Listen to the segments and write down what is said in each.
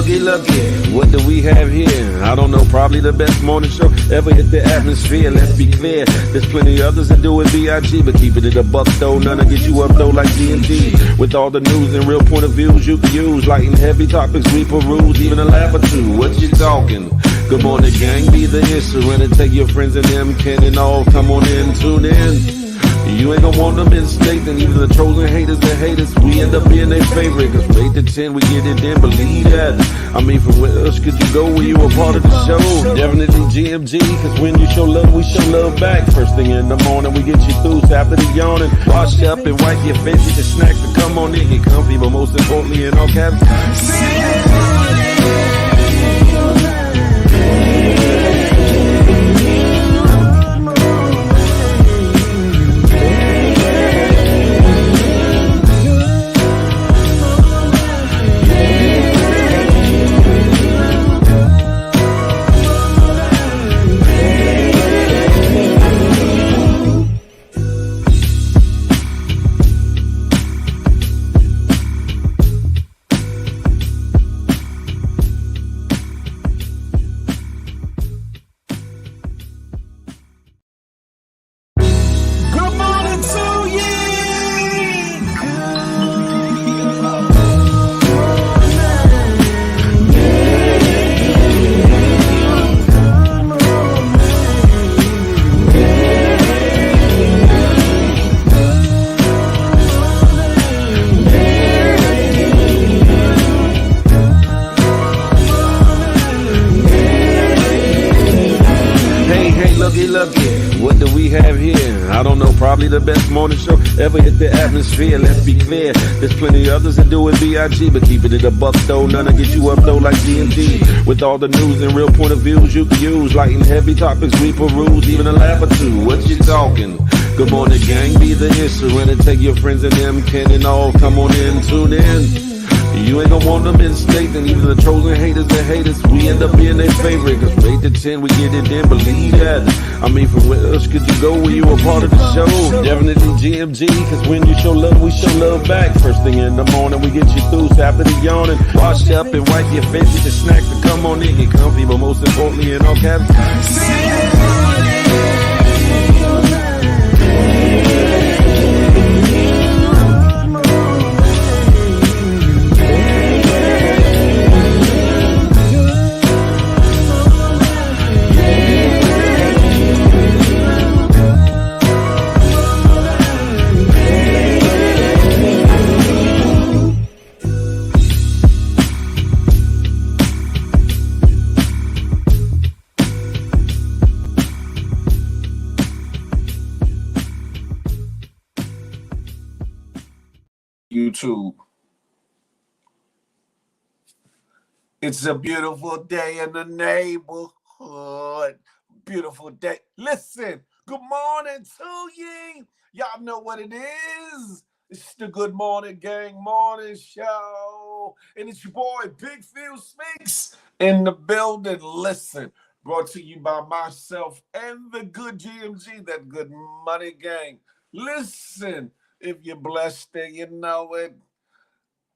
looky, what do we have here? I don't know, probably the best morning show ever hit the atmosphere. Let's be clear, there's plenty others that do it B.I.G., but keeping it a buck though, none to get you up though like GMG. With all the news and real point of views you can use, light and heavy topics we peruse, even a laugh or two. What you talking? Good morning, gang, be the issue, and take your friends and them can and all come on in, tune in. You ain't gonna want them in state, and even the trolls and haters that hate us, we end up being their favorite. Cause from 8 to 10, we get it in, believe that. I mean, from where else could you go when you a part of the show? Definitely GMG, cause when you show love, we show love back. First thing in the morning, we get you through, so after the yawning, wash up and wipe your face, get your snacks to come on in, get comfy, but most importantly, in all caps, looky, what do we have here? I don't know, probably the best morning show ever hit the atmosphere. Let's be clear, there's plenty others that do it B.I.G., but keeping it a buck though, none to get you up though like GMG. With all the news and real point of views you can use, light and heavy topics we peruse, even a laugh or two. What you talking? Good morning, gang, be the issue, and take your friends and them can and all come on in, tune in. You ain't gonna want them in state, and even the trolls and haters that hate us, we end up being their favorite. Cause from 8 to 10, we get it in, believe that. I mean, from where else could you go when you a part of the show? Definitely GMG, cause when you show love, we show love back. First thing in the morning, we get you through, so after the yawning, wash up and wipe your face, get your snacks to come on in, get comfy, but most importantly, in all caps, YouTube. It's a beautiful day in the neighborhood. Beautiful day. Listen, good morning to you. Y'all know what it is. It's the Good Morning Gang Morning Show. And it's your boy, Big Phil Spinks, in the building. Listen, brought to you by myself and the good GMG, that Good Money Gang. Listen, if you're blessed, then you know it.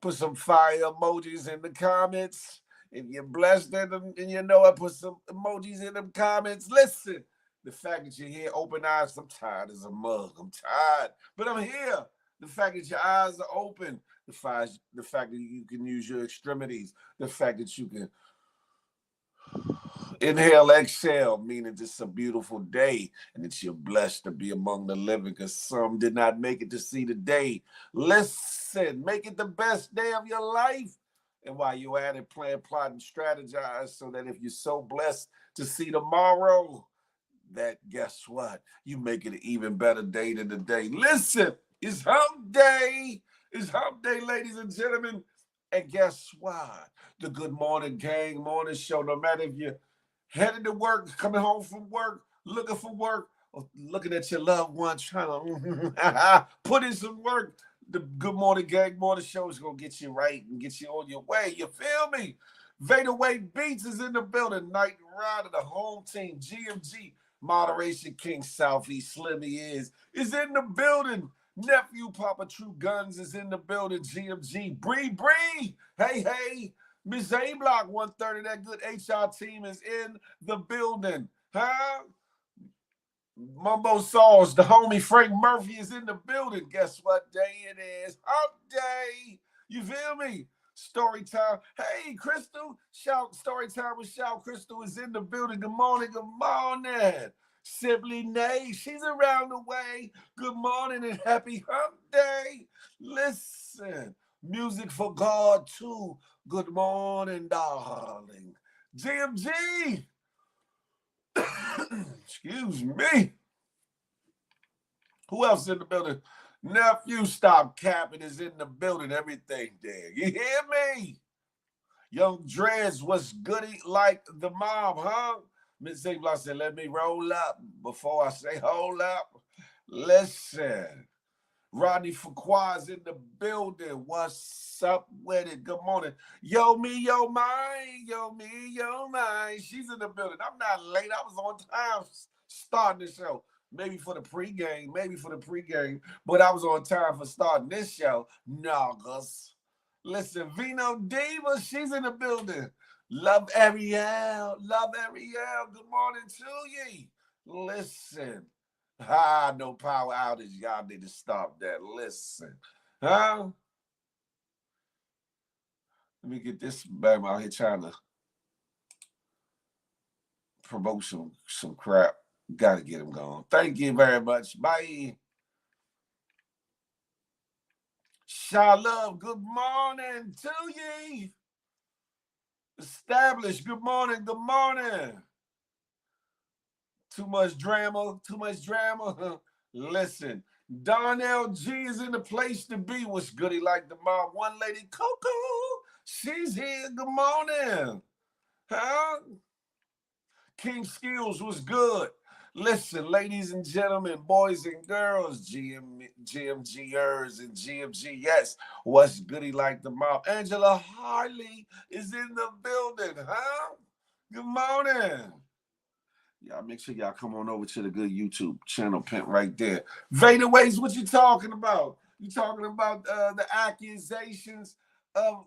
Put some fire emojis in the comments. If you're blessed and you know it, put some emojis in the comments. Listen, the fact that you're here, open eyes, I'm tired as a mug. I'm tired, but I'm here. The fact that your eyes are open, the fact that you can use your extremities, the fact that you can inhale, exhale, meaning it's a beautiful day and that you're blessed to be among the living, because some did not make it to see the day. Listen, make it the best day of your life. And while you're at it, plan, plot, and strategize so that if you're so blessed to see tomorrow, that guess what? You make it an even better day than the day. Listen, it's hump day. It's hump day, ladies and gentlemen. And guess what? The Good Morning Gang Morning Show, no matter if you're headed to work, coming home from work, looking for work, or looking at your loved one, trying to put in some work, the Good Morning Gang Morning Show is going to get you right and get you on your way. You feel me? Vader Wade Beats is in the building. Night Rider, the home team, GMG, Moderation King, Southeast Slimmy is in the building. Nephew Papa True Guns is in the building. GMG, Bree. Hey. Miss A Block 130, that good HR team is in the building. Huh? Mumbo Sauce, the homie Frank Murphy is in the building. Guess what day it is? Hump day. You feel me? Story time. Hey, Crystal. Shout story time with Shout. Crystal is in the building. Good morning. Good morning. Sibley Nay, she's around the way. Good morning and happy hump day. Listen, music for God too. Good morning, darling. GMG. Excuse me. Who else in the building? Nephew, stop capping is in the building. Everything there. You hear me? Young Dreads was goody like the mob, huh? Miss Block said, let me roll up before I say hold up. Listen. Rodney Fuqua's in the building. What's up with it? Good morning. Yo, me, yo, mine. Yo, me, yo, mine. She's in the building. I'm not late. I was on time starting the show. Maybe for the pregame, but I was on time for starting this show. Noggles. Listen, Vino Diva, she's in the building. Love Ariel. Love Ariel. Good morning to ye. Listen. No power outage. Y'all need to stop that. Listen. Huh? Let me get this baby out here trying to promote some crap. Gotta get him gone. Thank you very much. Bye. Shalom. Good morning to ye. Established. Good morning. Good morning. Too much drama. Too much drama. Listen. Donnell G is in the place to be. What's goody like the mom? One lady, Coco. She's here. Good morning. Huh? King Skills was good. Listen, ladies and gentlemen, boys and girls, GMGers and GMG, yes, what's goody like the mob? Angela Harley is in the building, huh? Good morning. Y'all make sure y'all come on over to the good YouTube channel, Pimp, right there. Vader Ways, what you talking about? You talking about the accusations of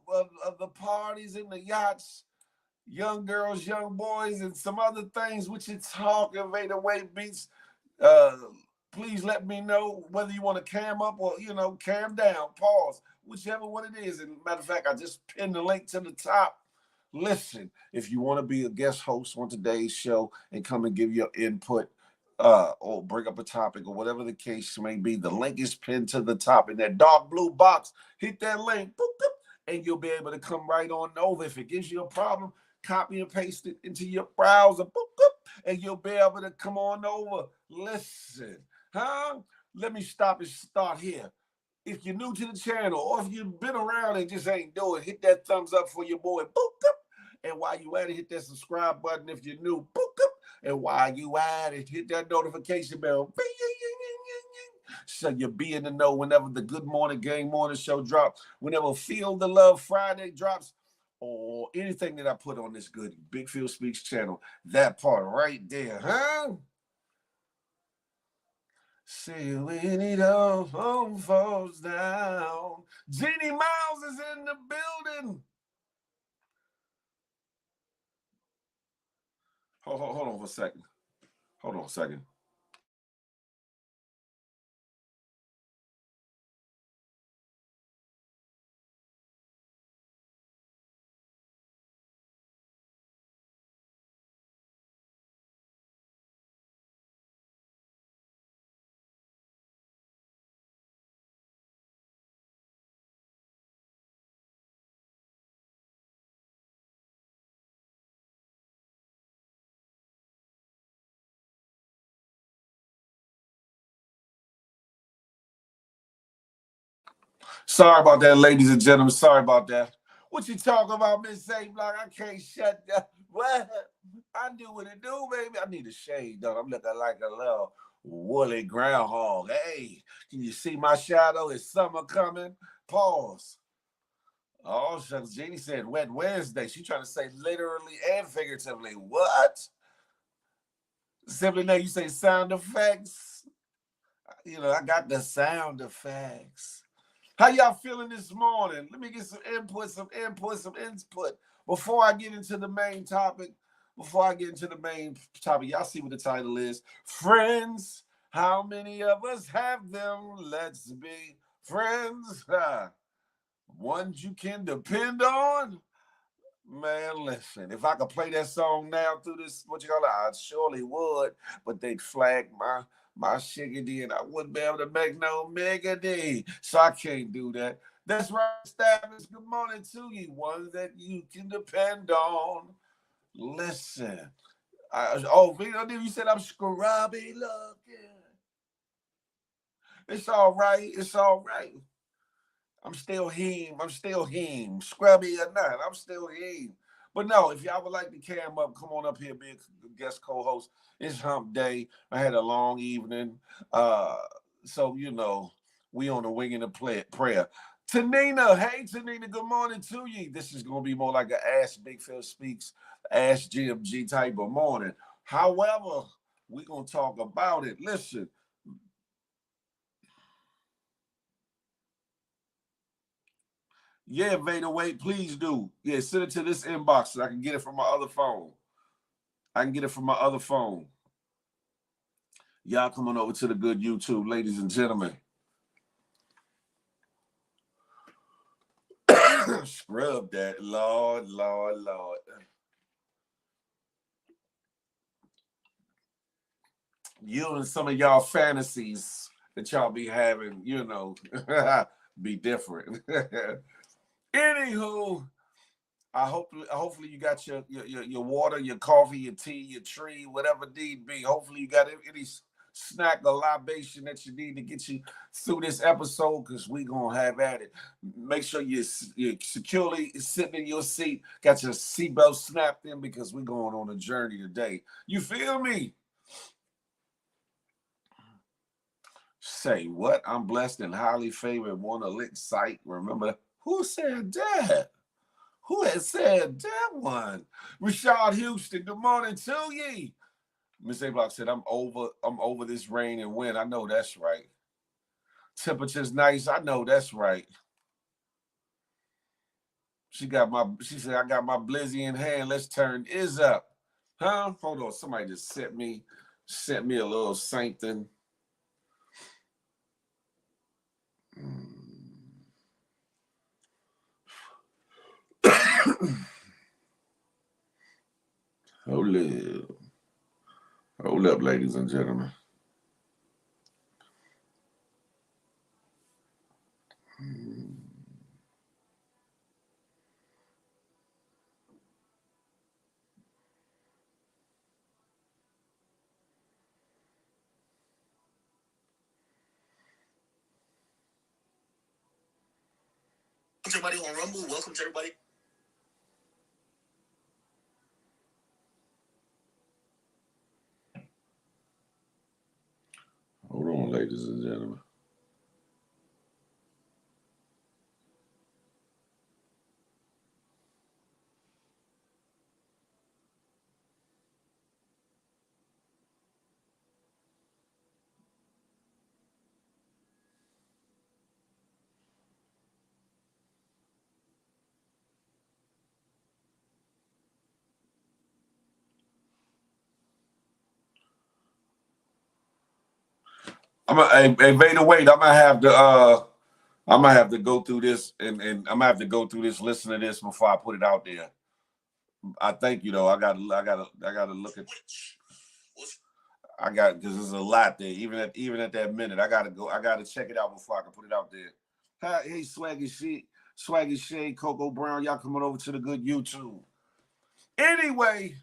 the parties and the yachts, young girls, young boys, and some other things. What you talking, Vader Way Beats? Please let me know whether you want to cam up or, cam down, pause, whichever one it is. And matter of fact, I just pinned the link to the top. Listen, if you want to be a guest host on today's show and come and give your input or bring up a topic or whatever the case may be, the link is pinned to the top in that dark blue box. Hit that link, boop, boop, and you'll be able to come right on over. If it gives you a problem, copy and paste it into your browser, boop, boop, and you'll be able to come on over. Listen, huh? Let me stop and start here. If you're new to the channel or if you've been around and just ain't doing, hit that thumbs up for your boy, boop, boop. And while you at it, hit that subscribe button if you're new, boop, boop. And while you at it, hit that notification bell, so you'll be in the know whenever the Good Morning Gang Morning Show drops, whenever Feel the Love Friday drops, or anything that I put on this good Big Phil Speaks channel. That part right there, huh? See when it all falls down. Jeannie Miles is in the building. Hold on for a second. Hold on a second. Sorry about that, ladies and gentlemen. Sorry about that. What you talking about, Miss A Block? I can't shut down. What? I do what it do, baby. I need a shade, though. I'm looking like a little woolly groundhog. Hey, can you see my shadow? Is summer coming? Pause. Oh, shucks. Jeannie said Wet Wednesday. She trying to say literally and figuratively. What? Simply now you say sound effects. I got the sound effects. How y'all feeling this morning? Let me get some input, some input. Before I get into the main topic, y'all see what the title is. Friends, how many of us have them? Let's be friends. Ones you can depend on. Man, listen, if I could play that song now through this, what you call it, I surely would, but they'd flag my shiggity and I wouldn't be able to make no megady. So I can't do that. That's right, established. Good morning to you, ones that you can depend on. Listen. Vito, you said I'm scrubby looking. It's all right. It's all right. I'm still him. Scrubby or not, I'm still him. But no, if y'all would like to cam up, come on up here, be a guest co-host. It's hump day. I had a long evening. So we on the wing and the prayer. Tanina, hey Tanina, good morning to you. This is gonna be more like an Ask Big Phil Speaks, Ask GMG type of morning. However, we're gonna talk about it. Listen. Yeah, Vader, wait, please do. Yeah, send it to this inbox so I can get it from my other phone. Y'all coming over to the good YouTube, ladies and gentlemen. Scrub that. Lord. You and some of y'all fantasies that y'all be having, be different. Anywho, hopefully you got your water, your coffee, your tea, your tree, whatever need be. Hopefully you got any snack or libation that you need to get you through this episode, because we gonna have at it. Make sure you're securely sitting in your seat, got your seatbelt snapped in, because we're going on a journey today. You feel me? Say what? I'm blessed and highly favored. Want a lick sight? Remember who said that? Who had said that one? Rashad Houston, good morning to ye. Miss A Block said, I'm over this rain and wind. I know that's right. Temperature's nice. I know that's right. She said, I got my blizzy in hand. Let's turn is up. Huh? Hold on. Somebody just sent me a little something. Hold up, ladies and gentlemen. Everybody on Rumble, welcome to everybody. Hold on, ladies and gentlemen. Hey, Vader, wait. I'm gonna have to go through this, and I'm gonna have to go through this, listen to this before I put it out there. I thank you though. I gotta look at. Because there's a lot there. Even at that minute, I gotta check it out before I can put it out there. Hey, Swaggy Shade, Coco Brown, y'all coming over to the good YouTube. Anyway,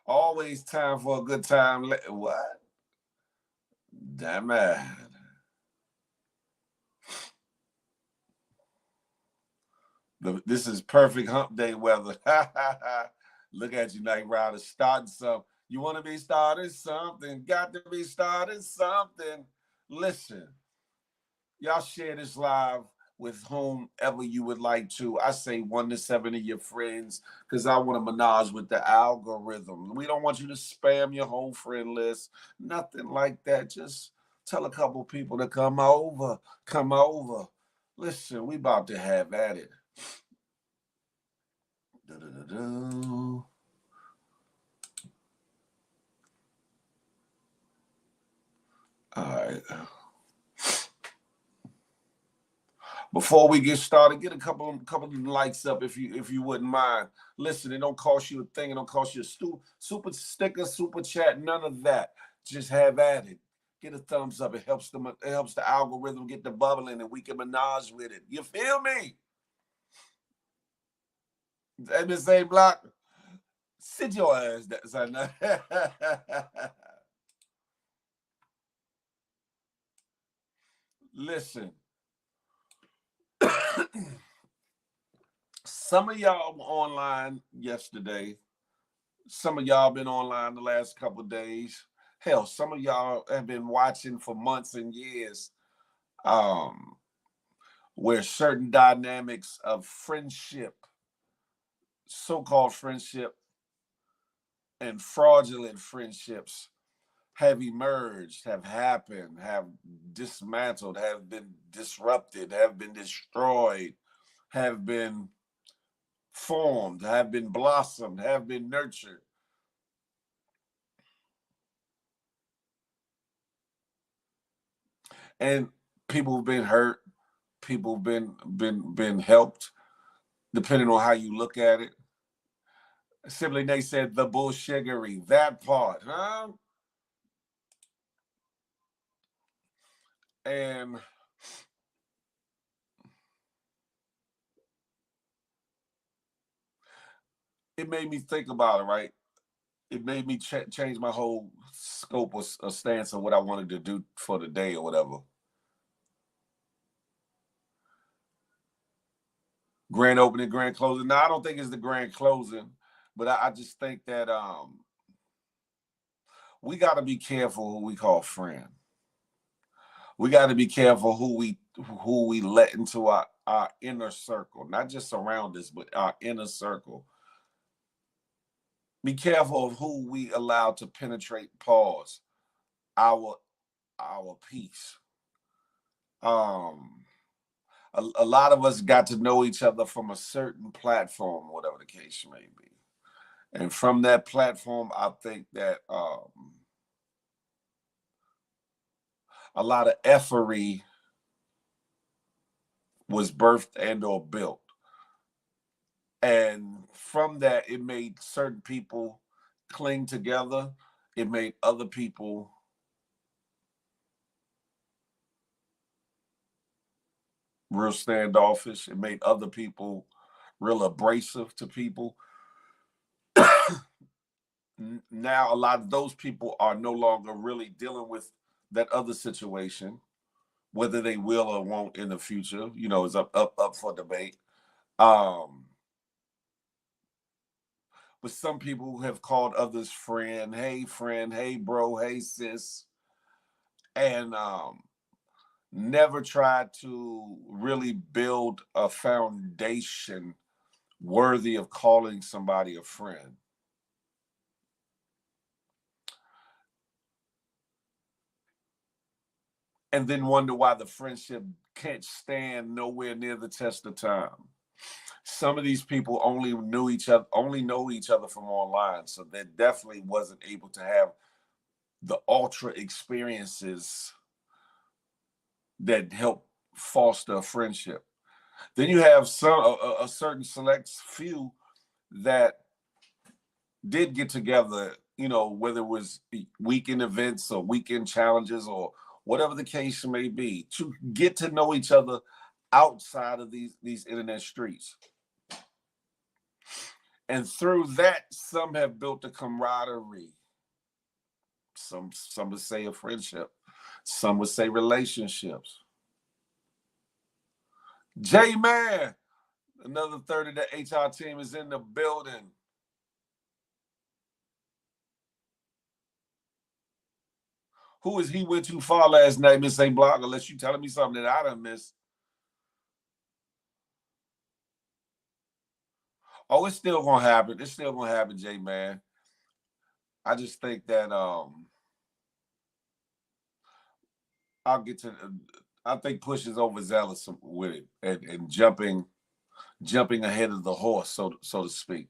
always time for a good time. What? Damn it. This is perfect hump day weather. Look at you, Night Rider, starting something. You want to be starting something. Got to be starting something. Listen, y'all share this live with whomever you would like to. I say 1 to 7 of your friends, because I want to menage with the algorithm. We don't want you to spam your whole friend list. Nothing like that. Just Tell a couple people to come over. Come over. Listen, we about to have at it. Da-da-da-da. All right. Before we get started, get a couple of likes up if you wouldn't mind. Listen, it don't cost you a thing. It don't cost you a super sticker, super chat, none of that. Just have at it. Get a thumbs up. It helps the algorithm get the bubbling, and we can menage with it. You feel me? MSA Block, sit your ass down, son. Listen. Some of y'all were online yesterday. Some of y'all been online the last couple of days. Hell, some of y'all have been watching for months and years, where certain dynamics of friendship, so-called friendship, and fraudulent friendships have emerged, have happened, have dismantled, have been disrupted, have been destroyed, have been formed, have been blossomed, have been nurtured. And people have been hurt, people have been helped, depending on how you look at it. Simply they said the bullshiggery, that part, huh? And it made me think about it, right? It made me change my whole scope or stance of what I wanted to do for the day or whatever. Grand opening, grand closing. Now, I don't think it's the grand closing, but I just think that we got to be careful who we call friend. We got to be careful who we let into our inner circle, not just around us, but our inner circle. Be careful of who we allow to penetrate, pause, our peace. A lot of us got to know each other from a certain platform, whatever the case may be. And from that platform, I think that a lot of effery was birthed and or built. And from that, it made certain people cling together. It made other people real standoffish. It made other people real abrasive to people. Now, a lot of those people are no longer really dealing with that other situation. Whether they will or won't in the future, is up for debate. But some people have called others friend, hey bro, hey sis, and never tried to really build a foundation worthy of calling somebody a friend. And then wonder why the friendship can't stand nowhere near the test of time. Some of these people only know each other from online, so they definitely wasn't able to have the ultra experiences that help foster a friendship. Then you have a certain select few that did get together, whether it was weekend events or weekend challenges or whatever the case may be, to get to know each other outside of these internet streets. And through that, some have built a camaraderie. Some would say a friendship. Some would say relationships. J-Man, another third of the HR team is in the building. Who is he went too far last night, Miss A. Block, unless you telling me something that I done missed? Oh, it's still gonna happen. It's still gonna happen, J-Man. I just think that I'll get to. I think Push is overzealous with it and jumping ahead of the horse, so to speak.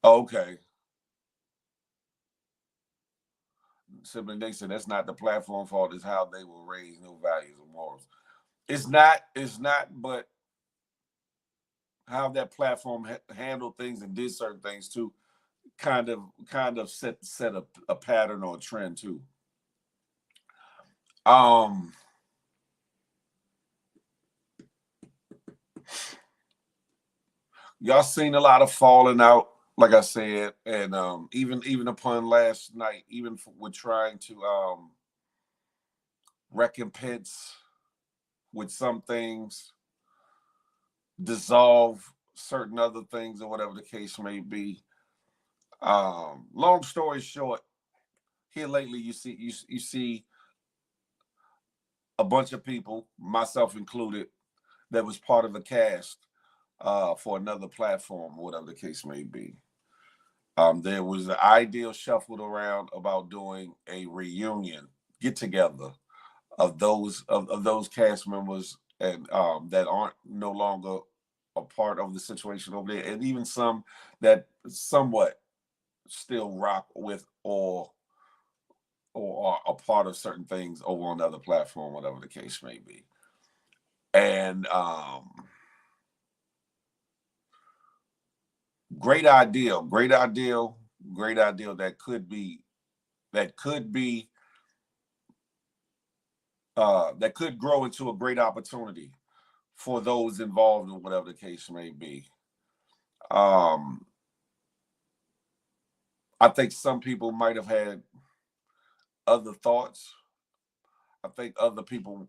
Okay. Sibling Nation, that's not the platform fault. It's how they were raised, no values or morals. It's not. It's not. But how that platform handled things and did certain things too, kind of set a pattern or a trend too. Y'all seen a lot of falling out, like I said, and even upon last night, even with trying to recompense with some things, dissolve certain other things, or whatever the case may be. Long story short, here lately you see a bunch of people, myself included, that was part of a cast for another platform, or whatever the case may be. There was the ideal shuffled around about doing a reunion get together of those cast members and that aren't no longer a part of the situation over there, and even some that somewhat still rock with or are a part of certain things over on the other platform, whatever the case may be. And great idea that could be that could grow into a great opportunity for those involved in whatever the case may be. I think some people might have had other thoughts. I think other people,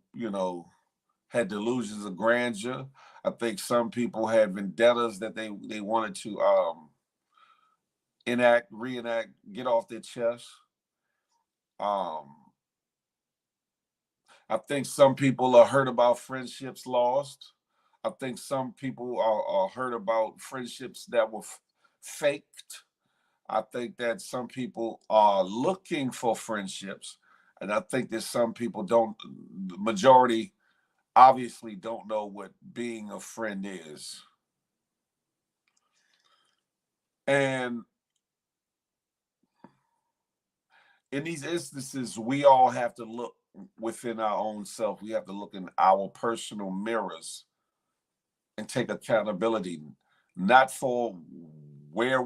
had delusions of grandeur. I think some people had vendettas that they wanted to reenact, get off their chest. I think some people are hurt about friendships lost. I think some people are hurt about friendships that were faked. I think that some people are looking for friendships. And I think that some people don't, the majority obviously don't know what being a friend is. And in these instances, we all have to look within our own self. We have to look in our personal mirrors and take accountability, not for how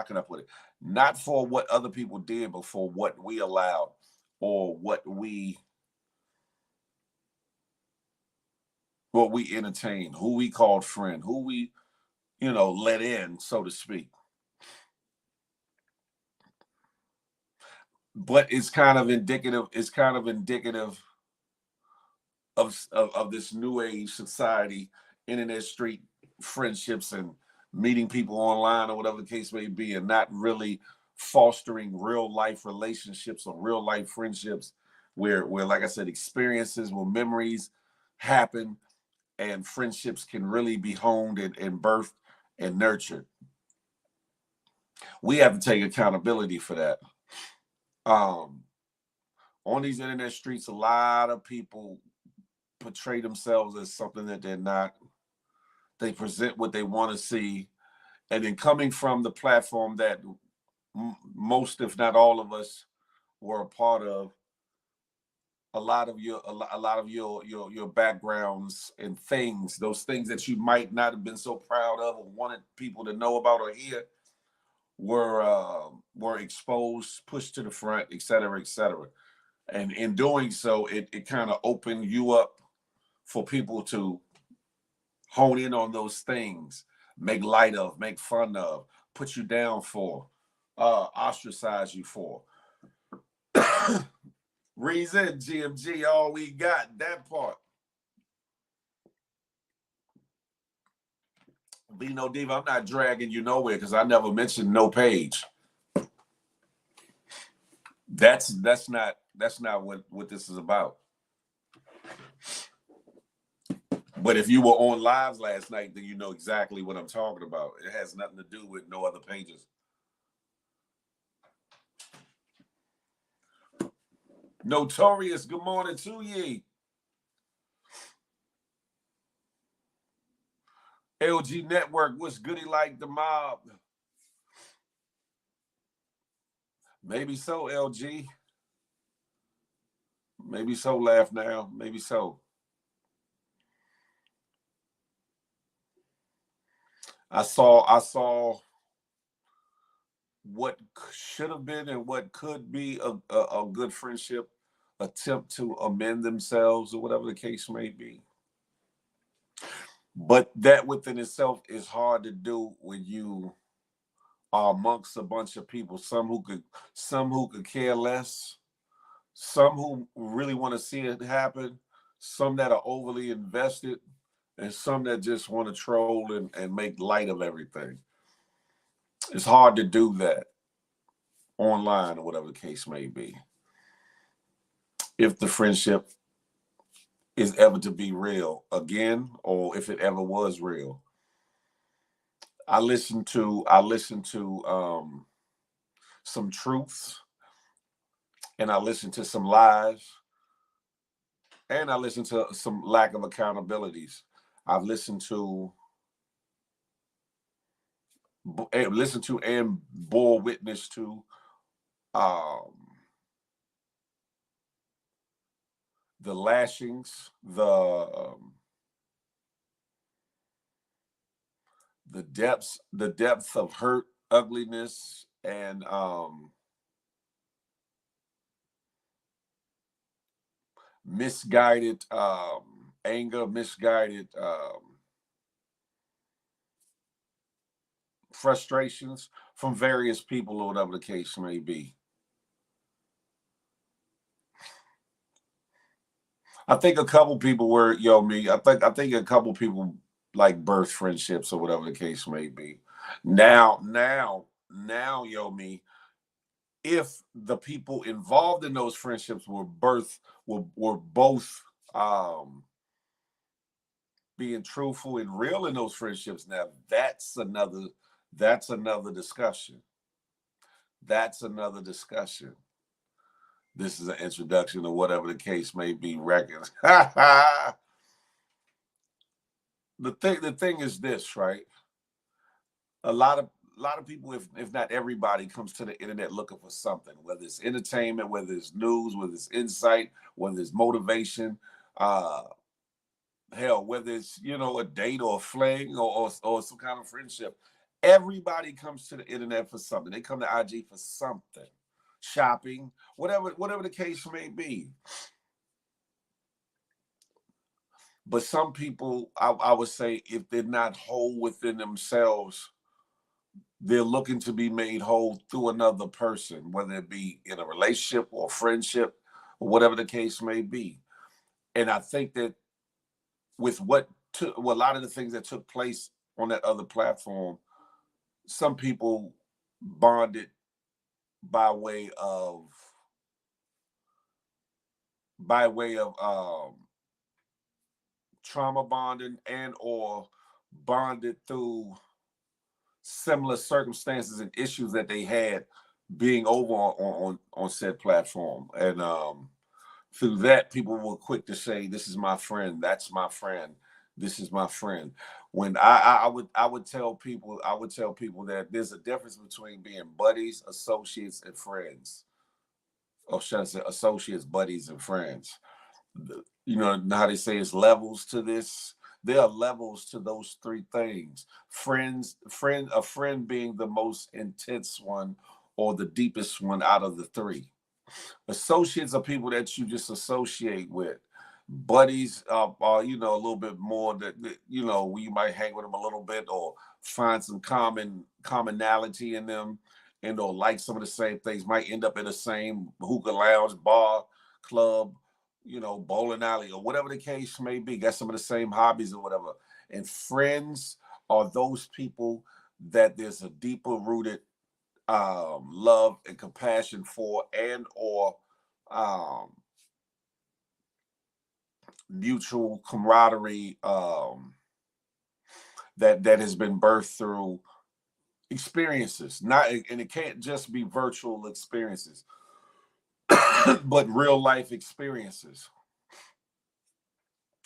can I put it? Not for what other people did, but for what we allowed or what we entertained, who we called friend, who we, let in, so to speak. But it's kind of indicative of this new age society, internet street friendships and meeting people online or whatever the case may be, and not really fostering real life relationships or real life friendships where like I said, experiences where memories happen and friendships can really be honed and birthed and nurtured. We have to take accountability for that. On these internet streets, a lot of people portray themselves as something that they're not. They present what they want to see. And then coming from the platform that most, if not all of us, were a part of, a lot of your backgrounds and things, those things that you might not have been so proud of or wanted people to know about or hear, were exposed, pushed to the front, et cetera, et cetera. And in doing so, it kind of opened you up for people to hone in on those things, make light of, make fun of, put you down for, ostracize you for. Reason, GMG, all we got, that part. Vino Diva, I'm not dragging you nowhere because I never mentioned no page. That's not what this is about. But if you were on lives last night, then you know exactly what I'm talking about. It has nothing to do with no other pages. Notorious, good morning to ye. LG Network, what's goody like the mob? Maybe so, LG. Maybe so, laugh now. Maybe so. I saw what should have been and what could be a good friendship attempt to amend themselves or whatever the case may be. But that within itself is hard to do when you are amongst a bunch of people, some who could care less, some who really want to see it happen, some that are overly invested, and some that just want to troll and make light of everything. It's hard to do that online or whatever the case may be. If the friendship is ever to be real again, or if it ever was real. I listened to some truths, and I listened to some lies, and I listened to some lack of accountabilities. I've listened to and bore witness to um, the lashings, the depths of hurt, ugliness, and misguided anger, misguided frustrations from various people or whatever the case may be. I think a couple people were, I think a couple people like birth friendships or whatever the case may be. Now, if the people involved in those friendships were both being truthful and real in those friendships, now that's another discussion. That's another discussion. This is an introduction to whatever the case may be. Records. The thing is this, right? A lot of people, if not everybody, comes to the internet looking for something, whether it's entertainment, whether it's news, whether it's insight, whether it's motivation, hell, whether it's a date or a fling or some kind of friendship. Everybody comes to the internet for something. They come to IG for something, shopping, whatever the case may be. But some people, I would say, if they're not whole within themselves, they're looking to be made whole through another person, whether it be in a relationship or friendship or whatever the case may be. And I think that with a lot of the things that took place on that other platform, some people bonded by way of trauma bonding and or bonded through similar circumstances and issues that they had being over on said platform. And through that, people were quick to say, "This is my friend. That's my friend. This is my friend." When I would tell people that there's a difference between being buddies, associates, and friends. Or should I say associates, buddies, and friends? You know how they say it's levels to this. There are levels to those three things. A friend being the most intense one or the deepest one out of the three. Associates are people that you just associate with. Buddies are a little bit more that you might hang with them a little bit or find some commonality in them and or like some of the same things. Might end up in the same hookah lounge, bar, club, bowling alley or whatever the case may be. Got some of the same hobbies or whatever. And friends are those people that there's a deeper rooted love and compassion for, and or mutual camaraderie that has been birthed through experiences. And it can't just be virtual experiences. but real life experiences.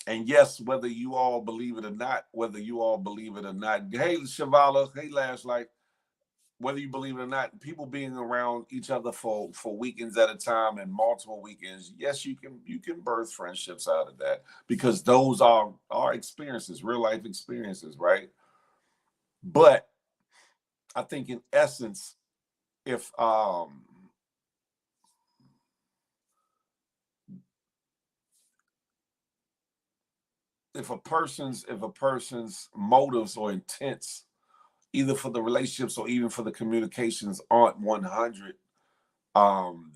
And yes, whether you all believe it or not, hey Shavala, hey Lashlight, whether you believe it or not, people being around each other for weekends at a time and multiple weekends, yes, you can birth friendships out of that, because those are experiences, real life experiences, right? But I think in essence, if if a person's motives or intents, either for the relationships or even for the communications, aren't 100,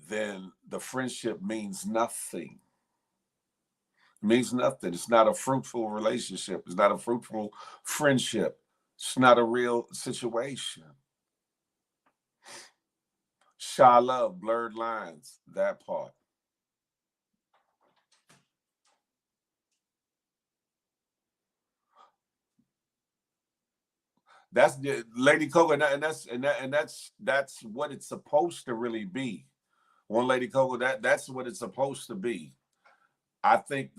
then the friendship means nothing. It means nothing. It's not a fruitful relationship. It's not a fruitful friendship. It's not a real situation. Shy love, blurred lines, that part. That's the Lady Coco, and that's what it's supposed to really be. One Lady Coco, that's what it's supposed to be. I think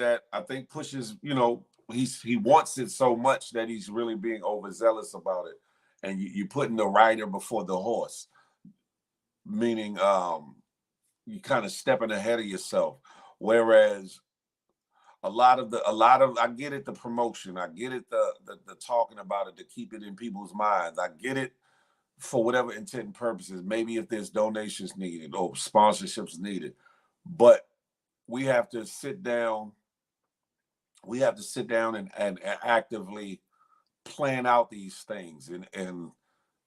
Pushes, he wants it so much that he's really being overzealous about it, and you putting the rider before the horse, meaning you kind of stepping ahead of yourself. Whereas a lot of I get it, the promotion, I get it, the talking about it to keep it in people's minds, I get it for whatever intent and purposes. Maybe if there's donations needed or sponsorships needed, but we have to sit down. We have to sit down and actively plan out these things, and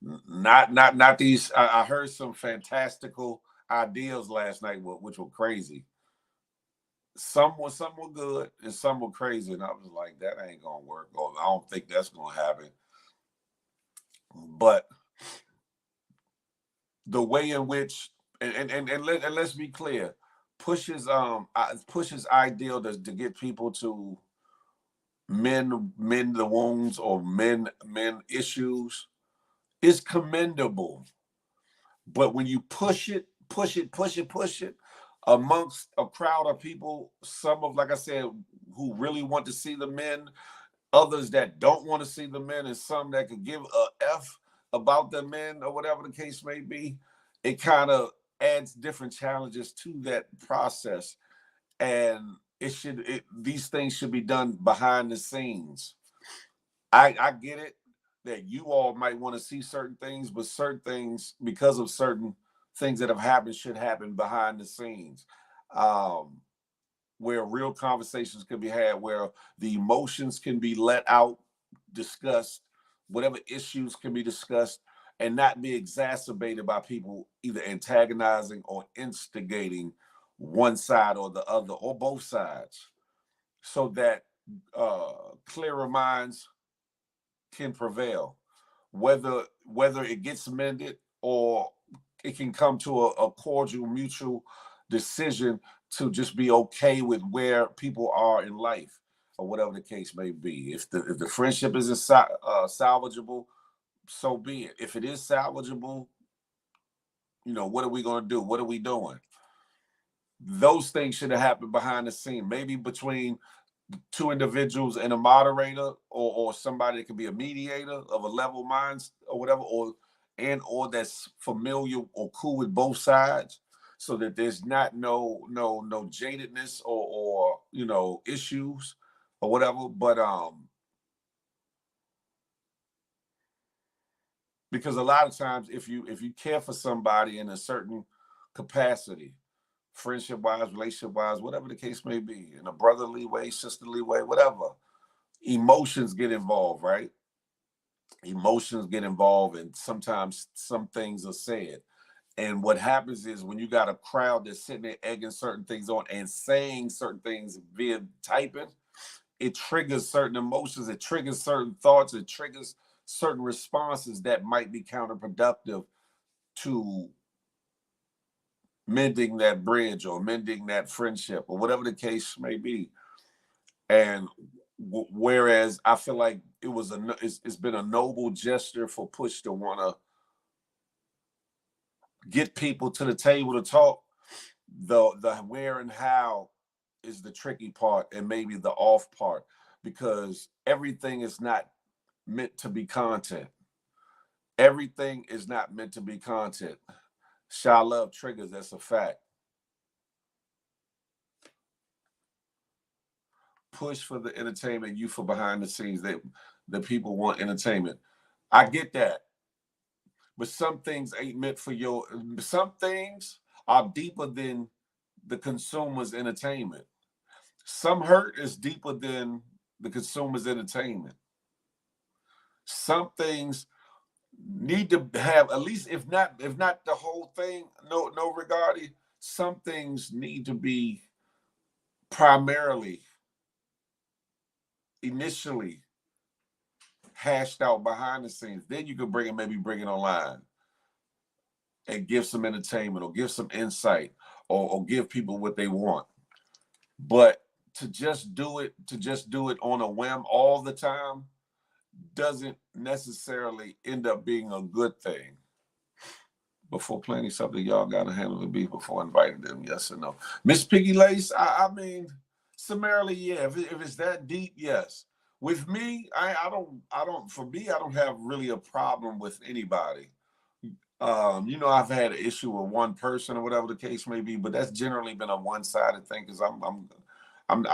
not these. I heard some fantastical ideas last night, which were crazy. Some were good and some were crazy, and I was like, that ain't gonna work. Or I don't think that's gonna happen. But the way in which, let's be clear, pushes ideal to get people to mend the wounds or mend issues is commendable. But when you push it amongst a crowd of people, some of, like I said, who really want to see the men, others that don't want to see the men, and some that could give a F about the men or whatever the case may be, it kind of adds different challenges to that process. And these things should be done behind the scenes. I get it that you all might want to see certain things, but certain things, because of certain things that have happened, should happen behind the scenes, um, where real conversations can be had, where the emotions can be let out, discussed, whatever issues can be discussed, and not be exacerbated by people either antagonizing or instigating one side or the other or both sides, so that clearer minds can prevail, whether it gets amended or it can come to a cordial mutual decision to just be okay with where people are in life, or whatever the case may be. If the friendship isn't salvageable, so be it. If it is salvageable, what are we going to do? What are we doing? Those things should have happened behind the scene, maybe between two individuals and a moderator, or somebody that could be a mediator of a level mind or whatever, or that's familiar or cool with both sides, so that there's not no jadedness or issues or whatever. But because a lot of times, if you care for somebody in a certain capacity, friendship wise, relationship wise, whatever the case may be, in a brotherly way, sisterly way, whatever, emotions get involved, right? Emotions get involved, and sometimes some things are said. And what happens is, when you got a crowd that's sitting there egging certain things on and saying certain things via typing, it triggers certain emotions, it triggers certain thoughts, it triggers certain responses that might be counterproductive to mending that bridge or mending that friendship or whatever the case may be. And whereas I feel like it's been a noble gesture for Push to want to get people to the table to talk, The where and how is the tricky part, and maybe the off part, because everything is not meant to be content. Everything is not meant to be content. Shy love triggers, that's a fact. Push for the entertainment, you for behind the scenes. That the people want entertainment. I get that. But some things ain't meant for your, some things are deeper than the consumer's entertainment. Some hurt is deeper than the consumer's entertainment. Some things need to have, at least, if not the whole thing, no regarding, some things need to be primarily, initially hashed out behind the scenes. Then you could maybe bring it online and give some entertainment or give some insight, or give people what they want. But to just do it on a whim all the time doesn't necessarily end up being a good thing. Before planning something, y'all gotta handle the beef before inviting them. Yes or no? Miss Piggy Lace, I mean, summarily, yeah. If it's that deep, yes. With me, I don't. For me, I don't have really a problem with anybody. I've had an issue with one person or whatever the case may be, but that's generally been a one-sided thing, because I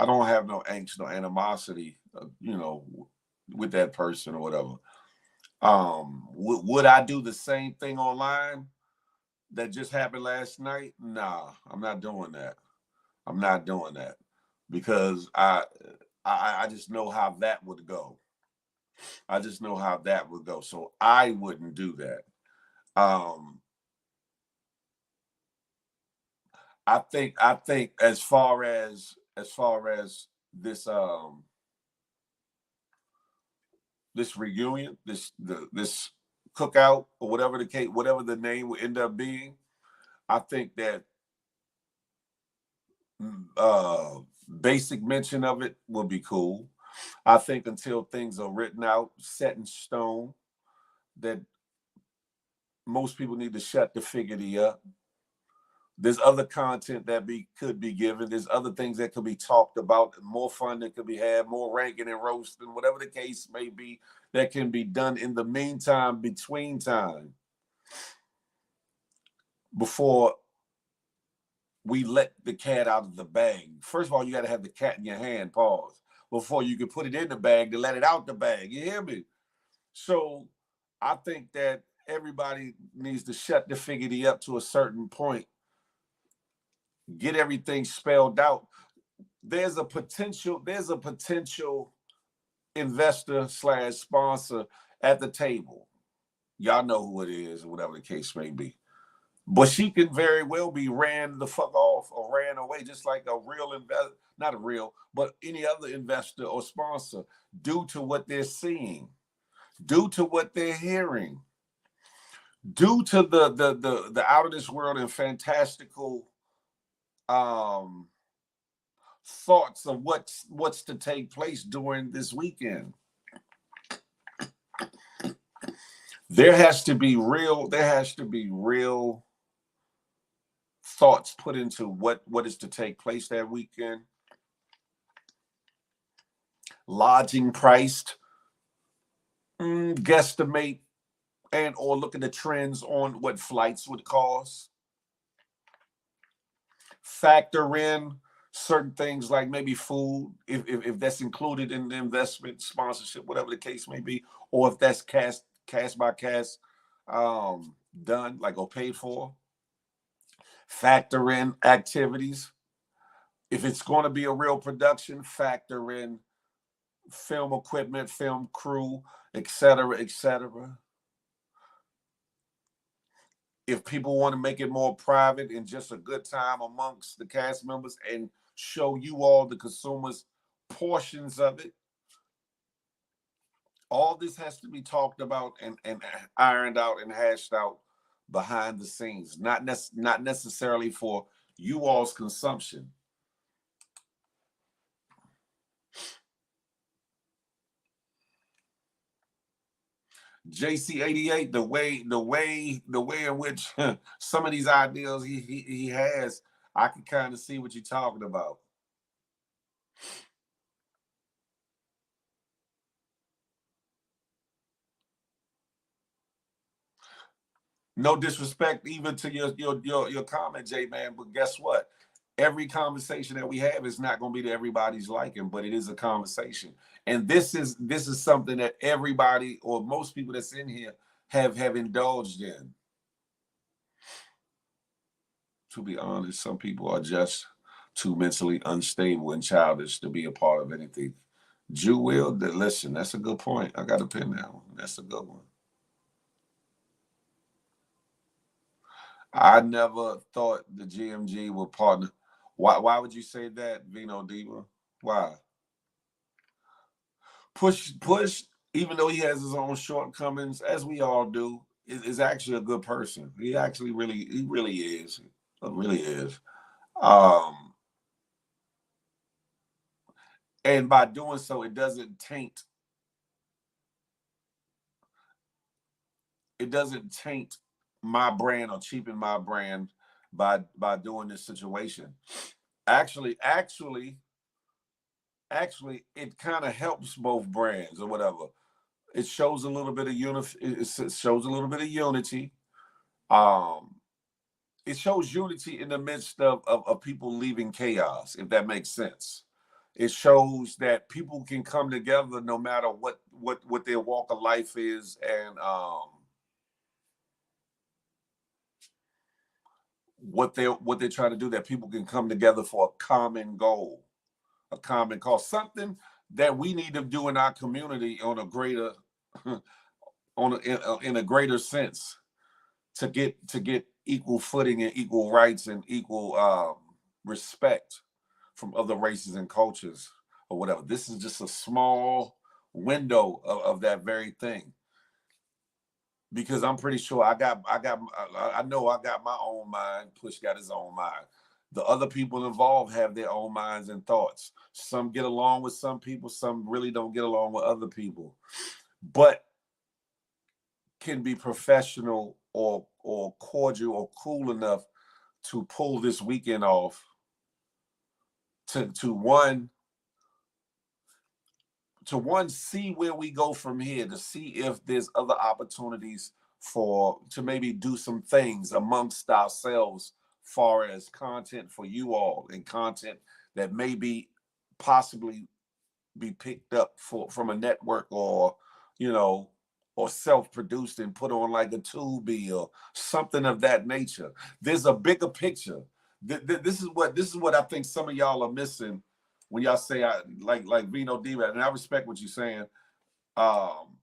don't have no angst, no animosity, with that person or whatever. Would I do the same thing online that just happened last night? Nah, I'm not doing that. I'm not doing that, because I just know how that would go. I just know how that would go. So I wouldn't do that. Um, I think as far as this reunion, this cookout, or whatever the case, whatever the name will end up being, I think that uh basic mention of it will be cool. I think until things are written out, set in stone, that most people need to shut the figurity up. There's other content that could be given. There's other things that could be talked about, more fun that could be had, more ranking and roasting, whatever the case may be, that can be done in the meantime, between time, before we let the cat out of the bag. First of all, you got to have the cat in your hand, pause, before you can put it in the bag to let it out the bag. You hear me? So I think that everybody needs to shut the figurity up to a certain point, get everything spelled out. There's a potential investor slash sponsor at the table. Y'all know who it is, or whatever the case may be. But she could very well be ran the fuck off or ran away, just like a real investor, not a real, but any other investor or sponsor, due to what they're seeing, due to what they're hearing, due to the out of this world and fantastical um thoughts of what's to take place during this weekend. There has to be real thoughts put into what is to take place that weekend. Lodging priced, guesstimate, and or look at the trends on what flights would cost. Factor in certain things like maybe food, if that's included in the investment, sponsorship, whatever the case may be, or if that's cash by cash, done, like, or paid for. Factor in activities. If it's going to be a real production, factor in film equipment, film crew, etc., etc. If people want to make it more private and just a good time amongst the cast members and show you all, the consumers, portions of it, all this has to be talked about and ironed out and hashed out behind the scenes, not necessarily for you all's consumption. JC88, the way in which some of these ideas he has, I can kind of see what you're talking about. No disrespect even to your comment, J man, but guess what? Every conversation that we have is not going to be to everybody's liking, but it is a conversation. And this is something that everybody or most people that's in here have indulged in. To be honest, some people are just too mentally unstable and childish to be a part of anything. Jew will, listen, that's a good point. I got to pin that one. That's a good one. I never thought the GMG would partner. Why would you say that, Vino Diva? Why? Push, even though he has his own shortcomings, as we all do, is actually a good person. He really is. It really is. Um, and by doing so, it doesn't taint my brand or cheapen my brand by doing this situation. Actually, actually, actually, it kind of helps both brands or whatever. It shows a little bit of it shows a little bit of unity. Um, it shows unity in the midst of people leaving chaos, if that makes sense. It shows that people can come together no matter what their walk of life is, and what they're trying to do. That people can come together for a common goal, a common cause, something that we need to do in our community on a greater, in a greater sense, to get equal footing and equal rights and equal respect from other races and cultures or whatever. This is just a small window of that very thing, because I'm pretty sure I know I got my own mind. Push got his own mind. The other people involved have their own minds and thoughts. Some get along with some people, some really don't get along with other people, but can be professional or cordial or cool enough to pull this weekend off, to one see where we go from here, to see if there's other opportunities for to maybe do some things amongst ourselves, far as content for you all, and content that maybe possibly be picked up from a network, or you know or self-produced and put on like a Tubi or something of that nature. There's a bigger picture. This is what I think some of y'all are missing when y'all say, I like Vino Diva, and I respect what you're saying. Um,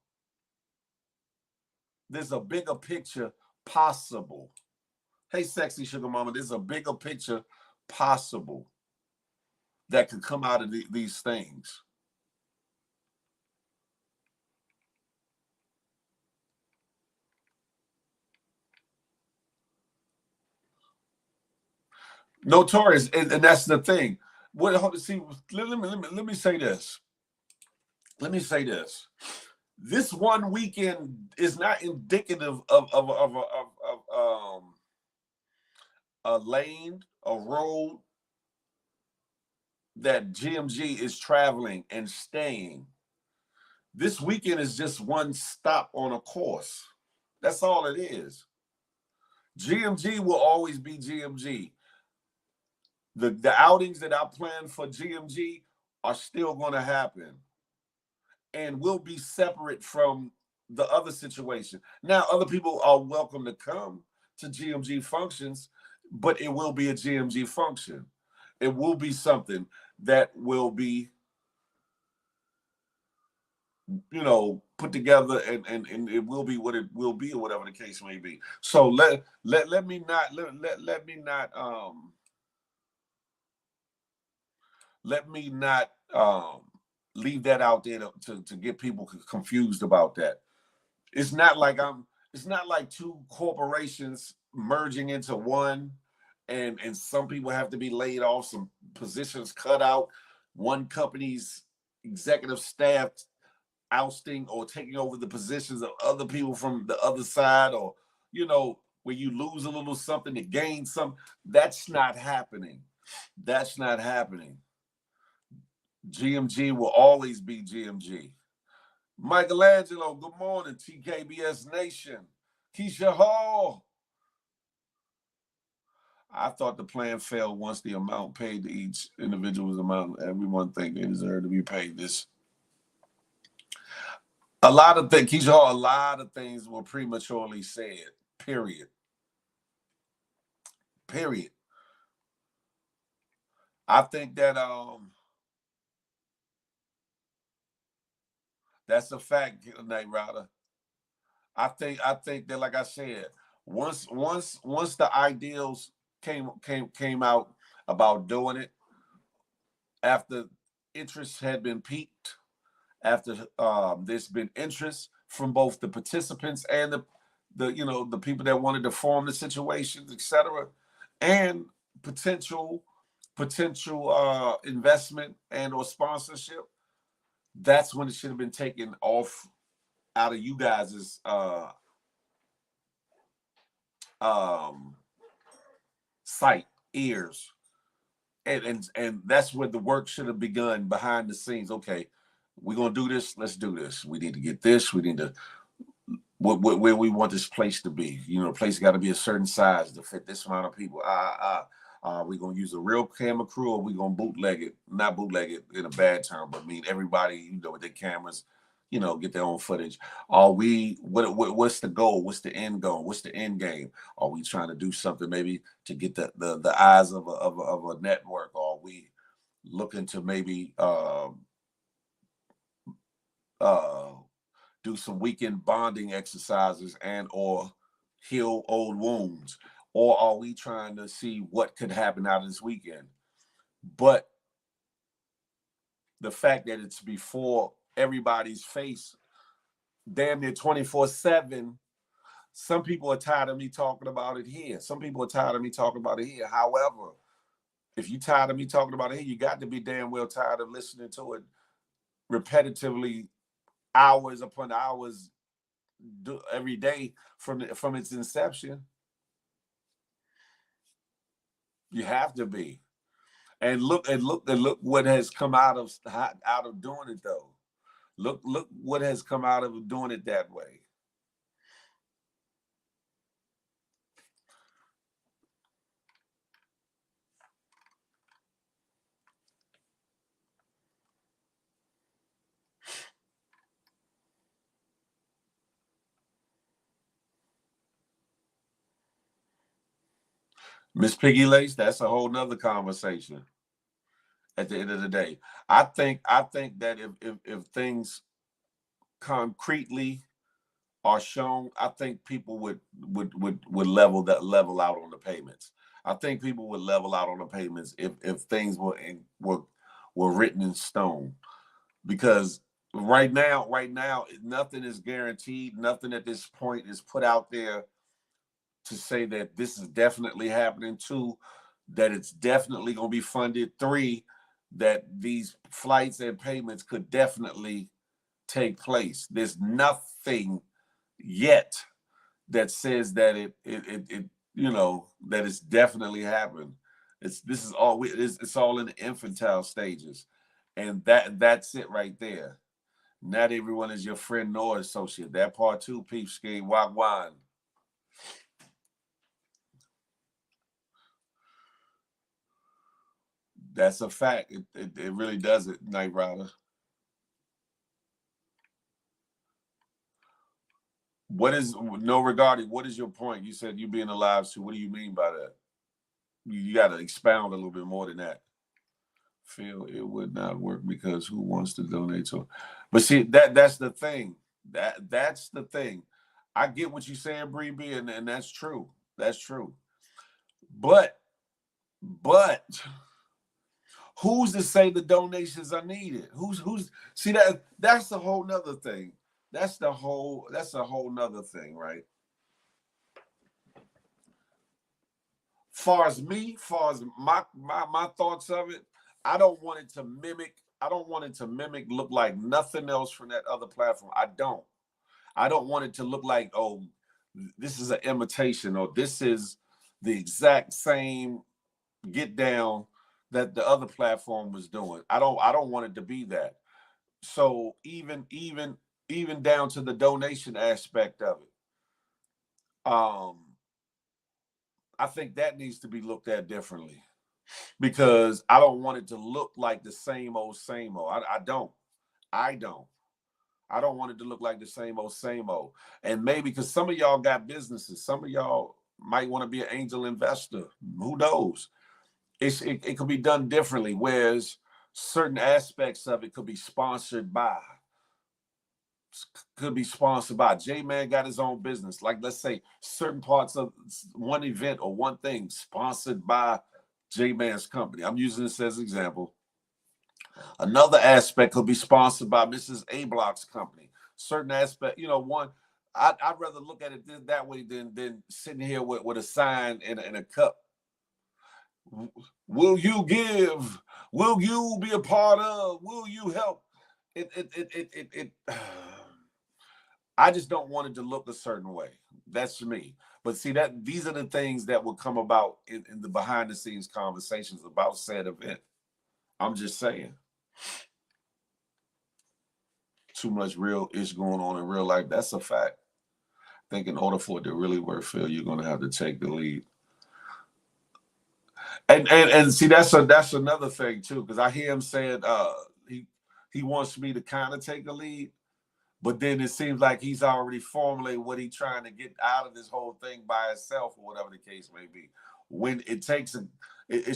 there's a bigger picture possible. Hey, sexy sugar mama, there's a bigger picture possible that could come out of these things. Notorious, and that's the thing. What? See, let me say this. Let me say this. This one weekend is not indicative of a lane, a road that GMG is traveling and staying. This weekend is just one stop on a course. That's all it is. GMG will always be GMG. The outings that I plan for GMG are still going to happen, and will be separate from the other situation. Now, other people are welcome to come to GMG functions, but it will be a GMG function. It will be something that will be, put together, and it will be what it will be, or whatever the case may be. So let me not leave that out there to get people confused about that. It's not like it's not like two corporations merging into one, and some people have to be laid off, some positions cut out, one company's executive staff ousting or taking over the positions of other people from the other side, or you know where you lose a little something to gain some. That's not happening. That's not happening. GMG will always be GMG. Michelangelo, good morning. TKBS Nation. Keisha Hall. I thought the plan failed once the amount paid to each individual's amount. Everyone think they deserve to be paid this. A lot of things, Keisha Hall, a lot of things were prematurely said. Period. Period. I think that that's a fact, Night Rider. I think that, like I said, once the ideals came out about doing it, after interest had been peaked, after there's been interest from both the participants and the people that wanted to form the situations, etc., and potential investment and or sponsorship, that's when it should have been taken off out of you guys' sight, ears, and that's where the work should have begun behind the scenes. Okay, we're gonna do this. Let's do this. We need to get this. We need to where we want this place to be. The place got to be a certain size to fit this amount of people. We're gonna use a real camera crew, or we're gonna bootleg it. Not bootleg it in a bad term, but everybody, with their cameras, get their own footage. Are we what's the goal? What's the end goal? What's the end game? Are we trying to do something maybe to get the eyes of a network? Or are we looking to maybe do some weekend bonding exercises and or heal old wounds? Or are we trying to see what could happen out of this weekend? But the fact that it's before everybody's face, damn near 24/7, some people are tired of me talking about it here. Some people are tired of me talking about it here. However, if you're tired of me talking about it here, you got to be damn well tired of listening to it repetitively, hours upon hours, every day from its inception. You have to be. And look what has come out of doing it though. Look what has come out of doing it that way. Miss Piggy Lace, that's a whole nother conversation. At the end of the day, I think that if things concretely are shown, I think people would level out on the payments. I think people would level out on the payments if things were written in stone. Because right now, nothing is guaranteed. Nothing at this point is put out there to say that this is definitely happening. 2, that it's definitely going to be funded. 3, that these flights and payments could definitely take place. There's nothing yet that says that it that it's definitely happened. It's all in the infantile stages, and that's it right there. Not everyone is your friend nor associate. That part too, peeps, skate, wagwan. That's a fact. It really does it, Night Rider. What is regarding? What is your point? You said you being alive too. What do you mean by that? You got to expound a little bit more than that. Feel it would not work because who wants to donate to? But see, that's the thing. That's the thing. I get what you're saying, Bree B, and that's true. That's true. But who's to say the donations are needed? Who's see that's a whole nother thing. That's a whole nother thing, right? Far as my thoughts of it, I don't want it to mimic. Look like nothing else from that other platform. I don't want it to look like, oh, this is an imitation, or this is the exact same get down that the other platform was doing. I don't want it to be that. So even down to the donation aspect of it, I think that needs to be looked at differently, because I don't want it to look like the same old same old. I don't. I don't. I don't want it to look like the same old same old. And maybe because some of y'all got businesses, some of y'all might want to be an angel investor. Who knows? It could be done differently, whereas certain aspects of it could be sponsored by J-Man got his own business. Like, let's say certain parts of one event or one thing sponsored by J-Man's company. I'm using this as an example. Another aspect could be sponsored by Mrs. A Block's company. Certain aspect, I'd rather look at it that way than sitting here with a sign and a cup. Will you give? Will you be a part of? Will you help? It I just don't want it to look a certain way. That's me. But see, that these are the things that will come about in the behind the scenes conversations about said event. I'm just saying. Too much real ish going on in real life. That's a fact. I think in order for it to really work, Phil, you're gonna have to take the lead. And see, that's another thing too, because I hear him saying he wants me to kind of take a lead. But then it seems like he's already formulated what he's trying to get out of this whole thing by himself, or whatever the case may be. When it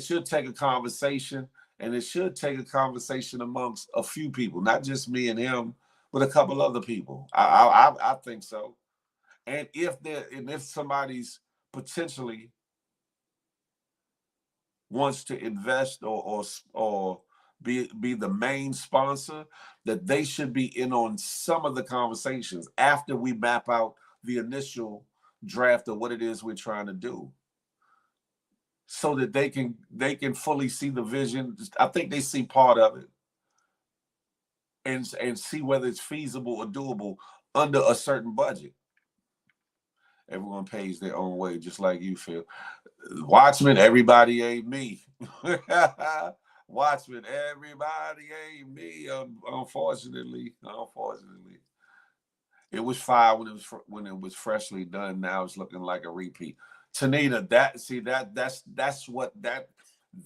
should take a conversation, and it should take a conversation amongst a few people, not just me and him, but a couple other people. I think so. And if somebody's potentially wants to invest or be the main sponsor, that they should be in on some of the conversations after we map out the initial draft of what it is we're trying to do, so that they can fully see the vision. I think they see part of it, and see whether it's feasible or doable under a certain budget. Everyone pays their own way, just like you feel. Watchmen, everybody ain't me. Watchmen, everybody ain't me. Unfortunately, it was fire when it was freshly done. Now it's looking like a repeat. Tanita,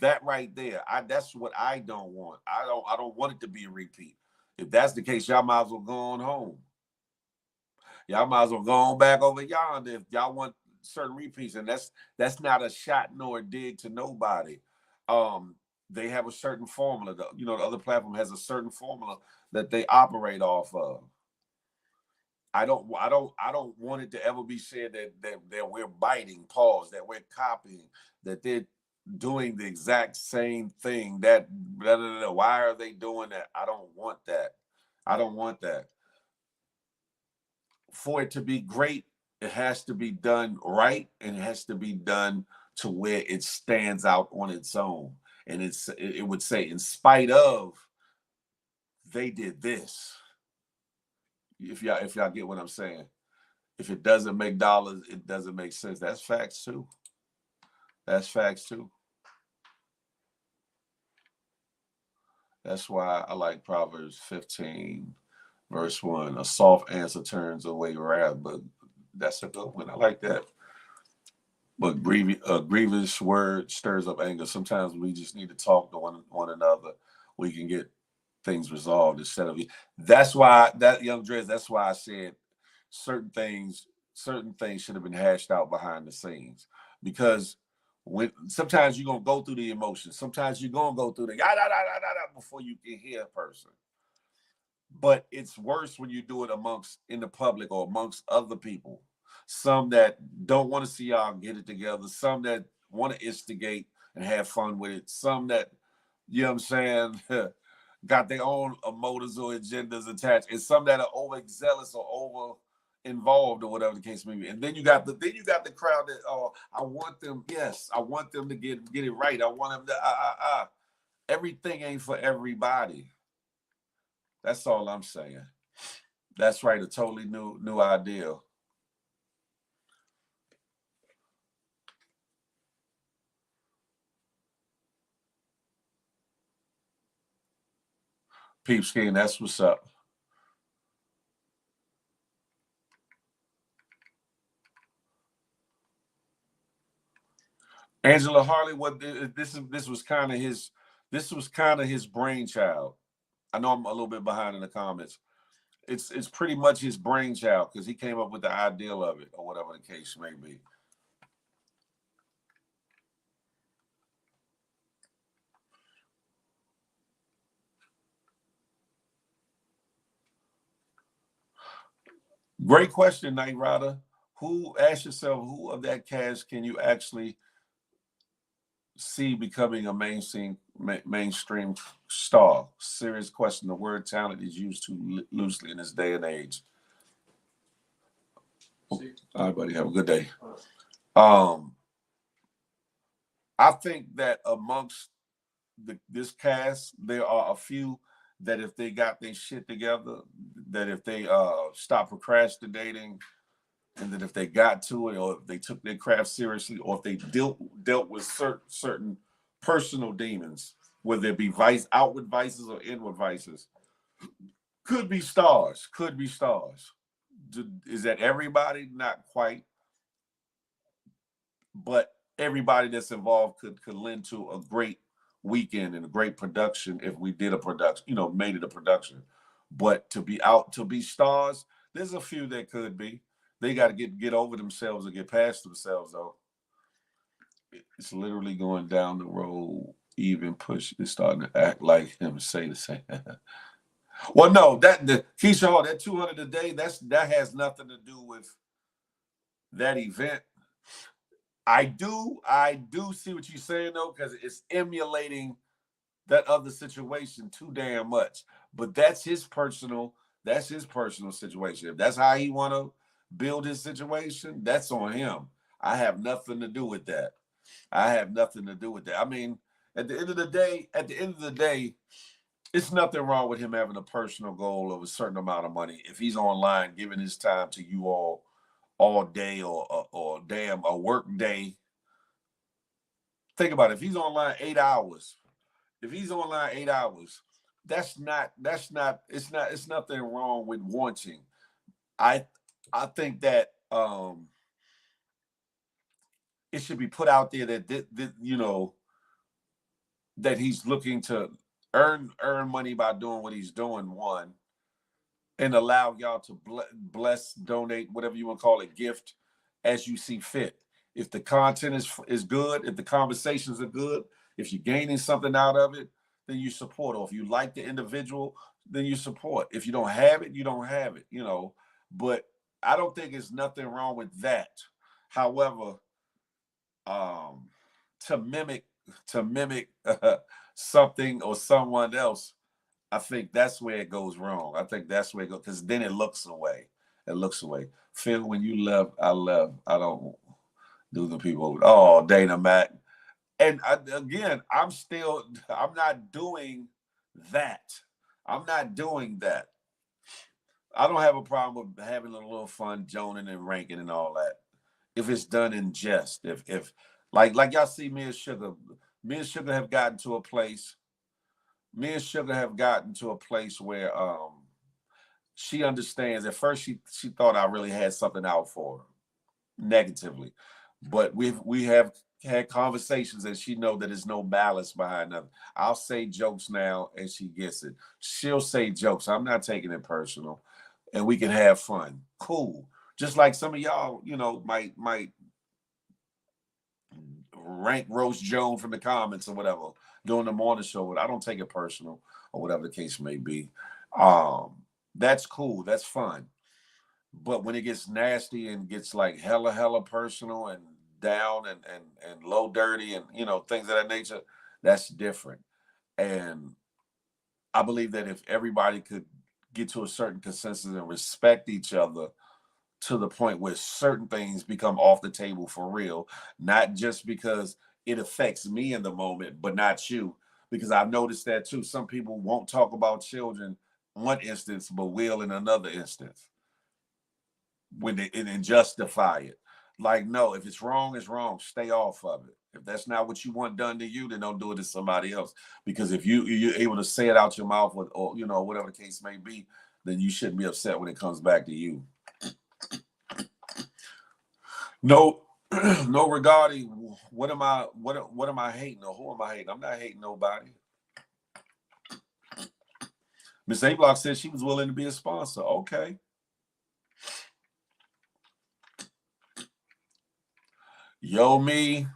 that right there. That's what I don't want. I don't want it to be a repeat. If that's the case, y'all might as well go on home. Y'all might as well go on back over yonder if y'all want certain repeats. And that's not a shot nor a dig to nobody. They have a certain formula. The other platform has a certain formula that they operate off of. I don't want it to ever be said that we're biting, pause, that we're copying, that they're doing the exact same thing. That blah, blah, blah. Why are they doing that? I don't want that. I don't want that. For it to be great, it has to be done right, and it has to be done to where it stands out on its own. And it would say, in spite of, they did this. If y'all get what I'm saying. If it doesn't make dollars, it doesn't make sense. That's facts too. That's facts too. That's why I like Proverbs 15, verse 1. A soft answer turns away wrath, but that's a good one. I like that. But a grievous word stirs up anger. Sometimes we just need to talk to one another. We can get things resolved instead of. That's why that young Dress. That's why I said certain things should have been hashed out behind the scenes, because when sometimes you're gonna go through the emotions. Sometimes you're gonna go through the before you can hear a person. But it's worse when you do it in the public or amongst other people. Some that don't want to see y'all get it together. Some that want to instigate and have fun with it. Some that, you know what I'm saying, got their own motives or agendas attached, and some that are overzealous or over involved or whatever the case may be. And then you got the crowd that, oh, I want them to get it right. I want them to everything ain't for everybody. That's all I'm saying. That's right, a totally new idea. Peepskin, that's what's up. Angela Harley, what this was kind of his brainchild. I know I'm a little bit behind in the comments. It's pretty much his brainchild because he came up with the ideal of it, or whatever the case may be. Great question, Night Rider. Ask yourself, who of that cast can you actually see becoming a mainstream star? Serious question. The word talent is used too loosely in this day and age. All right, buddy. Have a good day. I think that amongst this cast, there are a few that if they got their shit together, that if they stop procrastinating, and that if they got to it, or if they took their craft seriously, or if they dealt with certain personal demons, whether it be outward vices or inward vices, could be stars. Could be stars. Is that everybody? Not quite, but everybody that's involved could lend to a great weekend and a great production if we did a production, made it a production. But to be stars, there's a few that could be. They got to get over themselves or get past themselves, though. It's literally going down the road. Even push is starting to act like him and say the same. Well, no, Keisha Hall, that 200 a day, that has nothing to do with that event. I do see what you're saying though, because it's emulating that other situation too damn much. But that's his personal situation. If that's how he want to build his situation, that's on him. I have nothing to do with that. I mean, at the end of the day, it's nothing wrong with him having a personal goal of a certain amount of money. If he's online giving his time to you all day or damn a work day. Think about it. If he's online 8 hours, it's nothing wrong with wanting. I think that it should be put out there that he's looking to earn money by doing what he's doing, one, and allow y'all to bless, donate, whatever you want to call it, gift as you see fit. If the content is good, if the conversations are good, if you're gaining something out of it, then you support. Or if you like the individual, then you support. If you don't have it, you don't have it, But I don't think there's nothing wrong with that. However, to mimic something or someone else, I think that's where it goes wrong. I think that's where it goes, because then it looks away. Phil, when you love, I love. I don't do the people. Oh, Dana Mac. And again, I'm not doing that. I don't have a problem with having a little fun, joning and ranking and all that. If it's done in jest, if like y'all see me and Sugar have gotten to a place. Me and Sugar have gotten to a place where she understands. At first, she thought I really had something out for her negatively, but we have had conversations, and she know that there's no malice behind nothing. I'll say jokes now, and she gets it. She'll say jokes. I'm not taking it personal, and we can have fun. Cool. Just like some of y'all, might rank Roast Joan from the comments or whatever during the morning show. I don't take it personal or whatever the case may be. That's cool. That's fun. But when it gets nasty and gets like hella personal and down and low dirty and things of that nature, that's different. And I believe that if everybody could get to a certain consensus and respect each other to the point where certain things become off the table for real, not just because it affects me in the moment, but not you. Because I've noticed that too. Some people won't talk about children one instance, but will in another instance when they and justify it. Like, no, if it's wrong, it's wrong. Stay off of it. If that's not what you want done to you, then don't do it to somebody else. Because if you're able to say it out your mouth, or whatever the case may be, then you shouldn't be upset when it comes back to you. No, no regarding what am I hating, or who am I hating? I'm not hating nobody. Miss A Block said she was willing to be a sponsor. Okay. Yo, me.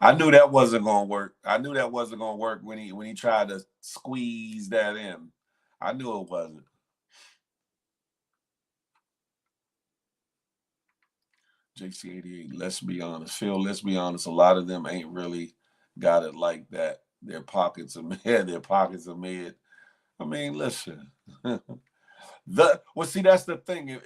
I knew that wasn't gonna work. I knew that wasn't gonna work when he tried to squeeze that in. I knew it wasn't. JC88, let's be honest. Phil, let's be honest. A lot of them ain't really got it like that. Their pockets are mad. Their pockets are mad. I mean, listen. See, that's the thing.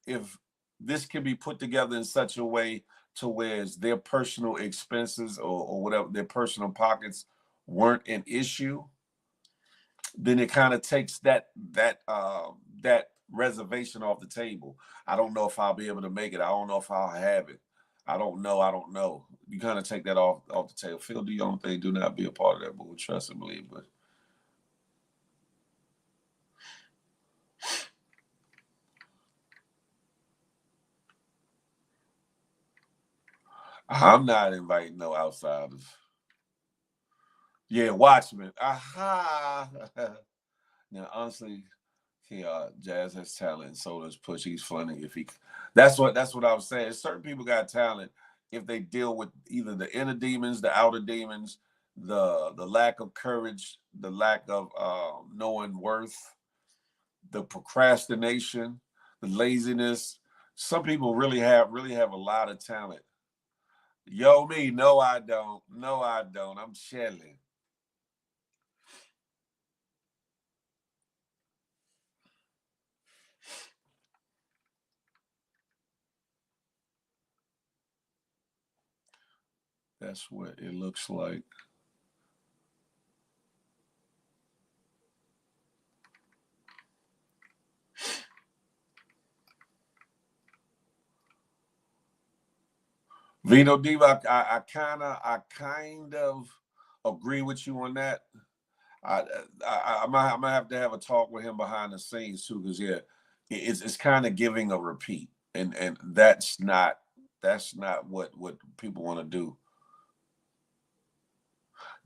If this can be put together in such a way to where their personal expenses, or whatever, their personal pockets weren't an issue, then it kind of takes that reservation off the table. I don't know if I'll be able to make it. I don't know if I'll have it. I don't know. You kind of take that off the table. Phil, do your own thing. Do not be a part of that, but we trust and believe. But I'm not inviting no outsiders. Yeah, Watchmen. Aha. Now, honestly, Jazz has talent, and so does Push. He's funny. That's what I was saying. Certain people got talent if they deal with either the inner demons, the outer demons, the lack of courage, the lack of knowing worth, the procrastination, the laziness. Some people really have a lot of talent. Yo, me, no, I don't. No, I don't. I'm chilling. That's what it looks like. Vino Diva, I kind of agree with you on that. I'm gonna have to have a talk with him behind the scenes too, because it's kind of giving a repeat, and that's not what people want to do.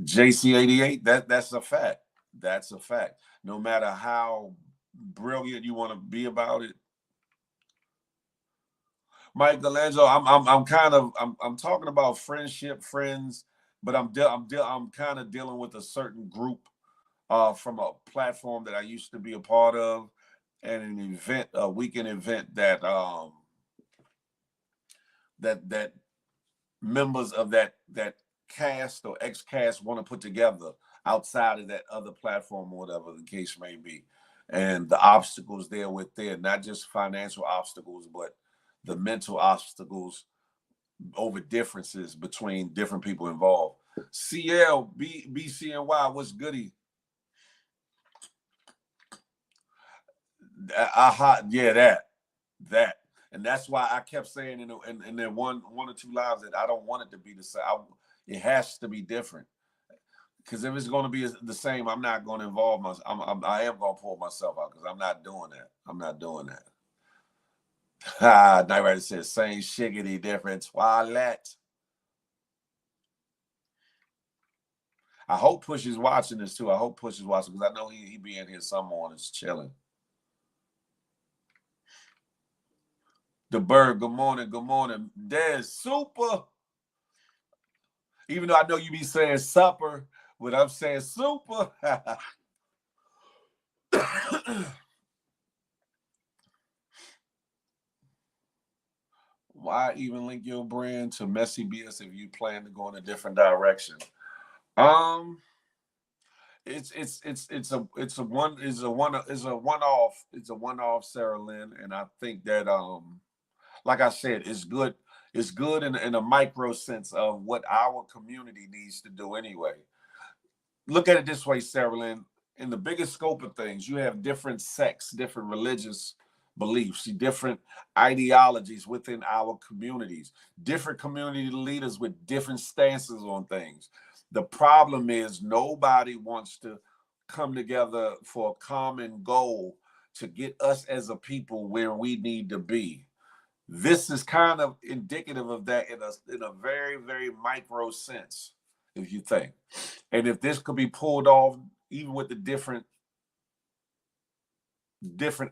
JC88, that's a fact. That's a fact. No matter how brilliant you want to be about it, Michelangelo, I'm talking about friendship, friends, but I'm kind of dealing with a certain group from a platform that I used to be a part of, and an event, a weekend event that members of that cast or ex cast want to put together outside of that other platform, or whatever the case may be, and the obstacles there, not just financial obstacles, but the mental obstacles over differences between different people involved. CL BCNY, what's goody? Yeah, that, and that's why I kept saying in there one or two lives that I don't want it to be the same. It has to be different, because if it's going to be the same, I'm not going to involve myself. I am going to pull myself out, because I'm not doing that. I'm not doing that. Night Rider says same shiggity, different toilet. I hope Push is watching this too. I hope Push is watching, because I know he be in here some mornings chilling. The Bird, good morning, good morning. Des, super. Even though I know you be saying supper, but I'm saying super. Why even link your brand to Messy BS if you plan to go in a different direction? It's a one-off Sarah Lynn, and I think that like I said, it's good. It's good in a micro sense of what our community needs to do anyway. Look at it this way, Sarah Lynn. In the biggest scope of things, you have different sects, different religious beliefs, different ideologies within our communities, different community leaders with different stances on things. The problem is nobody wants to come together for a common goal to get us as a people where we need to be. This is kind of indicative of that in a very, very micro sense, if you think. And if this could be pulled off, even with the different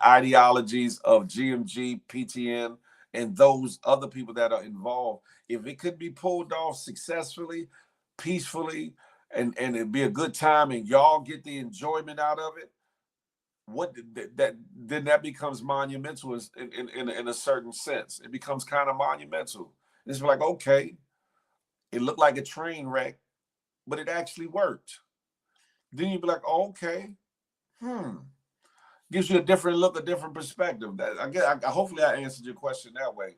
ideologies of GMG, PTN, and those other people that are involved, if it could be pulled off successfully, peacefully, and it'd be a good time, and y'all get the enjoyment out of it, what that then that becomes monumental in a certain sense. It becomes kind of monumental. It's like, okay, it looked like a train wreck, but it actually worked. Then you'd be like, oh, okay, gives you a different look, a different perspective. That I guess, hopefully I answered your question that way.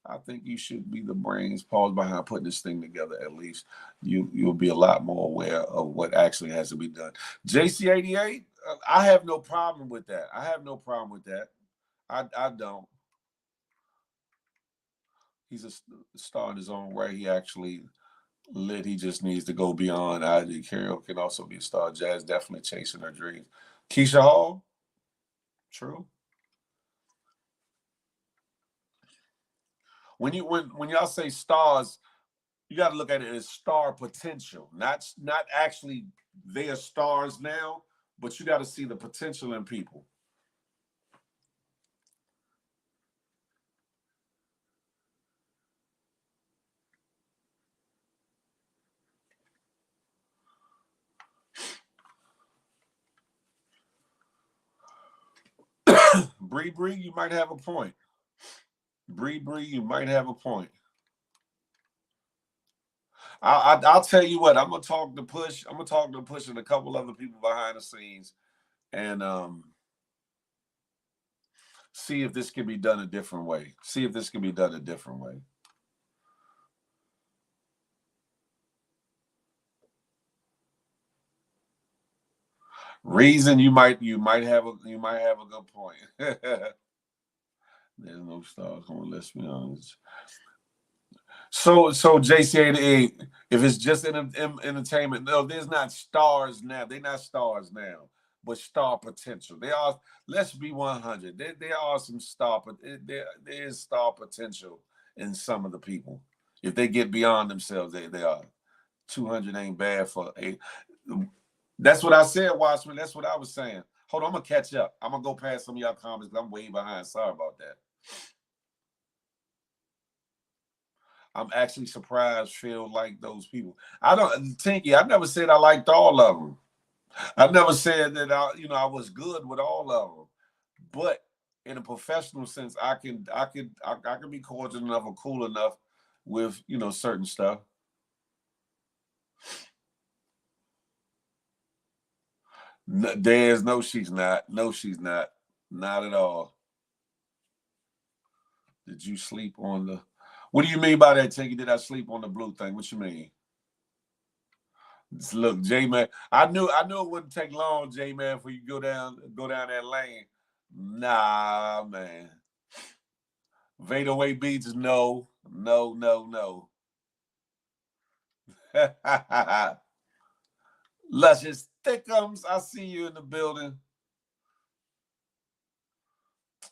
I think you should be the brains pause behind putting this thing together. At least you'll be a lot more aware of what actually has to be done. JC88, I have no problem with that. I have no problem with that. I don't. He's a star in his own way. He actually lit. He just needs to go beyond. ID Carroll can also be a star. Jazz definitely chasing her dreams. Keisha Hall, true. When y'all say stars, you got to look at it as star potential, not actually they are stars now, but you got to see the potential in people. Bree, you might have a point. Bree, you might have a point. I'll tell you what. I'm gonna talk to Push. I'm gonna talk to Push and a couple other people behind the scenes, and see if this can be done a different way. See if this can be done a different way. Reason you might have a good point. There's no stars on the list. So JC88, if it's just entertainment, no, there's not stars now. They're not stars now, but star potential. They are. Let's be 100. There are some star, but there is star potential in some of the people. If they get beyond themselves, they are. 200 ain't bad for a. That's what I said, Watchman. That's what I was saying. Hold on, I'm gonna catch up. I'm gonna go past some of y'all comments because I'm way behind. Sorry about that. I'm actually surprised feel like those people. I don't, Tinky, I never said I liked all of them. I never said that I was good with all of them. But in a professional sense, I can be cordial enough or cool enough with certain stuff. No, she's not. No, she's not. Not at all. Did you sleep on the? What do you mean by that, Tinky? Did I sleep on the blue thing? What you mean? Look, J Man, I knew it wouldn't take long, J Man, for you to go down that lane. Nah, man. Vader Way Beats, no. Luscious Thickums, I see you in the building.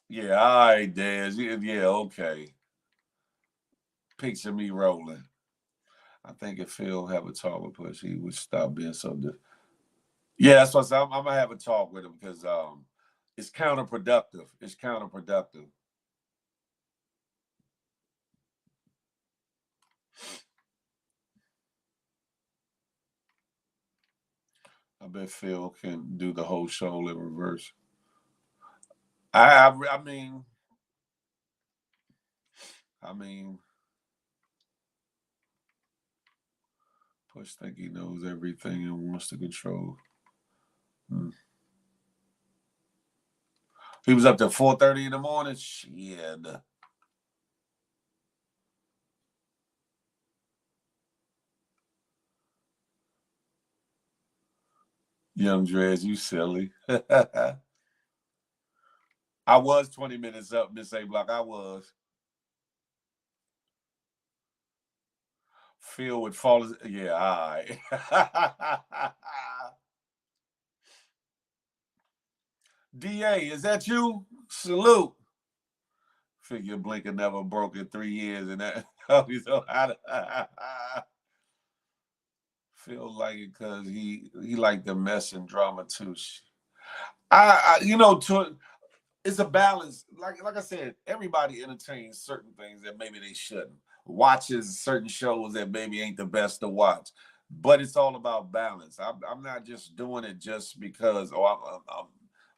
Yeah, all right, Daz. Yeah, okay. Picture me rolling. I think if Phil have a talk with Push, he would stop being so Yeah, that's what I'm gonna have a talk with him because it's counterproductive. It's counterproductive. I bet Phil can do the whole show in reverse. I mean, Push think he knows everything and wants to control. He was up to 4:30 in the morning. Shit. Young Drez, you silly. I was 20 minutes up, Miss A Block. I was. Phil would fall. Yeah, all right. DA, is that you? Salute. Figure Blinker never broke in 3 years, and that you know how to feel like it because he liked the mess and drama too. You know, it's a balance. Like I said, everybody entertains certain things that maybe they shouldn't. Watches certain shows that maybe ain't the best to watch. But it's all about balance. I'm not just doing it just because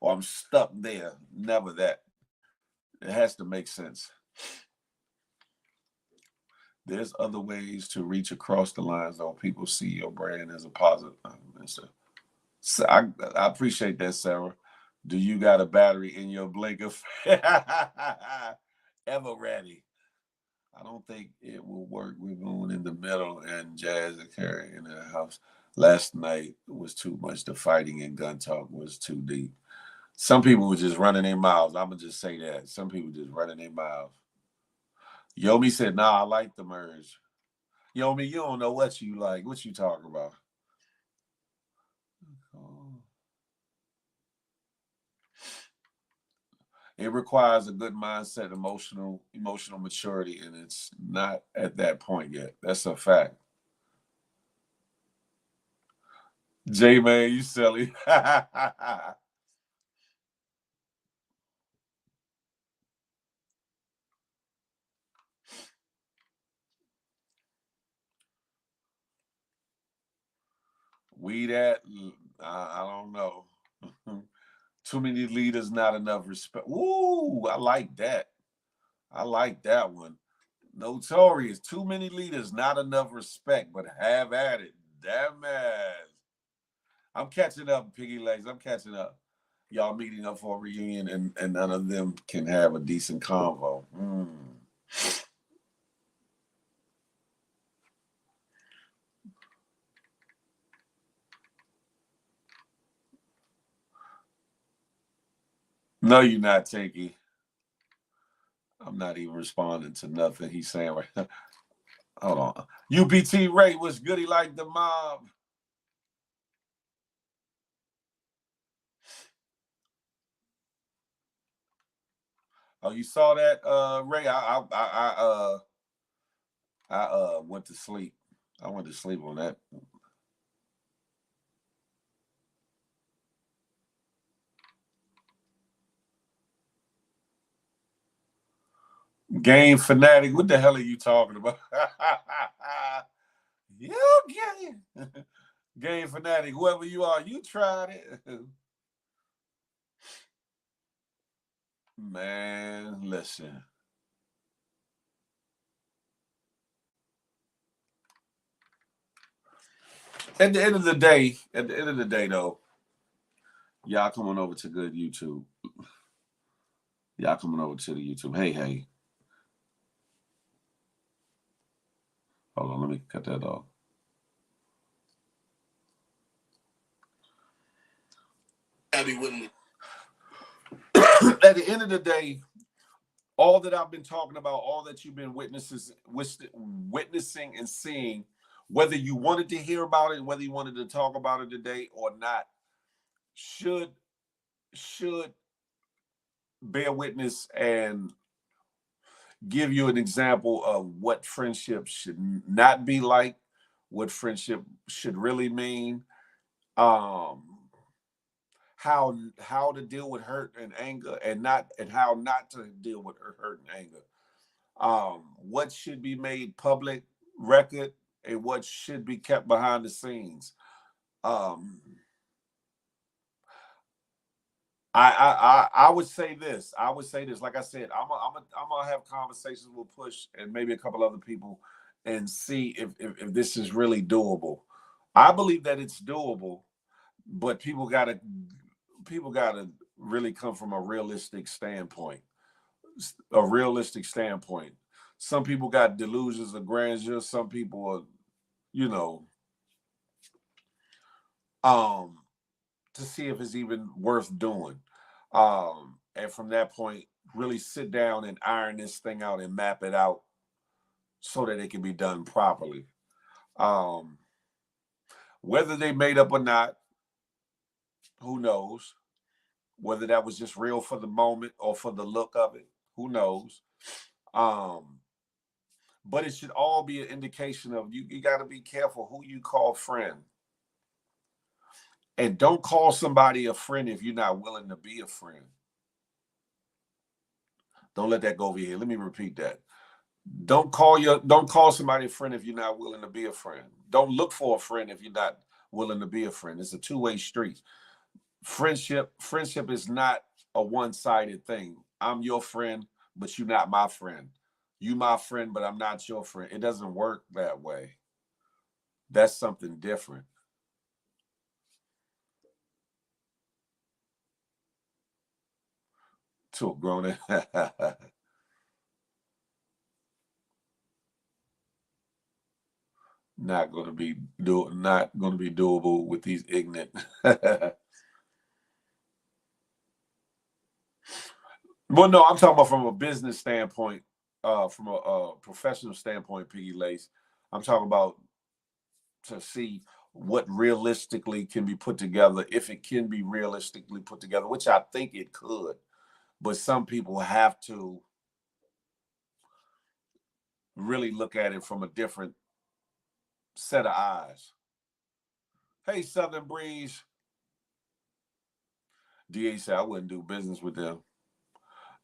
I'm stuck there. Never that. It has to make sense. There's other ways to reach across the lines, though. People see your brand as a positive. So I appreciate that, Sarah. Do you got a battery in your blinker? Ever ready? I don't think it will work. We're going in the middle, and Jazz and Carrie in the house. Last night was too much. The fighting and gun talk was too deep. Some people were just running their mouths. I'm gonna just say that. Some people just running their mouths. Yomi said, "Nah, I like the merge." Yomi, you don't know what you like. What you talking about? Oh. It requires a good mindset, emotional maturity, and it's not at that point yet. That's a fact. J Man, you silly. We that I don't know. Too many leaders, not enough respect. Ooh, I like that. I like that one. Notorious. Too many leaders, not enough respect, but have at it. Damn it. I'm catching up, Piggy Legs. I'm catching up. Y'all meeting up for a reunion, and none of them can have a decent convo. No, you're not, Tinky. I'm not even responding to nothing he's saying right now. Hold on. UPT Ray was good. He like the mob. Oh, you saw that, Ray? I went to sleep. I went to sleep on that. Game fanatic. What the hell are you talking about? You game. Game fanatic. Whoever you are, you tried it. Man, listen. At the end of the day, though, y'all coming over to good YouTube. Y'all coming over to the YouTube. Hey. Hold on, let me cut that off. Abby wouldn't. At the end of the day, all that I've been talking about, all that you've been witnessing and seeing, whether you wanted to hear about it, whether you wanted to talk about it today or not, should bear witness and give you an example of what friendship should not be like, what friendship should really mean, how to deal with hurt and anger, and how not to deal with hurt and anger. What should be made public record and what should be kept behind the scenes. Um, I would say this. I would say this. Like I said, I'm gonna have conversations with Push and maybe a couple other people and see if this is really doable. I believe that it's doable, but people gotta really come from a realistic standpoint. A realistic standpoint. Some people got delusions of grandeur. Some people are, you know, um, to see if it's even worth doing. And from that point, really sit down and iron this thing out and map it out so that it can be done properly. Whether they made up or not, who knows? Whether that was just real for the moment or for the look of it, who knows? But it should all be an indication of you got to be careful who you call friend. And don't call somebody a friend if you're not willing to be a friend. Don't let that go over here. Let me repeat that. Don't call somebody a friend if you're not willing to be a friend. Don't look for a friend if you're not willing to be a friend. It's a two-way street. Friendship is not a one-sided thing. I'm your friend, but you're not my friend. You my friend, but I'm not your friend. It doesn't work that way. That's something different. To a grown not going to be doable with these ignorant. Well, no, I'm talking about from a business standpoint, from a professional standpoint, Piggy Lace. I'm talking about to see what realistically can be put together, if it can be realistically put together, which I think it could. But some people have to really look at it from a different set of eyes. Hey, Southern Breeze. DA said, I wouldn't do business with them.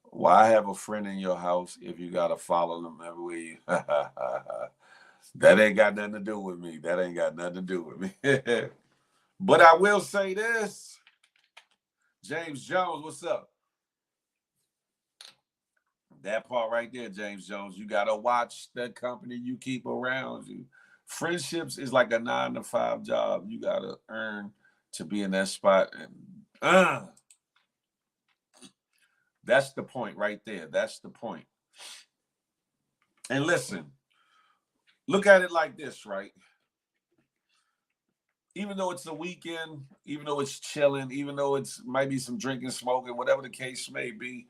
Why have a friend in your house if you got to follow them everywhere you... That ain't got nothing to do with me. That ain't got nothing to do with me. But I will say this. James Jones, what's up? That part right there, James Jones. You got to watch the company you keep around you. Friendships is like a 9-to-5 job. You got to earn to be in that spot. And that's the point right there. That's the point. And listen, look at it like this, right? Even though it's a weekend, even though it's chilling, even though it's might be some drinking, smoking, whatever the case may be,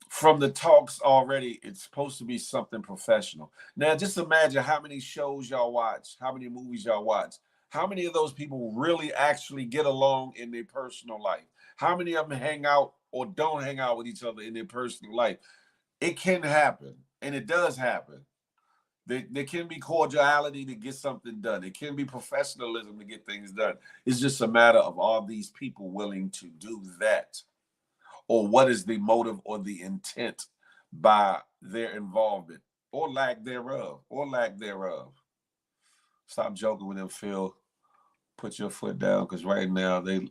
from the talks already, it's supposed to be something professional. Now, just imagine how many shows y'all watch, how many movies y'all watch. How many of those people really actually get along in their personal life? How many of them hang out or don't hang out with each other in their personal life? It can happen, and it does happen. There can be cordiality to get something done. It can be professionalism to get things done. It's just a matter of are these people willing to do that? Or what is the motive or the intent by their involvement or lack thereof, Stop joking with them, Phil. Put your foot down, because right now hey,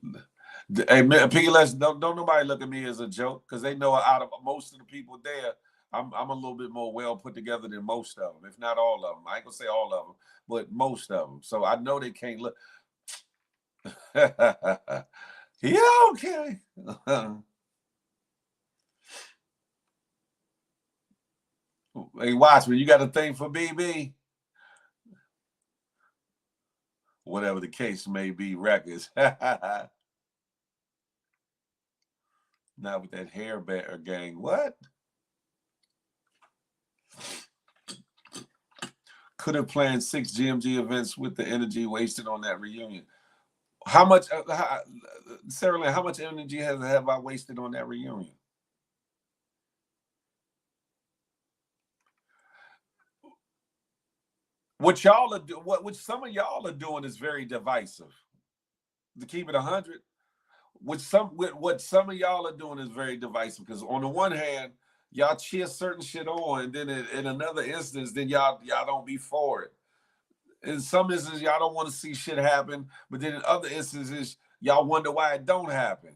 Piggy, don't nobody look at me as a joke, because they know out of most of the people there, I'm a little bit more well put together than most of them, if not all of them. I ain't gonna say all of them, but most of them. So I know they can't look. Yeah, okay. Hey, Watchman, you got a thing for BB? Whatever the case may be, records. Not with that hair bear gang. What? Could have planned 6 GMG events with the energy wasted on that reunion. How much, Sarah Lynn, how much energy have I wasted on that reunion? What y'all are doing, what some of y'all are doing is very divisive. To keep it 100, what some of y'all are doing is very divisive, because on the one hand, y'all cheer certain shit on, and then in another instance, then y'all don't be for it. In some instances, y'all don't want to see shit happen, but then in other instances, y'all wonder why it don't happen.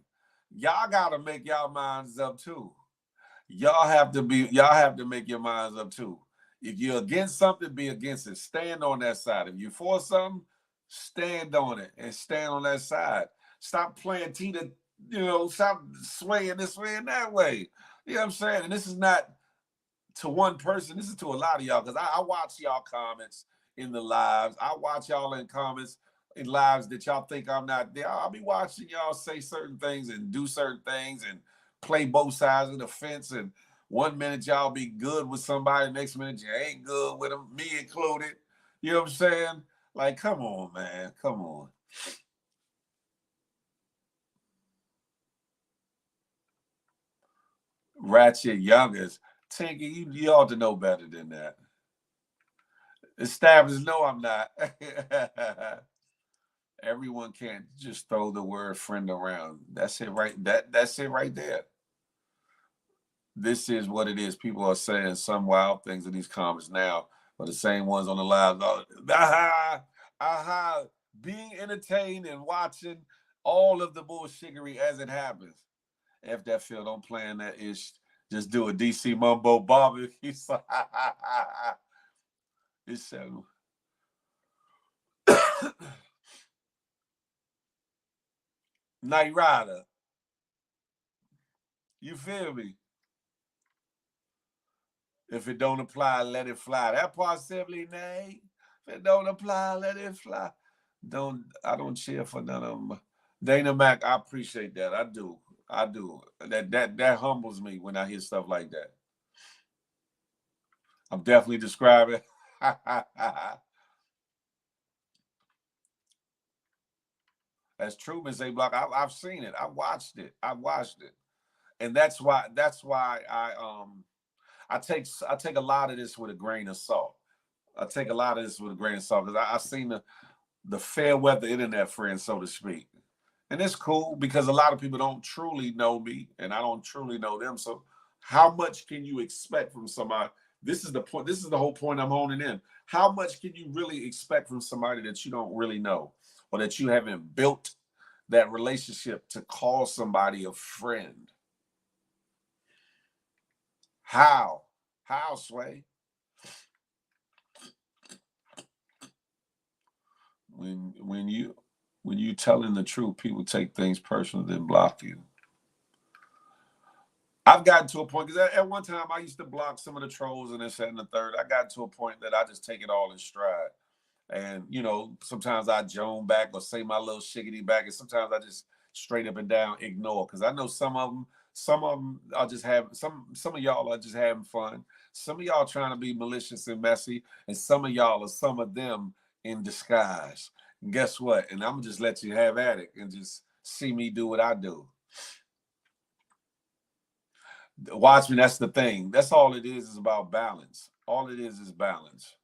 Y'all gotta make y'all minds up too. Y'all have to make your minds up too. If you're against something, be against it. Stand on that side. If you're for something, stand on it and stand on that side. Stop playing Tita, stop swaying this way and that way. You know what I'm saying? And this is not to one person. This is to a lot of y'all, because I watch y'all comments in the lives. I watch y'all in comments in lives that y'all think I'm not there. I'll be watching y'all say certain things and do certain things and play both sides of the fence. And one minute y'all be good with somebody, next minute you ain't good with them, me included. You know what I'm saying? Like, come on, man. Come on. Ratchet youngest. Tinky, you ought to know better than that. Established, no, I'm not. Everyone can't just throw the word friend around. That's it right. That's it right there. This is what it is. People are saying some wild things in these comments now, but the same ones on the live. Aha, aha, being entertained and watching all of the bullshittery as it happens. If that feel don't plan that ish, just do a DC Mumbo barbecue. It's so. Night Rider. You feel me? If it don't apply, let it fly. That possibly, nay. If it don't apply, let it fly. I don't cheer for none of them. Dana Mac, I appreciate that. I do. I do. That humbles me when I hear stuff like that. I'm definitely describing. That's true, Miss A Block. I've seen it. I watched it. And that's why I take a lot of this with a grain of salt. I take a lot of this with a grain of salt because I've seen the fair weather internet friends, so to speak. And it's cool because a lot of people don't truly know me and I don't truly know them. So how much can you expect from somebody? This is the point. This is the whole point I'm honing in. How much can you really expect from somebody that you don't really know or that you haven't built that relationship to call somebody a friend? How? How, Sway? When you telling the truth, people take things personal, then block you. I've gotten to a point because at one time I used to block some of the trolls and this and the third. I got to a point that I just take it all in stride. And sometimes I joan back or say my little shiggity back, and sometimes I just straight up and down ignore because I know some of them are just having some of y'all are just having fun. Some of y'all trying to be malicious and messy, and some of y'all are some of them in disguise. And guess what? And I'm gonna just let you have at it and just see me do what I do. Watch me. That's the thing. That's all it is about balance. All it is balance.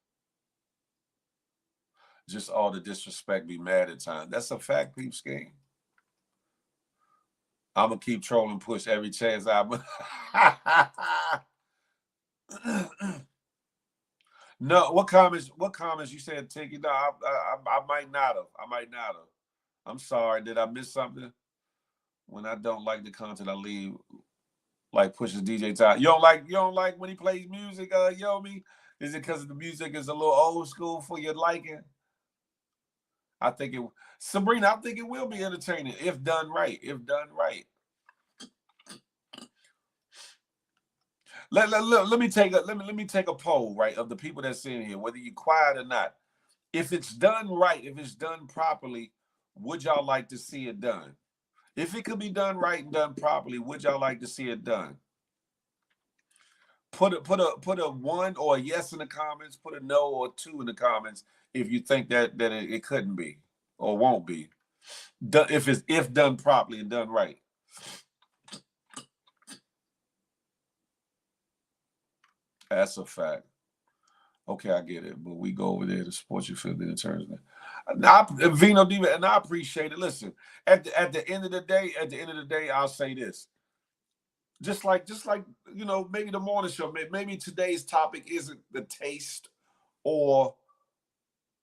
Just all the disrespect be mad at times. That's a fact, peep scheme. I'm gonna keep trolling, push every chance I. No, what comments? What comments you said, Tiki? No, I might not have. I might not have. I'm sorry. Did I miss something? When I don't like the content, I leave. Like pushes DJ Ty. You don't like when he plays music, Yomi? Is it because the music is a little old school for your liking? I think it Sabrina, I think it will be entertaining if done right. If done right. Let me take a poll, right, of the people that's in here, whether you're quiet or not. If it's done right, if it's done properly, would y'all like to see it done? If it could be done right and done properly, would y'all like to see it done? Put a one or a yes in the comments. Put a no or two in the comments if you think that it couldn't be or won't be. If done properly and done right. That's a fact. Okay, I get it. But we go over there to support you for the terms. Vino Diva, and I appreciate it. Listen, at the end of the day, I'll say this. Just like maybe the morning show, maybe today's topic isn't the taste or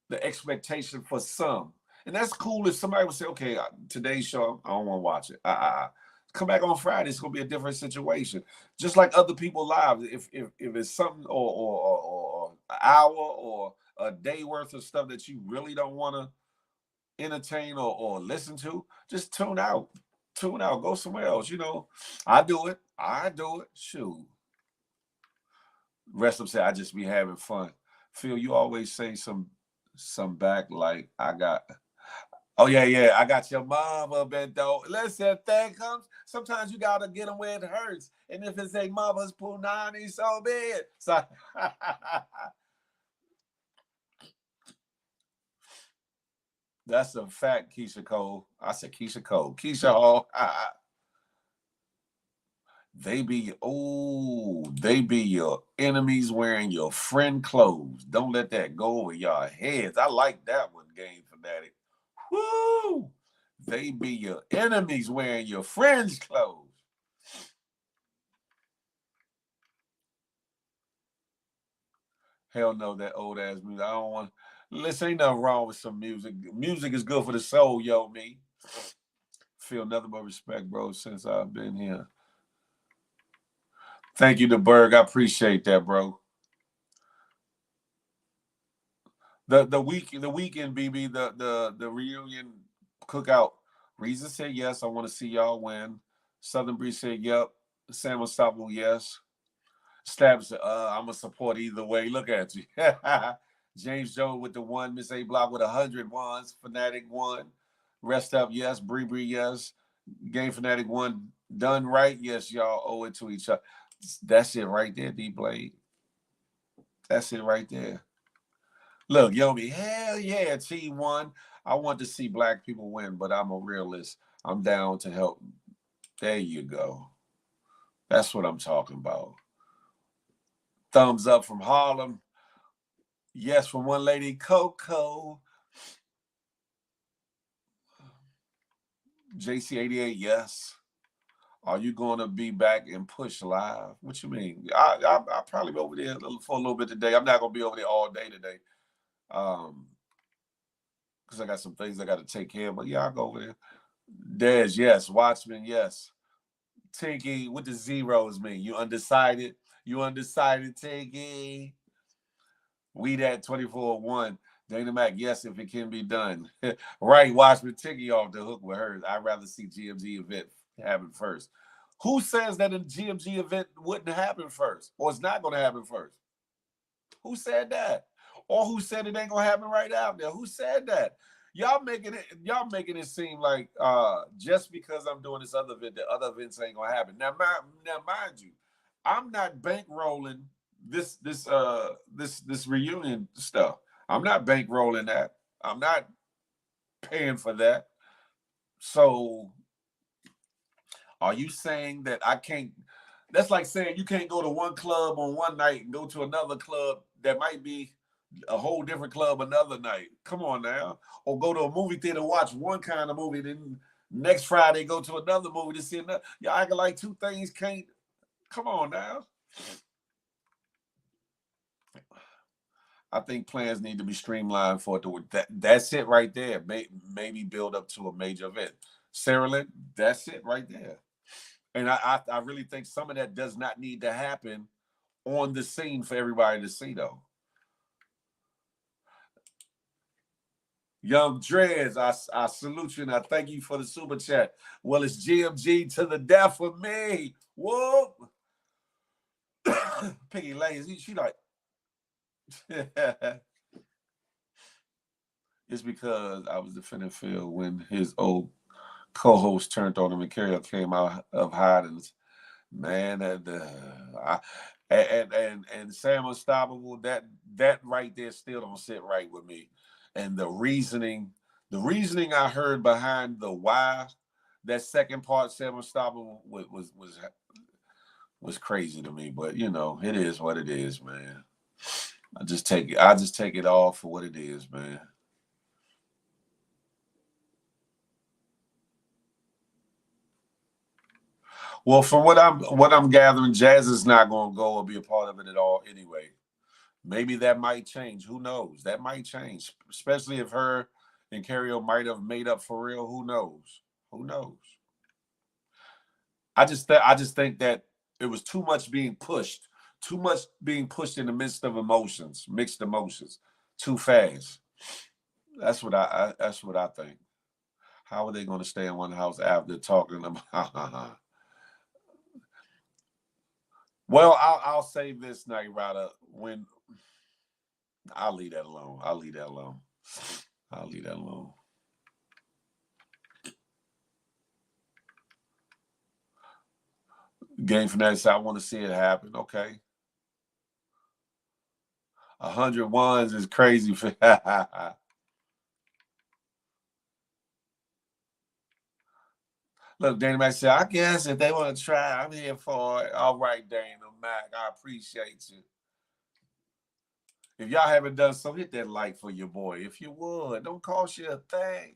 the expectation for some. And that's cool if somebody would say, okay, today's show, I don't want to watch it. Come back on Friday. It's going to be a different situation. Just like other people's lives. If it's something or an hour or a day worth of stuff that you really don't want to entertain or listen to, just tune out. Tune out. Go somewhere else. I do it. Shoot. Rest of them say, I just be having fun. Phil, you always say some back like I got Oh yeah. I got your mama, Bento. Listen, if that comes, sometimes you gotta get them where it hurts. And if it's a mama's punani, so be it. So that's a fact, Keisha Cole. I said Keisha Cole. Keisha Hall. They be your enemies wearing your friend clothes. Don't let that go over your heads. I like that one, Game Fanatic. Woo! They be your enemies wearing your friends' clothes. Hell no, that old ass music. I don't want. Listen, ain't nothing wrong with some music. Music is good for the soul, yo. Me feel nothing but respect, bro. Since I've been here. Thank you, DeBerg. I appreciate that, bro. The weekend, BB, the reunion cookout. Reason said yes. I want to see y'all win. Southern Breeze said yep. Sam Unstoppable, yes. Stabs, I'm gonna support either way. Look at you. James Jones with the one, Miss A Block with 100 ones, Fanatic one. Rest up, yes. Bree, yes. Game Fanatic one. Done right, yes. Y'all owe it to each other. That's it right there, D Blade. That's it right there. Look, Yomi, hell yeah, T1. I want to see black people win, but I'm a realist. I'm down to help. There you go. That's what I'm talking about. Thumbs up from Harlem. Yes, from one lady, Coco. JC88, yes. Are you going to be back and push live? What you mean? I'll probably be over there for a little bit today. I'm not going to be over there all day today. Because I got some things I got to take care of. But yeah, I'll go over there. Dez, yes. Watchmen, yes. Tinky, what does zeros mean? You undecided? You undecided, Tinky? We that 24-1. Dana Mac, yes, if it can be done. Right, Watchman Tinky off the hook with hers. I'd rather see GMG event happen first. Who says that a GMG event wouldn't happen first? Or it's not going to happen first? Who said that? Or who said it ain't gonna happen right out there? Who said that? Y'all making it seem like just because I'm doing this other event, the other events ain't gonna happen. Now mind you, I'm not bankrolling this reunion stuff. I'm not bankrolling that. I'm not paying for that. So are you saying that I can't? That's like saying you can't go to one club on one night and go to another club that might be a whole different club another night. Come on now. Or go to a movie theater, watch one kind of movie, then next Friday go to another movie to see another. Y'all acting like two things can't. Come on now. I think plans need to be streamlined for it to work. That's it right there. Maybe build up to a major event. Sarah Lynn, that's it right there. And I really think some of that does not need to happen on the scene for everybody to see, though. Young Dreads, I salute you and I thank you for the super chat. Well, it's GMG to the death for me. Whoop. Piggy Lays, she like, it's because I was defending Phil when his old co-host turned on him and Carrier came out of hiding. Man, and Sam Unstoppable, that right there still don't sit right with me. And the reasoning I heard behind the why that second part Sam Unstoppable was crazy to me. But you know, it is what it is, man. I just take it all for what it is, man. Well, from what I'm gathering, Jazz is not going to go or be a part of it at all anyway. Maybe that might change. Who knows? That might change, especially if her and Carrio might have made up for real. Who knows? Who knows? I just think that it was too much being pushed in the midst of emotions, mixed emotions, too fast. That's what I think. How are they going to stay in one house after talking about? Well, I'll save this night, Ryder. When I'll leave that alone. I'll leave that alone. I'll leave that alone. Game Fanatic, I want to see it happen. Okay. 100 ones is crazy. Look, Dana Mac said, I guess if they want to try, I'm here for it. All right, Dana Mac, I appreciate you. If y'all haven't done so, hit that like for your boy. If you would, don't cost you a thing.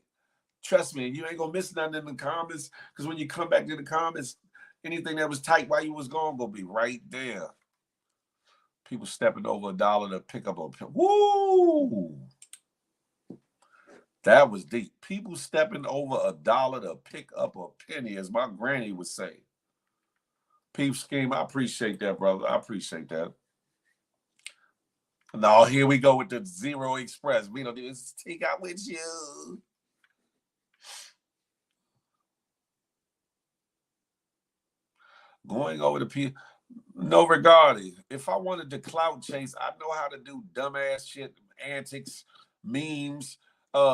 Trust me, you ain't gonna miss nothing in the comments. Because when you come back to the comments, anything that was tight while you was gone gonna be right there. People stepping over $1 to pick up a pen. Woo! That was deep. People stepping over $1 to pick up a penny, as my granny would say. Peep scheme, I appreciate that, brother. I appreciate that. Now here we go with the Zero Express. We don't do this. Take out with you. Going over the people. No regarding. If I wanted to clout chase, I know how to do dumbass shit, antics, memes,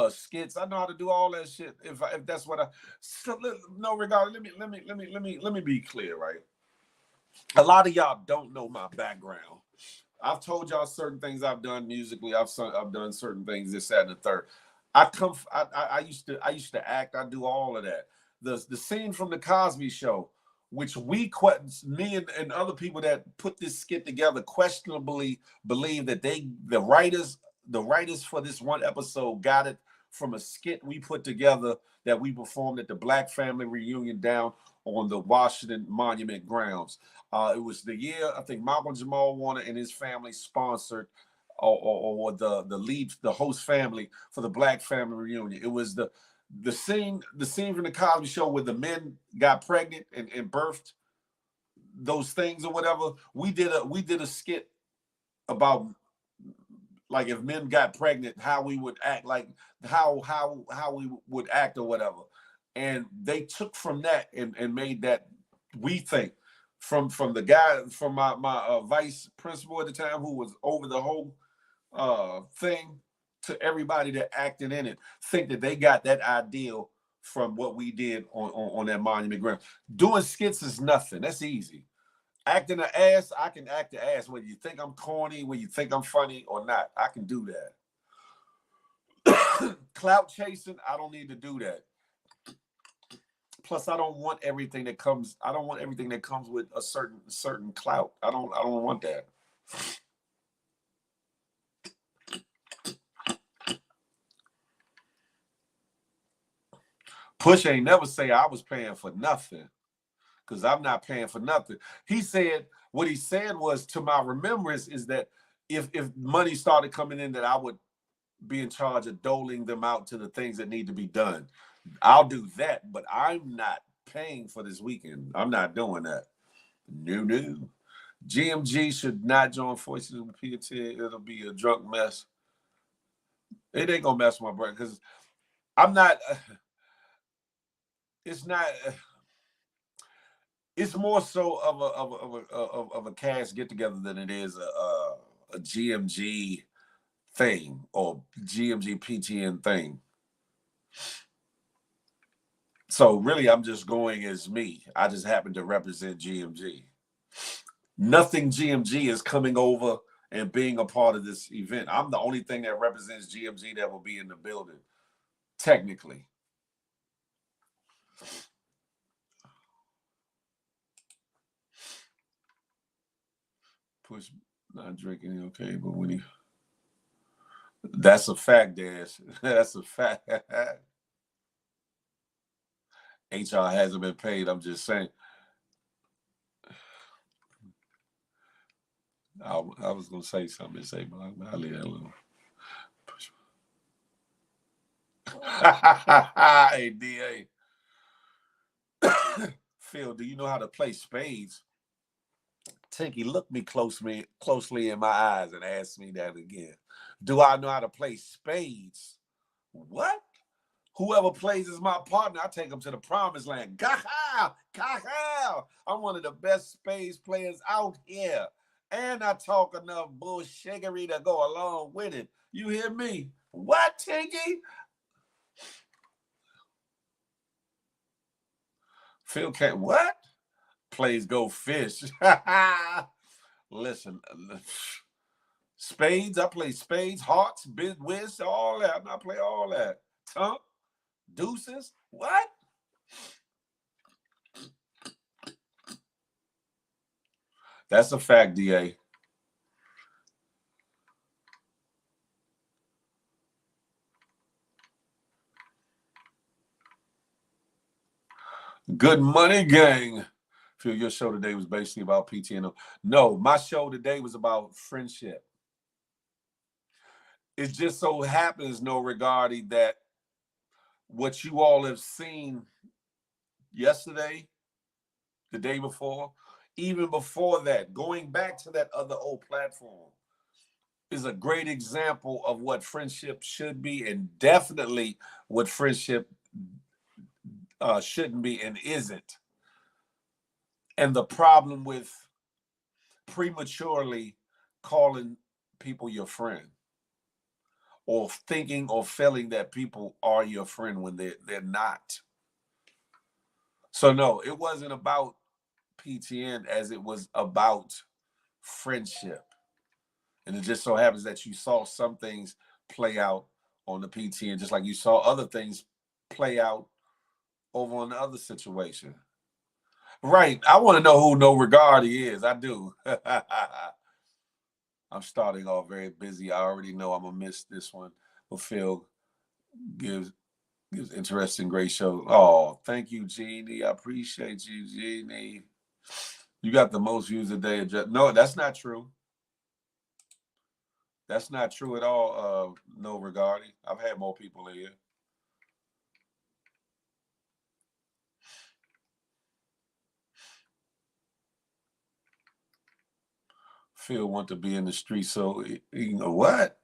skits. I know how to do all that shit. If that's what I so, no regarding. Let me be clear, right? A lot of y'all don't know my background. I've told y'all certain things I've done musically. I've done certain things, this, that, and the third. I used to act. I do all of that. The scene from the Cosby Show, which me and other people that put this skit together questionably believe that the writers for this one episode got it from a skit we put together that we performed at the Black Family Reunion down on the Washington Monument grounds. It was the year, I think, Malcolm Jamal Warner and his family sponsored or the host family for the Black Family Reunion. It was the scene from the Cosby Show where the men got pregnant and birthed those things or whatever. We did a skit about, like, if men got pregnant, how we would act, like how we would act or whatever. And they took from that and made that, we think, from the guy, from my vice principal at the time, who was over the whole thing, to everybody that acted in it, think that they got that ideal from what we did on that monument ground. Doing skits is nothing. That's easy. Acting an ass, I can act the ass, whether you think I'm corny, whether you think I'm funny or not. I can do that. Clout chasing, I don't need to do that. Plus, I don't want everything that comes with a certain clout. I don't want that. Push ain't never say I was paying for nothing, because I'm not paying for nothing. He said, what he said was, to my remembrance, is that if money started coming in, that I would be in charge of doling them out to the things that need to be done. I'll do that, but I'm not paying for this weekend. I'm not doing that. No. GMG should not join forces with PT. It'll be a drunk mess. It ain't gonna mess with my brain, because I'm not. It's not. It's more so of a cash get together than it is a GMG thing or GMG PTN thing. So really, I'm just going as me. I just happen to represent GMG. Nothing GMG is coming over and being a part of this event. I'm the only thing that represents GMG that will be in the building, technically. Push not drinking, okay, but when he, that's a fact, Dash. That's a fact. HR hasn't been paid. I'm just saying. I was gonna say something to say, but I'll leave that alone. Hey, DA. Phil, do you know how to play spades? Tinky looked me closely in my eyes and asked me that again. Do I know how to play spades? What? Whoever plays is my partner. I take them to the promised land. I'm one of the best spades players out here. And I talk enough bullshiggery to go along with it. You hear me? What, Tinky? Phil can't, what? plays go fish. Listen, spades, I play spades, hearts, whist, all that. I play all that. Tunk, deuces, what? That's a fact, DA. Good money, gang. Feel your show today was basically about PTNO. No, my show today was about friendship. It just so happens, no regarding that what you all have seen yesterday, the day before, even before that, going back to that other old platform, is a great example of what friendship should be, and definitely what friendship shouldn't be and isn't. And the problem with prematurely calling people your friend, or thinking or feeling that people are your friend when they're not. So no, it wasn't about PTN as it was about friendship. And it just so happens that you saw some things play out on the PTN, just like you saw other things play out over on the other situation. Right. I want to know who No Regard he is. I do. I'm starting off very busy. I already know I'm gonna miss this one. But Phil gives interesting, great show. Oh, thank you, Jeannie. I appreciate you, Jeannie. You got the most views a day. No, that's not true. That's not true at all. No regarding. I've had more people here. Phil want to be in the street, so you know what?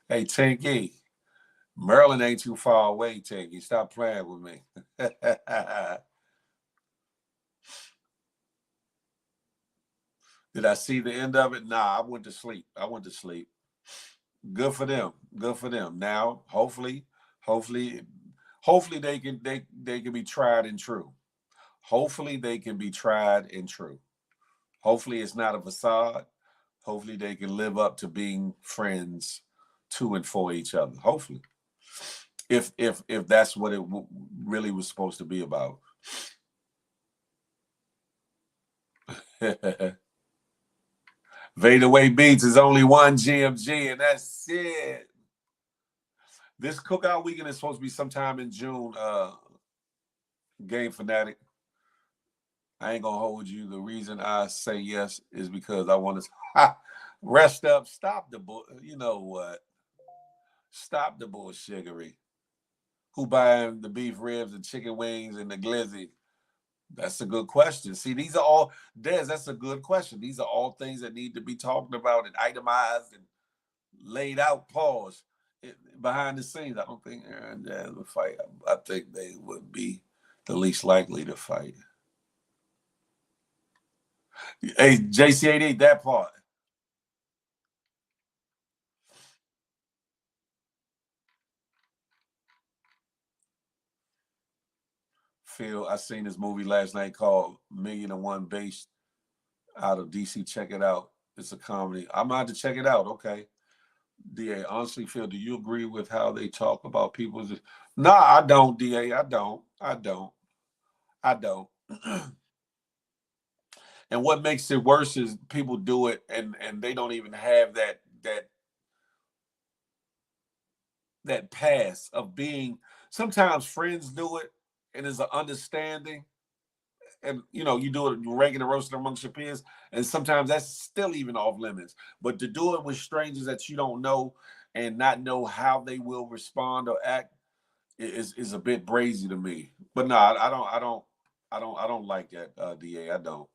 Hey, Tanky, Maryland ain't too far away. Tanky, stop playing with me. Did I see the end of it? Nah, I went to sleep. Good for them. Good for them. Now, hopefully, hopefully, hopefully they can be tried and true. Hopefully they can be tried and true. Hopefully it's not a facade. Hopefully they can live up to being friends to and for each other. Hopefully, if that's what it really was supposed to be about. Vader Way Beats is only one GMG, and that's it. This cookout weekend is supposed to be sometime in June. Game Fanatic. I ain't gonna hold you. The reason I say yes is because I want to rest up. Stop the you know what? Stop the bullshittery. Who buying the beef ribs and chicken wings and the glizzy? That's a good question. See, these are all, Des, that's a good question. These are all things that need to be talked about and itemized and laid out, pause. Behind the scenes, I don't think Aaron and Jazz would fight. I think they would be the least likely to fight. Hey, JC8, that part. Phil, I seen this movie last night called Million and One based out of DC. Check it out. It's a comedy. I'm going to check it out. Okay. DA, honestly, Phil, do you agree with how they talk about people's? No, I don't, DA. I don't. And what makes it worse is people do it and they don't even have that pass of being. Sometimes friends do it and there's an understanding, and you do it regular roasting amongst your peers, and sometimes that's still even off limits. But to do it with strangers that you don't know and not know how they will respond or act is a bit brazy to me. But no, I don't like that, DA. I don't.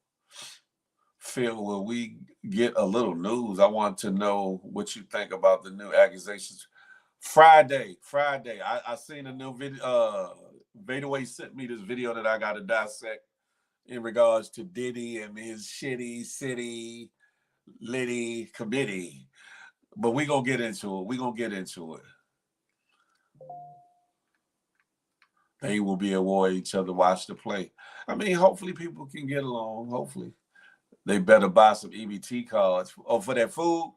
Phil, will we get a little news? I want to know what you think about the new accusations. Friday. I seen a new video. Vadaway sent me this video that I got to dissect in regards to Diddy and his shitty city litty committee. But we're going to get into it. They will be at war with each other, watch the play. I mean, hopefully people can get along. Hopefully. They better buy some EBT cards. Oh, for that food?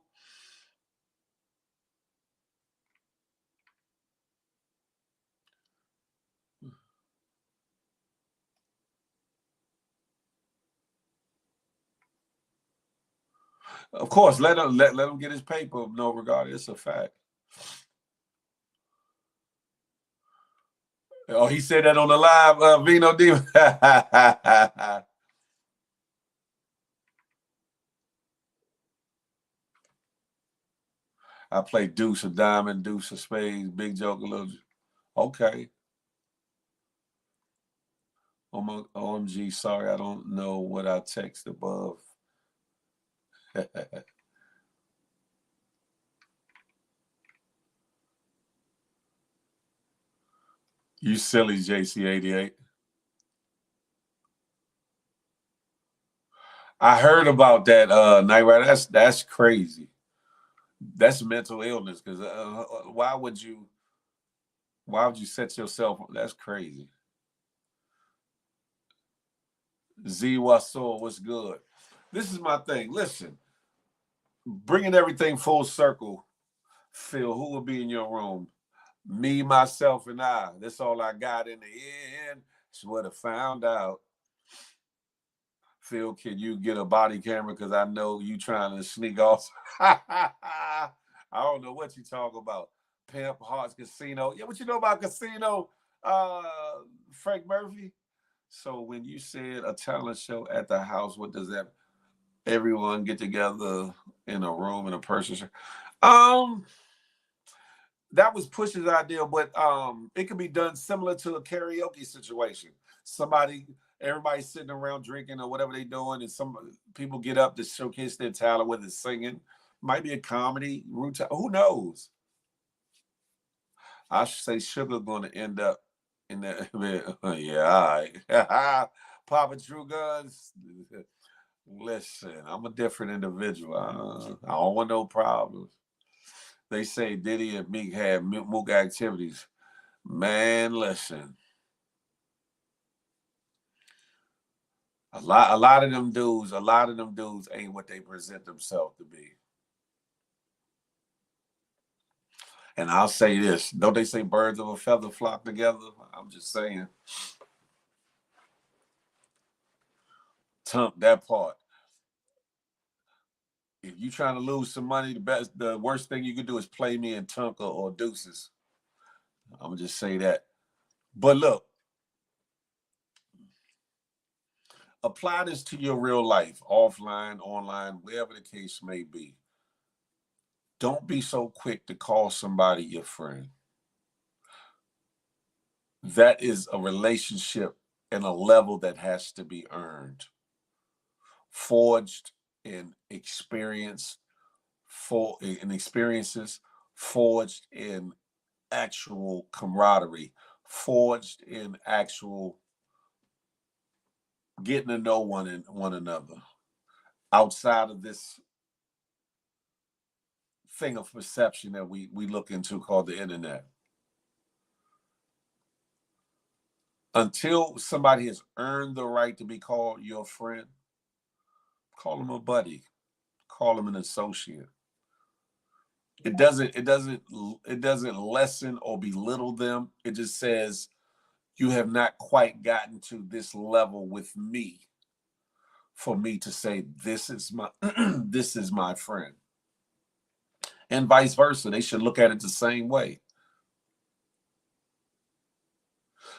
Of course, let him get his paper. No regard. It's a fact. Oh, he said that on the live, Vino D. I play deuce of diamond, deuce of spades, big joker, little. Okay. OMG, sorry, I don't know what I text above. You silly JC88. I heard about that Night Rider. That's crazy. That's mental illness. Because why would you set yourself? That's crazy. Z Wasso, what's good? This is my thing. Listen, bringing everything full circle. Phil, who will be in your room? Me, myself, and I. That's all I got in the end. That's what I found out. Phil, can you get a body camera? Because I know you trying to sneak off. I don't know what you talk about. Pimp, Hearts Casino. Yeah, what you know about casino, Frank Murphy? So when you said a talent show at the house, what does that everyone get together in a room in a person? That was Push's idea, but it could be done similar to a karaoke situation. Everybody's sitting around drinking or whatever they're doing, and some people get up to showcase their talent, whether it's singing, might be a comedy routine. Who knows? I should say Sugar going to end up in that. Yeah, all right. Papa True Guns. Listen, I'm a different individual. I don't want no problems. They say Diddy and Meek had Mook activities. Man, listen. A lot of them dudes ain't what they present themselves to be. And I'll say this. Don't they say birds of a feather flock together? I'm just saying. Tunk that part. If you trying to lose some money, the worst thing you can do is play me in Tunk or Deuces. I'm gonna just say that. But look, apply this to your real life, offline, online, wherever the case may be. Don't be so quick to call somebody your friend. That is a relationship and a level that has to be earned, forged in experiences, forged in actual camaraderie, forged in actual getting to know one another outside of this thing of perception that we look into called the internet. Until somebody has earned the right to be called your friend, call them a buddy, call them an associate. It doesn't lessen or belittle them. It just says you have not quite gotten to this level with me for me to say this is my this is my friend. And vice versa. They should look at it the same way.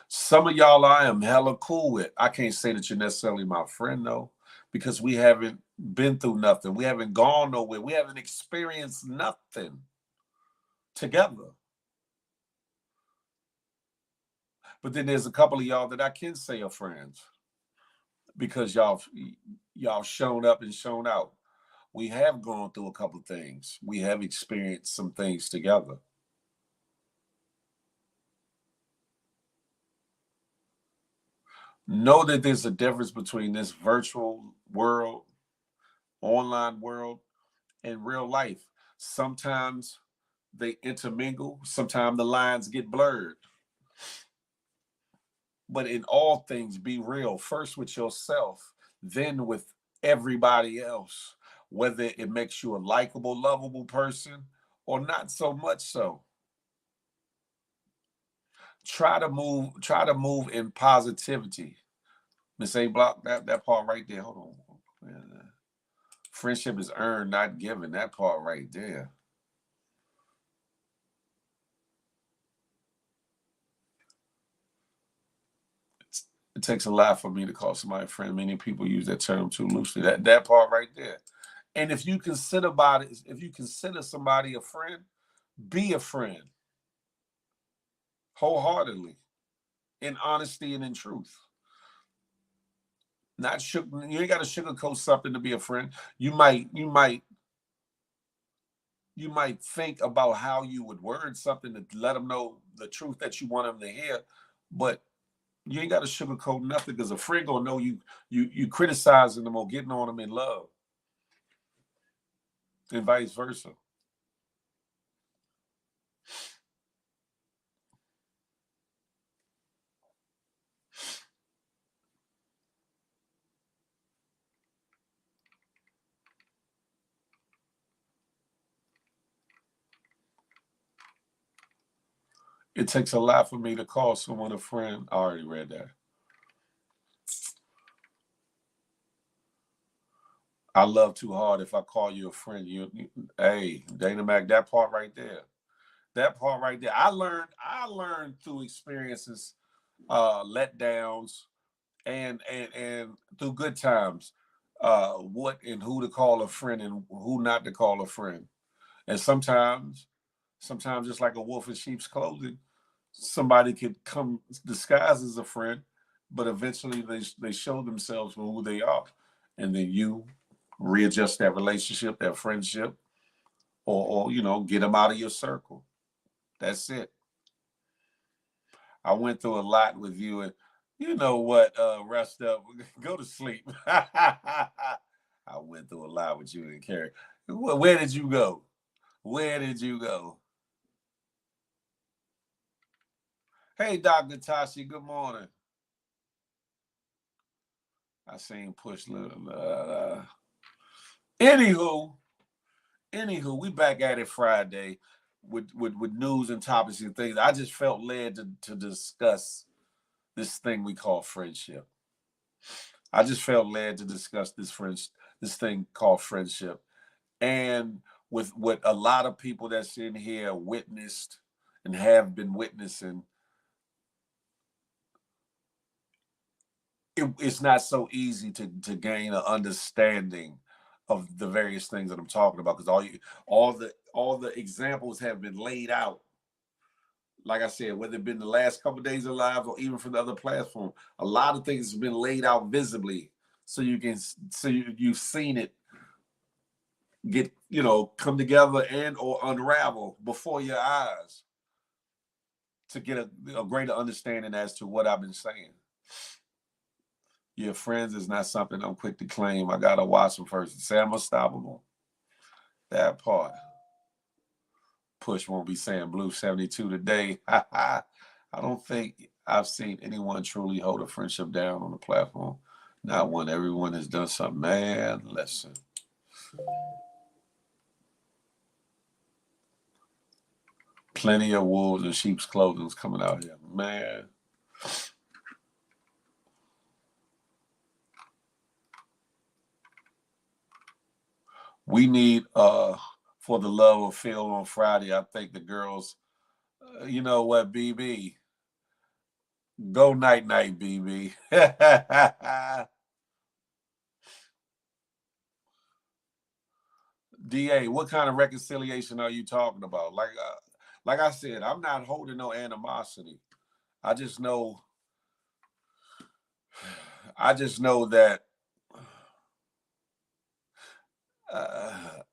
Some of y'all I am hella cool with. I can't say that you're necessarily my friend though, because we haven't been through nothing. We haven't gone nowhere. We haven't experienced nothing together. But then there's a couple of y'all that I can say are friends because y'all shown up and shown out. We have gone through a couple of things. We have experienced some things together. Know that there's a difference between this virtual world, online world, and real life. Sometimes they intermingle, sometimes the lines get blurred. But in all things, be real. First with yourself, then with everybody else. Whether it makes you a likable, lovable person or not so much so. Try to move in positivity. Miss A Block, that part right there. Hold on. Friendship is earned, not given. That part right there. It takes a lot for me to call somebody a friend. Many people use that term too loosely. That part right there. And if you consider somebody a friend, be a friend wholeheartedly, in honesty and in truth. Not sugar. You ain't got to sugarcoat something to be a friend. You might think about how you would word something to let them know the truth that you want them to hear, but you ain't got to sugarcoat nothing because a friend gonna know you criticizing them or getting on them in love, and vice versa. It takes a lot for me to call someone a friend. I already read that. I love too hard if I call you a friend. Hey, Dana Mac, that part right there. That part right there. I learned through experiences, letdowns, and through good times, what and who to call a friend and who not to call a friend. And sometimes just like a wolf in sheep's clothing, somebody could come disguised as a friend, but eventually they show themselves for who they are, and then you readjust that relationship, that friendship, or get them out of your circle. That's it. I went through a lot with you, and you know what? Rest up, go to sleep. I went through a lot with you and Carrie. Where did you go? Where did you go? Hey, Dr. Tashi, good morning. I seen push little. Anywho, we back at it Friday with news and topics and things. I just felt led to discuss this thing we call friendship. I just felt led to discuss this thing called friendship. And with what a lot of people that's in here witnessed and have been witnessing, it's not so easy to gain an understanding of the various things that I'm talking about because all the examples have been laid out. Like I said, whether it been the last couple of days of live or even from the other platform, a lot of things have been laid out visibly, so you've seen it get come together and or unravel before your eyes to get a greater understanding as to what I've been saying. Your friends is not something I'm quick to claim. I gotta watch them first and say I'm unstoppable. That part. Push won't be saying Blue 72 today. I don't think I've seen anyone truly hold a friendship down on the platform. Not when everyone has done something. Man, listen. Plenty of wolves in sheep's clothing coming out here. Man. We need for the love of Phil on Friday. I think the girls, you know what, BB, go night night, BB. Da, what kind of reconciliation are you talking about? Like I said, I'm not holding no animosity. I just know, I just know that,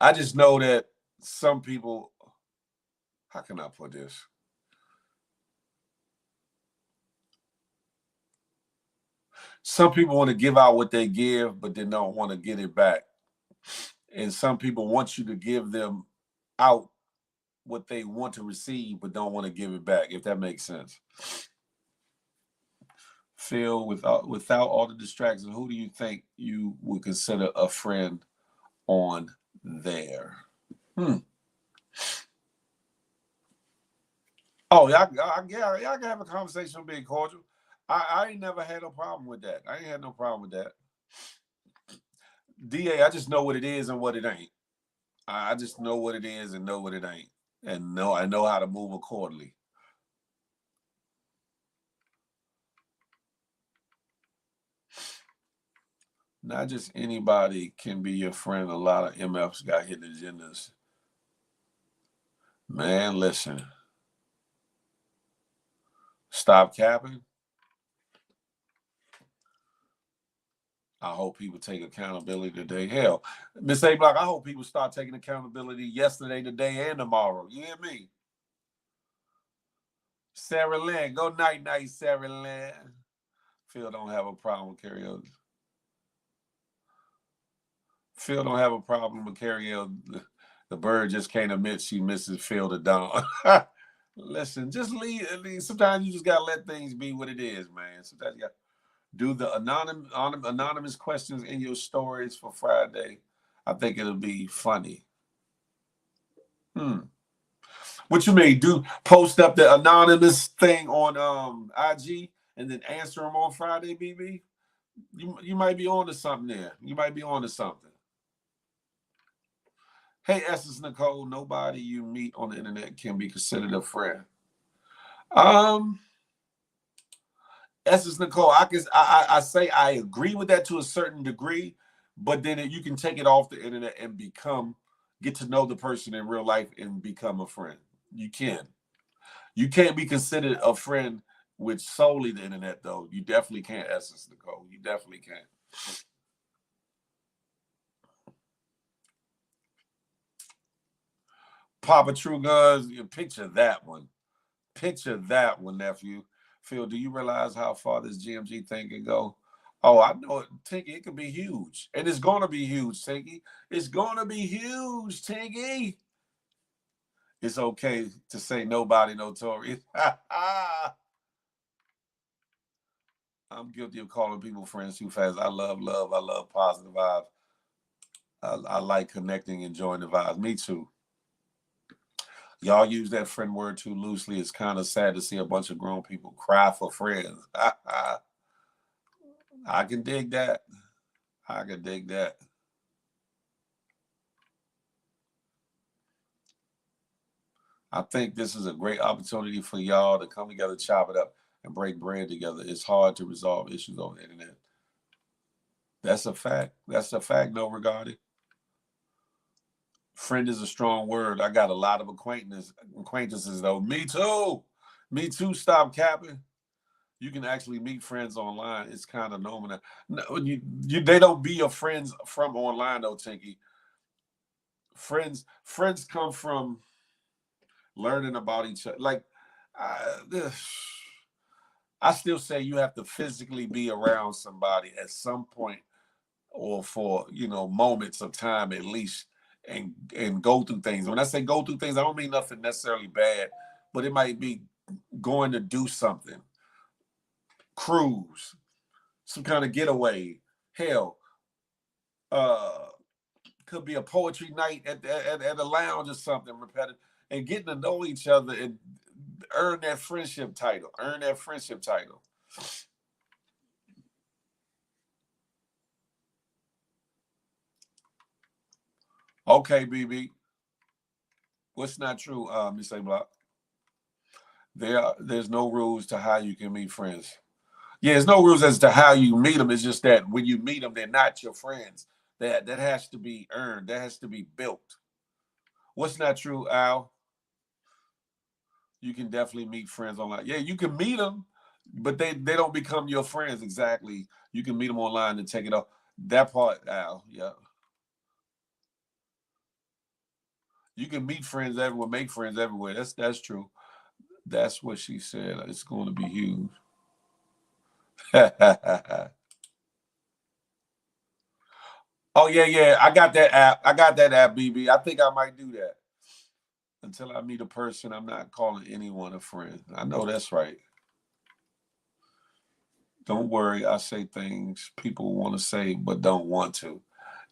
I just know that some people. How can I put this? Some people want to give out what they give, but they don't want to get it back. And some people want you to give them out what they want to receive, but don't want to give it back, if that makes sense. Phil, without all the distractions, who do you think you would consider a friend on there? Oh, y'all can have a conversation with being cordial. I ain't never had no problem with that. I ain't had no problem with that. DA, I just know what it is and what it ain't. I just know what it is and know what it ain't. And I know how to move accordingly. Not just anybody can be your friend. A lot of MFs got hidden agendas. Man, listen. Stop capping. I hope people take accountability today. Hell, Miss A Block, I hope people start taking accountability yesterday, today, and tomorrow. You hear me? Sarah Lynn, go night night, Sarah Lynn. Phil don't have a problem with karaoke. Phil don't have a problem with karaoke. The bird just can't admit she misses Phil to dawn. Listen, just leave. Sometimes you just gotta let things be what it is, man. Sometimes you gotta do the anonymous questions in your stories for Friday. I think it'll be funny. What you mean? Do post up the anonymous thing on IG and then answer them on Friday, BB? You might be on to something there. You might be on to something. Hey, Essence Nicole, nobody you meet on the internet can be considered a friend. Essence Nicole, I say I agree with that to a certain degree, but then you can take it off the internet and get to know the person in real life and become a friend. You can. You can't be considered a friend with solely the internet, though. You definitely can't, Essence Nicole. You definitely can't. Papa True Guns, picture that one. Picture that one, nephew. Phil, do you realize how far this GMG thing can go? Oh, I know it, Tinky. It could be huge. And it's going to be huge, Tinky. It's going to be huge, Tinky. It's okay to say nobody notorious. I'm guilty of calling people friends too fast. I love love. I love positive vibes. I like connecting, enjoying the vibes. Me too. Y'all use that friend word too loosely. It's kind of sad to see a bunch of grown people cry for friends. I can dig that. I can dig that. I think this is a great opportunity for y'all to come together, chop it up, and break bread together. It's hard to resolve issues on the internet. That's a fact. That's a fact, no regarding. Friend is a strong word. I got a lot of acquaintances though. Me too. Me too. Stop capping. You can actually meet friends online. It's kind of normal. No, they don't be your friends from online though, Tinky. Friends come from learning about each other. Like, I still say you have to physically be around somebody at some point or for moments of time at least and go through things. When I say go through things, I don't mean nothing necessarily bad, but it might be going to do something, cruise, some kind of getaway. Hell, could be a poetry night at a lounge or something repetitive, and getting to know each other and earn that friendship title. Earn that friendship title. Okay, BB. What's not true, Miss A Block? There's no rules to how you can meet friends. Yeah, there's no rules as to how you meet them. It's just that when you meet them, they're not your friends. That has to be earned. That has to be built. What's not true, Al? You can definitely meet friends online. Yeah, you can meet them, but they don't become your friends exactly. You can meet them online and take it off. That part, Al. Yeah. You can meet friends everywhere, make friends everywhere. That's true. That's what she said. It's going to be huge. Oh yeah. I got that app. BB. I think I might do that. Until I meet a person, I'm not calling anyone a friend. I know that's right. Don't worry, I say things people want to say but don't want to.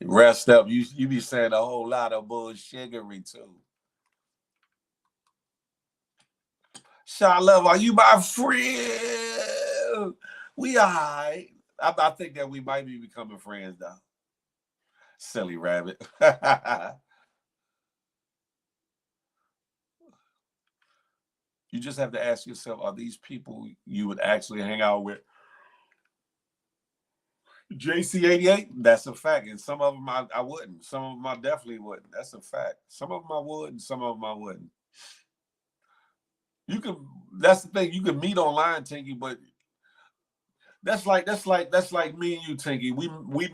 Rest up. You be saying a whole lot of bullshittery too. Shot Love, are you my friend? We all right. I think that we might be becoming friends though. Silly rabbit. You just have to ask yourself, are these people you would actually hang out with? JC88, that's a fact. And some of them I wouldn't. Some of them I definitely wouldn't. That's a fact. Some of them I would and some of them I wouldn't. You can that's the thing, you can meet online, Tinky, but that's like me and you, Tinky. We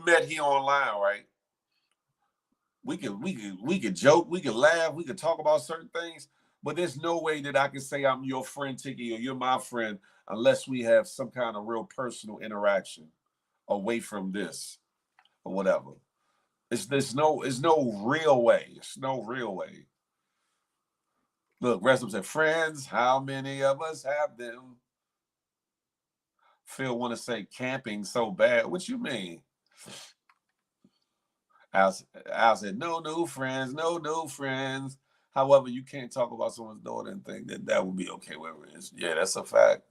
met here online, right? We could joke, we could laugh, we could talk about certain things, but there's no way that I can say I'm your friend, Tinky, or you're my friend unless we have some kind of real personal interaction away from this or whatever. It's no real way. It's no real way. Look, Resum said, friends, how many of us have them? Phil want to say camping so bad. What you mean? Al said, no new friends, no new friends. However, you can't talk about someone's daughter and think that that would be okay wherever it is. Yeah, that's a fact.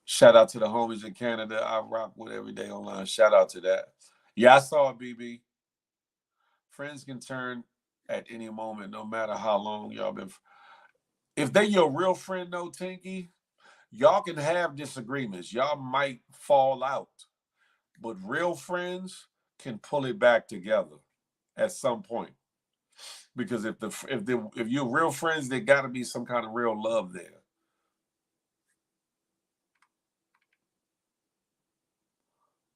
Shout out to the homies in Canada I rock with every day online. Shout out to that. Yeah, I saw it, BB. Friends can turn at any moment, no matter how long y'all been. If they your real friend, though, Tinky, y'all can have disagreements. Y'all might fall out, but real friends can pull it back together at some point. Because if you're real friends, there got to be some kind of real love there.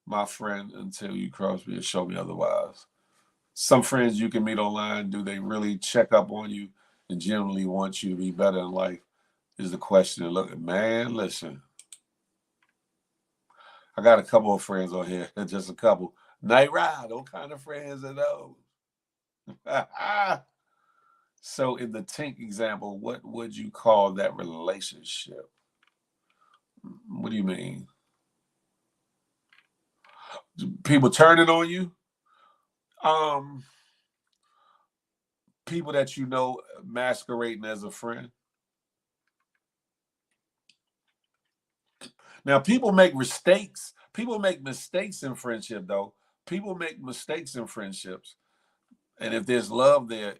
My friend, until you cross me and show me otherwise. Some friends you can meet online, do they really check up on you and generally want you to be better in life? Is the question. Look, man, listen. I got a couple of friends on here, just a couple. Night Ride, what kind of friends are those? So, in the Tink example, what would you call that relationship? What do you mean? People turning on you? Um, People that you know masquerading as a friend. Now, people make mistakes. People make mistakes in friendship, though. People make mistakes in friendships, and if there's love there,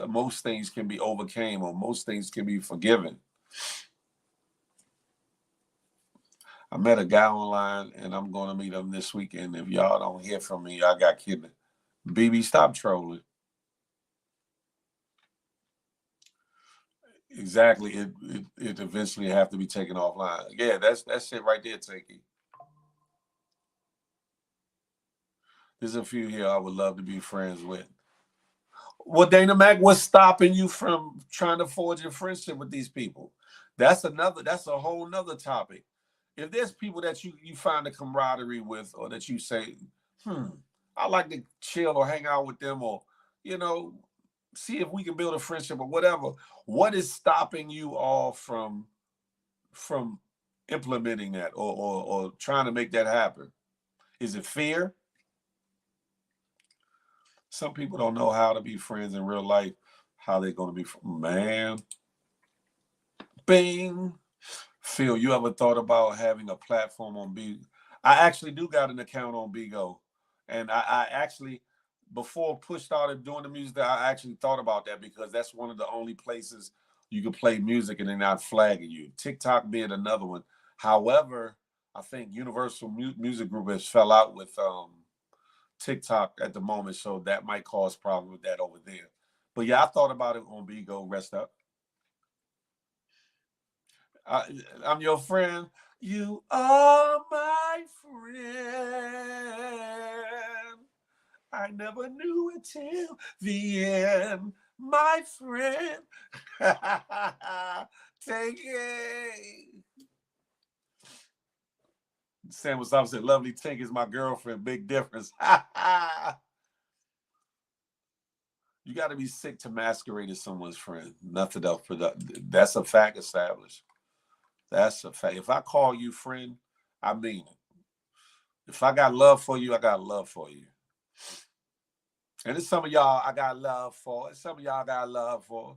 most things can be overcame, or most things can be forgiven. I met a guy online, and I'm going to meet him this weekend. If y'all don't hear from me, I got kidding. BB, stop trolling. Exactly. It eventually have to be taken offline. Yeah, that's it right there, Takey. There's a few here I would love to be friends with. Well, Dana Mac, what's stopping you from trying to forge a friendship with these people? That's a whole nother topic. If there's people that you find a camaraderie with, or that you say, I like to chill or hang out with them, or you know, see if we can build a friendship or whatever. What is stopping you all from implementing that, or trying to make that happen? Is it fear? Some people don't know how to be friends in real life. How they going to be, man? Bing. Phil, you ever thought about having a platform on Bigo? I actually do got an account on Bigo, and I actually, before Push started doing the music, I actually thought about that because that's one of the only places you can play music and they're not flagging you. TikTok being another one. However, I think Universal Music Group has fell out with TikTok at the moment, so that might cause problems with that over there. But yeah, I thought about it on Bigo. Rest up. I'm your friend. You are my friend. I never knew it till the end, my friend. Take it. Sam was opposite. Lovely Tink is my girlfriend. Big difference. You got to be sick to masquerade as someone's friend. Nothing else. That's a fact established. That's a fact. If I call you friend, I mean it. If I got love for you, I got love for you. And it's some of y'all I got love for. Some of y'all got love for.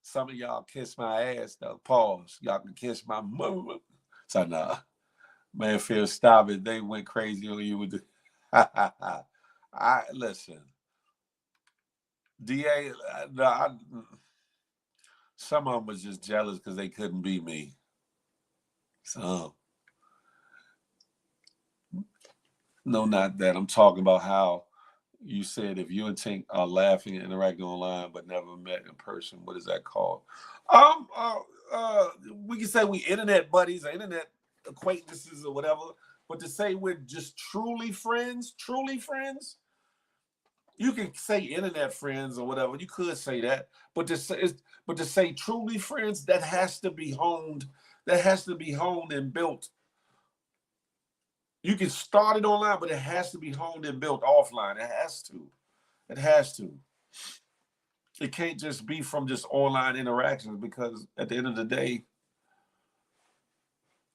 Some of y'all kiss my ass, though. Pause. Y'all can kiss my mama. So, nah. Man, Phil, stop it. They went crazy on you with the... Listen. DA, no, some of them was just jealous because they couldn't be me. So, no, not that. I'm talking about how you said if you and Tink are laughing and interacting online but never met in person, what is that called? We can say we internet buddies or internet acquaintances or whatever, but to say we're just truly friends, you can say internet friends or whatever. You could say that, but to say truly friends, that has to be honed. That has to be honed and built. You can start it online, but it has to be honed and built offline. It has to. It has to. It can't just be from just online interactions, because at the end of the day,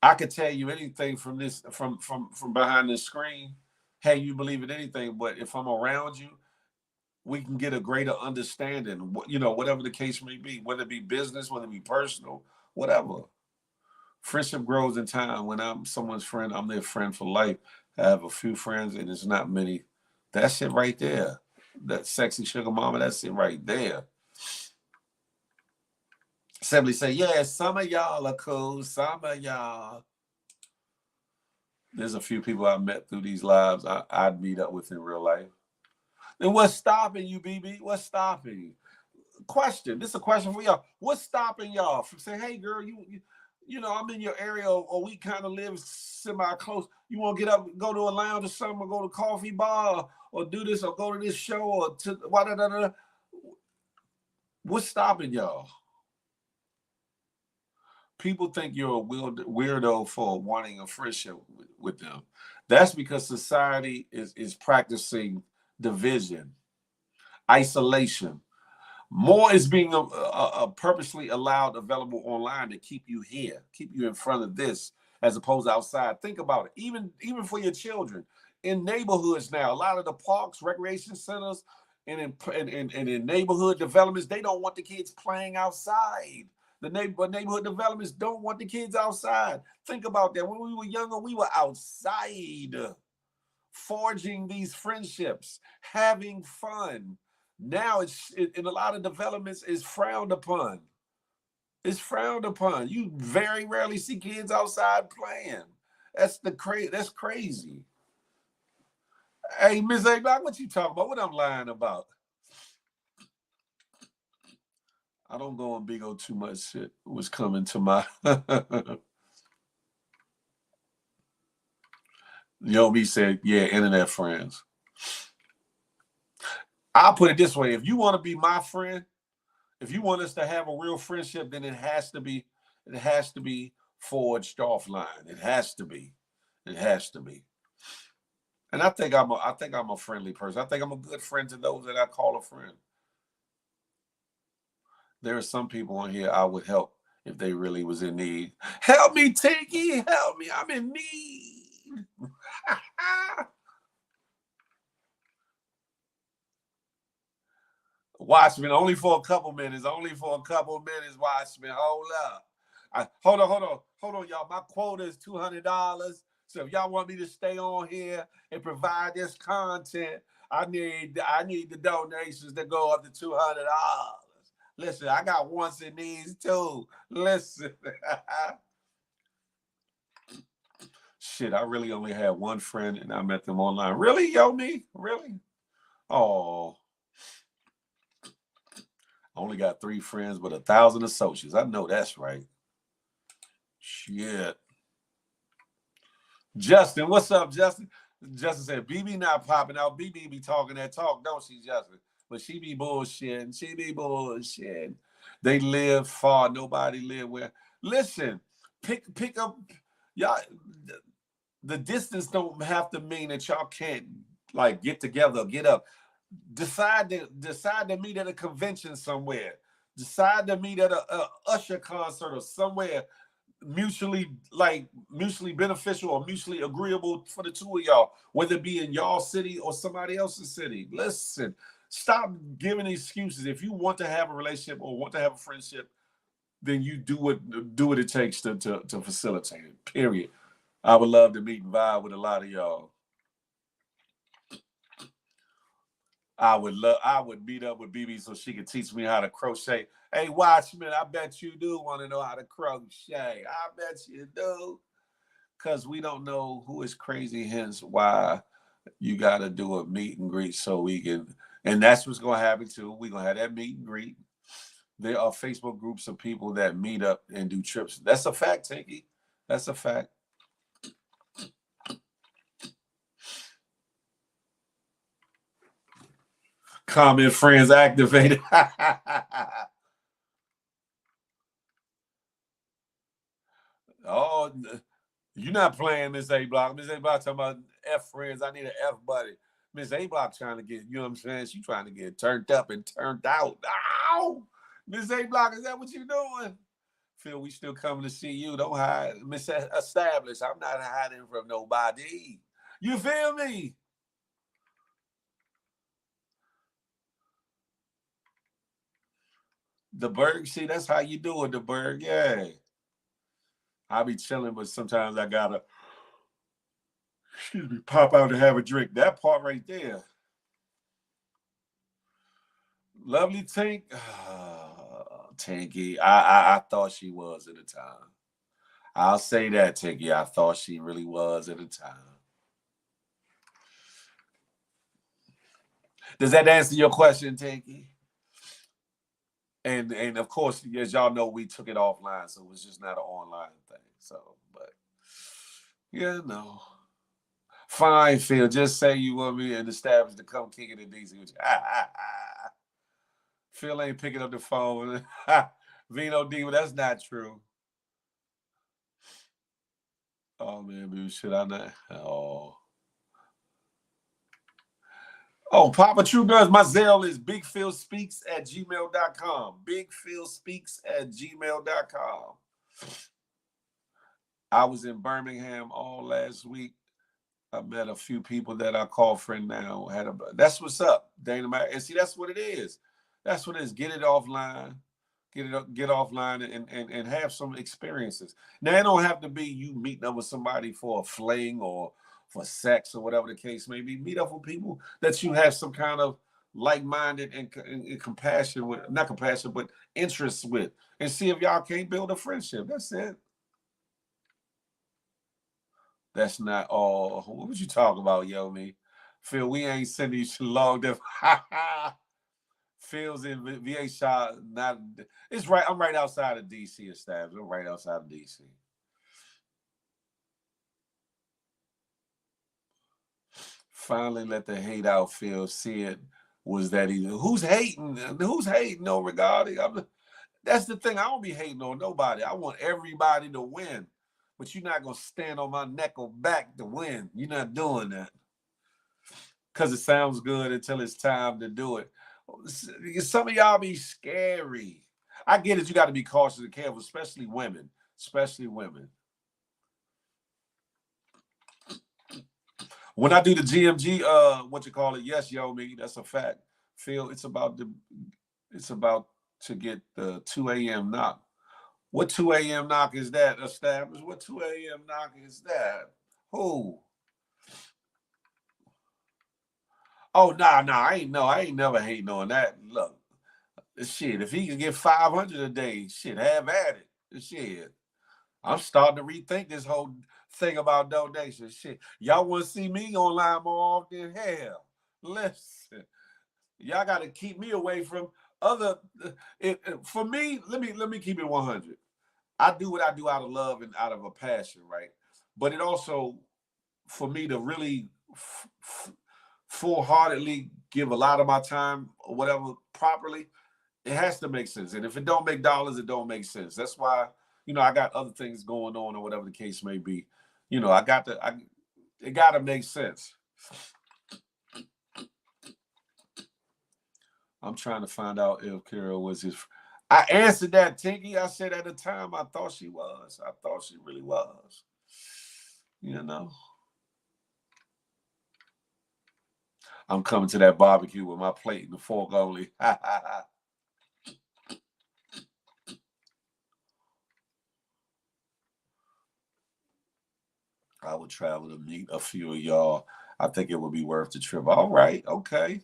I could tell you anything from this, from behind this screen. Hey, you believe in anything, but if I'm around you, we can get a greater understanding. You know, whatever the case may be, whether it be business, whether it be personal, whatever. Friendship grows in time. When I'm someone's friend, I'm their friend for life. I have a few friends, and it's not many. That's it right there. That sexy sugar mama, that's it right there. Simply say, yeah, some of y'all are cool. Some of y'all. There's a few people I met through these lives I'd meet up with in real life. Then what's stopping you, BB? What's stopping you? Question. This is a question for y'all. What's stopping y'all from saying, hey, girl, you know, I'm in your area, or we kind of live semi-close. You want to get up, go to a lounge or something, or go to a coffee bar, or do this, or go to this show, or to whatever. What's stopping y'all? People think you're a weirdo for wanting a friendship with them. That's because society is practicing division, isolation. More is being purposely allowed available online to keep you here, keep you in front of this, as opposed to outside. Think about it. Even for your children, in neighborhoods now, a lot of the parks, recreation centers, and in neighborhood developments, they don't want the kids playing outside. The neighborhood developments don't want the kids outside. Think about that. When we were younger, we were outside, forging these friendships, having fun. Now in a lot of developments is frowned upon. It's frowned upon. You very rarely see kids outside playing. That's crazy. Hey, Miss A, what you talking about? What I'm lying about? I don't go on Bigo too much. Shit was coming to my Yomi said, yeah, internet friends. I'll put it this way. If you want to be my friend, if you want us to have a real friendship, then it has to be forged offline. It has to be. And I think I'm a friendly person. I think I'm a good friend to those that I call a friend. There are some people on here I would help if they really was in need. Help me, Tinky. Help me. I'm in need. Watchmen, only for a couple minutes. Watchmen. Hold up. Hold on, y'all. My quota is $200. So if y'all want me to stay on here and provide this content, I need the donations to go up to $200. Listen, I got wants and needs too. Listen. Shit, I really only had one friend and I met them online. Really, Yomi? Really? Oh. I only got 3 friends but 1,000 associates. I know that's right. Shit. Justin, what's up, Justin? Justin said, BB not popping out. BB be talking that talk, don't she, Justin? But she be bullshitting. They live far. Nobody live where. Listen, pick up. Y'all, the distance don't have to mean that y'all can't like get together, get up. Decide to meet at a convention somewhere. Decide to meet at a Usher concert or somewhere. mutually beneficial or mutually agreeable for the two of y'all, whether it be in y'all city or somebody else's city. Listen, stop giving excuses. If you want to have a relationship or want to have a friendship, then you do what it takes to facilitate it. Period. I would love to meet and vibe with a lot of y'all. I would meet up with BB so she could teach me how to crochet. Hey, Watchman, I bet you do want to know how to crochet. I bet you do. Because we don't know who is crazy, hence why you got to do a meet and greet so we can, and that's what's going to happen too. We're going to have that meet and greet. There are Facebook groups of people that meet up and do trips. That's a fact, Tinky. That's a fact. Comment friends activated. Oh, you're not playing Miss A Block. Miss A Block talking about F friends. I need an F buddy. Miss A Block trying to get, you know what I'm saying? She trying to get turned up and turned out. Ow! Miss A Block, is that what you doing? Phil, we still coming to see you. Don't hide. Miss Established. I'm not hiding from nobody. You feel me? The Berg, see, that's how you do it, the Berg. Yeah. I be chilling, but sometimes I gotta, excuse me, pop out and have a drink. That part right there. Lovely Tink. Tinky. I thought she was at the time. I'll say that, Tinky. I thought she really was at the time. Does that answer your question, Tinky? And of course, as y'all know, we took it offline, so it was just not an online thing. So, but yeah, no. Fine, Phil. Just say you want me and establish to come kick it in DC with you. Phil ain't picking up the phone. Vino D, well, that's not true. Oh man, baby, should I not? Oh, Papa True Guns, my Zelle is bigphilspeaks@gmail.com. Bigphilspeaks@gmail.com. I was in Birmingham all last week. I met a few people that I call friend now. That's what's up, Dana. And see, that's what it is. That's what it is. Get it offline. Get offline and have some experiences. Now it don't have to be you meeting up with somebody for a fling or for sex or whatever the case may be. Meet up with people that you have some kind of like-minded and compassion with, not compassion, but interest with, and see if y'all can't build a friendship. That's it. That's not all. What was you talking about, Yomi? Phil, we ain't sending you long. Phil's in VA shot. Not. It's right. I'm right outside of DC. Established. I'm right outside of DC. Finally, let the hate out. Phil, see it was that either. Who's hating? Who's hating? No regarding. That's the thing. I don't be hating on nobody. I want everybody to win. But you're not gonna stand on my neck or back to win. You're not doing that. Because it sounds good until it's time to do it. Some of y'all be scary. I get it. You got to be cautious and careful, especially women. Especially women. When I do the GMG, what you call it? Yes, yo, me. That's a fact. Phil, it's about to get the 2 a.m. knock. What 2 a.m. knock is that? Established. What 2 a.m. knock is that? Who? Oh, nah. I ain't never hating on that. Look, shit, if he can get 500 a day, shit, have at it. Shit. I'm starting to rethink this whole thing about donations. Shit. Y'all want to see me online more often? Hell. Listen. Y'all got to keep me away from other for me, let me keep it 100. I do what I do out of love and out of a passion, right? But it also, for me to really full-heartedly give a lot of my time or whatever properly, it has to make sense. And if it don't make dollars, it don't make sense. That's why, I got other things going on or whatever the case may be. It got to make sense. I'm trying to find out if Kira was his. I answered that, Tinky. I said at the time I thought she was. I thought she really was. You know. I'm coming to that barbecue with my plate and the fork only. I would travel to meet a few of y'all. I think it would be worth the trip. All right, okay.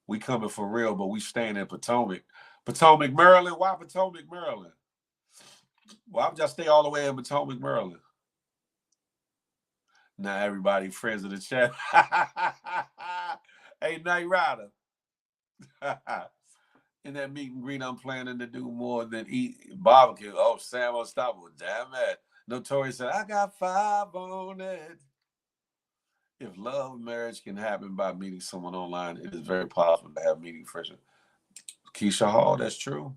We coming for real, but we staying in Potomac. Potomac, Maryland. Why Potomac, Maryland? Why would y'all stay all the way in Potomac, Maryland? Now everybody friends in the chat. Hey, Night Rider. In that meet and greet, I'm planning to do more than eat barbecue. Oh, Sam Unstoppable. Damn it. Notorious said, I got 5 on it. If love and marriage can happen by meeting someone online, it is very possible to have meeting friendship. Keisha Hall, that's true.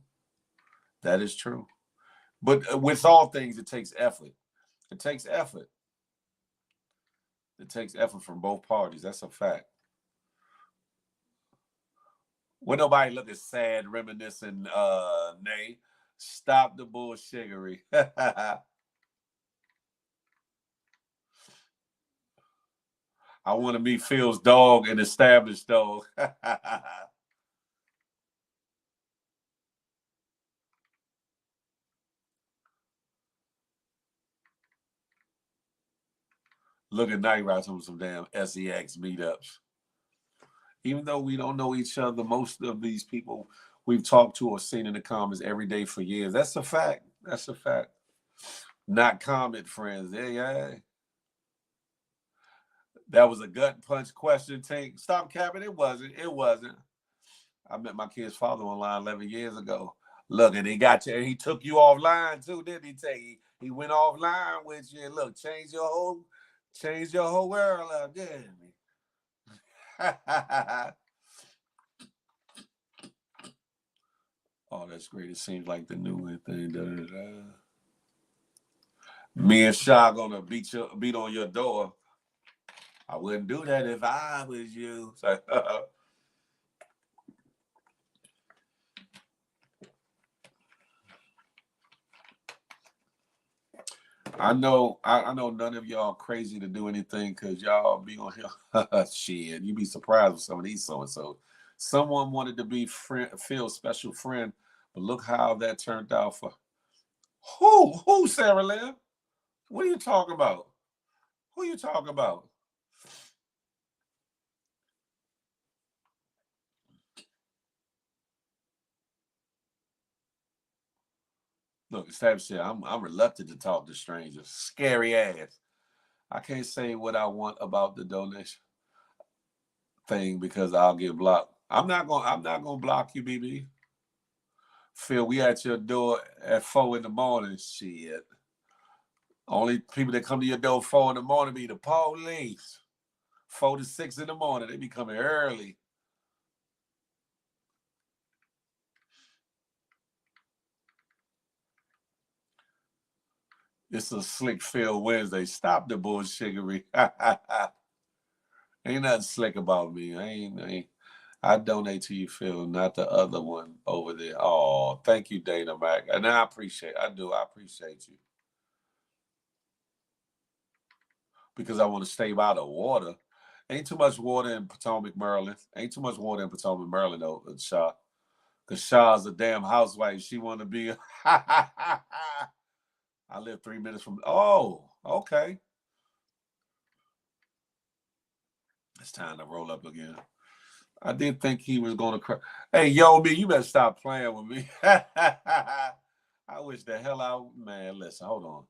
That is true. But with all things, it takes effort. It takes effort. It takes effort from both parties. That's a fact. When nobody looking sad, reminiscing, Nay, stop the bullshittery. I want to meet Phil's dog, an established dog. Look at Night Rides on some damn SEX meetups. Even though we don't know each other, most of these people we've talked to or seen in the comments every day for years. That's a fact. That's a fact. Not comment friends. Yeah. That was a gut punch question, Tank. Stop capping. It wasn't. It wasn't. I met my kid's father online 11 years ago. Look, and he got you, and he took you offline too, didn't he? He went offline with you. And look, changed your whole world up, didn't he? Oh, that's great. It seems like the new thing. Da, da, da. Me and Shaw gonna beat on your door. I wouldn't do that if I was you. I know none of y'all crazy to do anything because y'all be on here. Shit, you be surprised with some of these so-and-so. Someone wanted to be Phil's special friend, but look how that turned out for who, Sarah Lynn? What are you talking about? Who are you talking about? Look, it's type shit. I'm reluctant to talk to strangers. Scary ass. I can't say what I want about the donation thing because I'll get blocked. I'm not gonna block you, BB. Phil, we at your door at 4 in the morning. Shit. Only people that come to your door 4 in the morning be the police. 4 to 6 in the morning. They be coming early. It's a slick Phil Wednesday. Stop the bullshittery. Ain't nothing slick about me. I donate to you, Phil, not the other one over there. Oh, thank you, Dana Mac. And I appreciate I appreciate you. Because I want to stay by the water. Ain't too much water in Potomac, Maryland. Ain't too much water in Potomac, Maryland, though, Shaw. Because Shaw's a damn housewife. She want to be. I live 3 minutes from. Oh, okay. It's time to roll up again. I did think he was going to cry. Hey, yo, me, you better stop playing with me. I wish the hell out. Man, listen, hold on.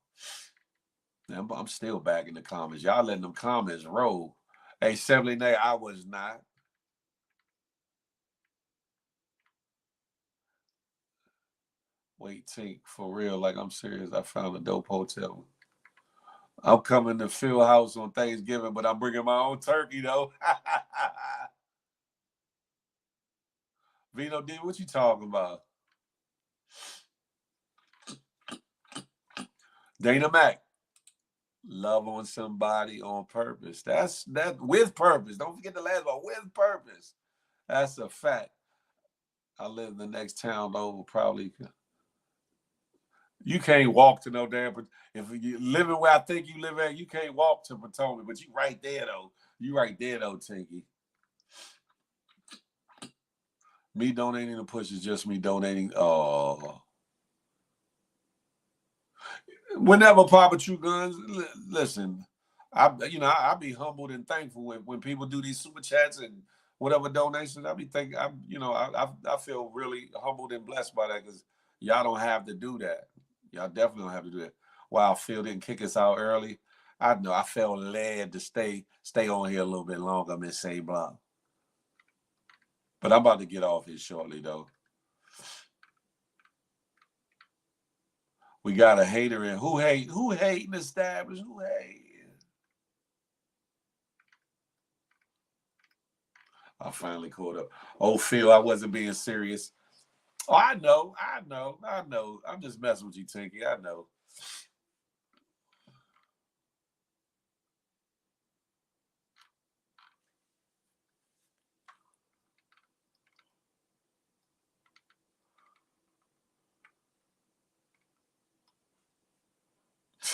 I'm still back in the comments. Y'all letting them comments roll. Hey, 79, I was not. Wait, Tink, for real. Like, I'm serious. I found a dope hotel. I'm coming to Phil House on Thanksgiving, but I'm bringing my own turkey, though. Vino D, what you talking about? Dana Mac, love on somebody on purpose. That's that with purpose. Don't forget the last one, with purpose. That's a fact. I live in the next town over, probably. You can't walk to no damn. If you living where I think you live at, you can't walk to Potomac, but you right there though. You right there though, Tinky. Me donating the push is just me donating. Whenever Papa True Guns, listen, I be humbled and thankful when people do these super chats and whatever donations. I be thinking, I feel really humbled and blessed by that because y'all don't have to do that. Y'all definitely don't have to do that. While Phil didn't kick us out early, I know I felt led to stay on here a little bit longer, Miss St. Blanc. But I'm about to get off here shortly though. We got a hater in. Who hating established? Who hate? I finally caught up. Oh, Phil, I wasn't being serious. Oh, I know. I'm just messing with you, Tinky. I know.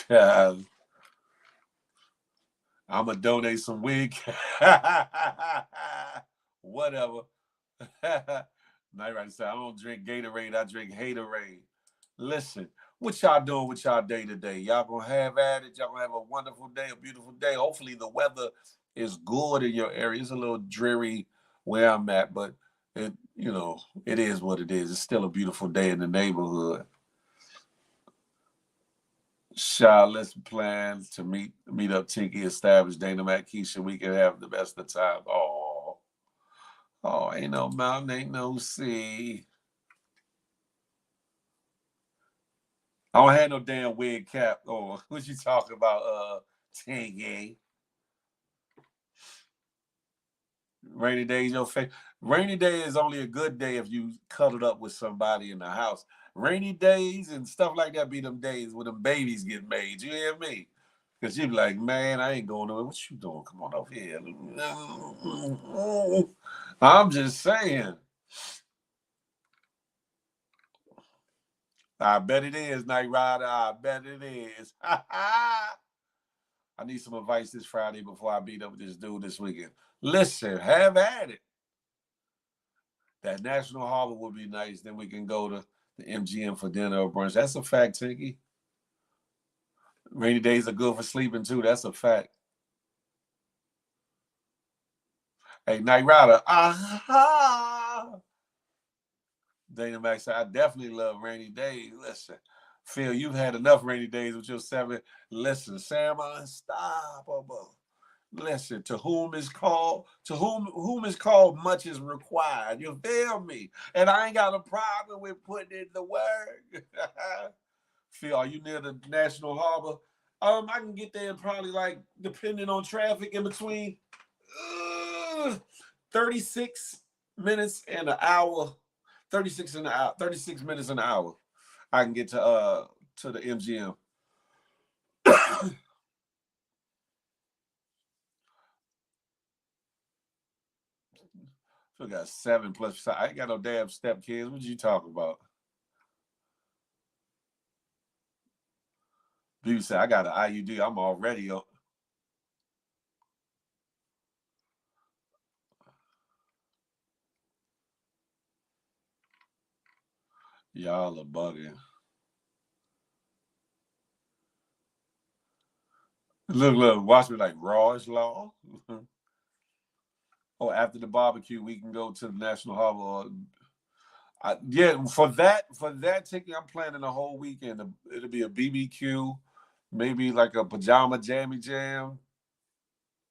I'm gonna donate some wig. Whatever. Night Rider said, I don't drink Gatorade, I drink Haterade. Listen, what y'all doing with y'all day today? Y'all gonna have at it. Y'all gonna have a wonderful day, a beautiful day. Hopefully the weather is good in your area. It's a little dreary where I'm at, but it is what it is. It's still a beautiful day in the neighborhood. Let's plan to meet up Tinky, establish Dana Matt Keisha. We can have the best of time. Oh, ain't no mountain, ain't no sea. I don't have no damn wig cap on. What you talking about, Tinky? Rainy days, your face. Rainy day is only a good day if you cuddled up with somebody in the house. Rainy days and stuff like that be them days when them babies get made. You hear me? Because you be like, man, I ain't going nowhere. What you doing? Come on over here. I'm just saying. I bet it is, Night Rider. I bet it is. I need some advice this Friday before I beat up this dude this weekend. Listen, have at it. That National Harbor would be nice. Then we can go to the MGM for dinner or brunch. That's a fact, Tinky. Rainy days are good for sleeping too. That's a fact. Hey, Night Rider. Dana Max said, I definitely love rainy days. Listen, Phil, you've had enough rainy days with your 7. Listen, Sam, unstoppable. Listen, to whom is called, much is required. You feel me? And I ain't got a problem with putting in the work. Phil, are you near the National Harbor? I can get there probably like, depending on traffic, in between 36 minutes and an hour. 36 minutes an hour. I can get to the MGM. So I got 7 plus. I ain't got no damn step kids. What you talking about? Dude said I got an IUD. I'm already on. Y'all are bugging. Look, watch me like Raw's Law. Oh, after the barbecue, we can go to the National Harbor. Yeah, for that ticket, I'm planning a whole weekend. It'll be a BBQ, maybe like a pajama jammy jam,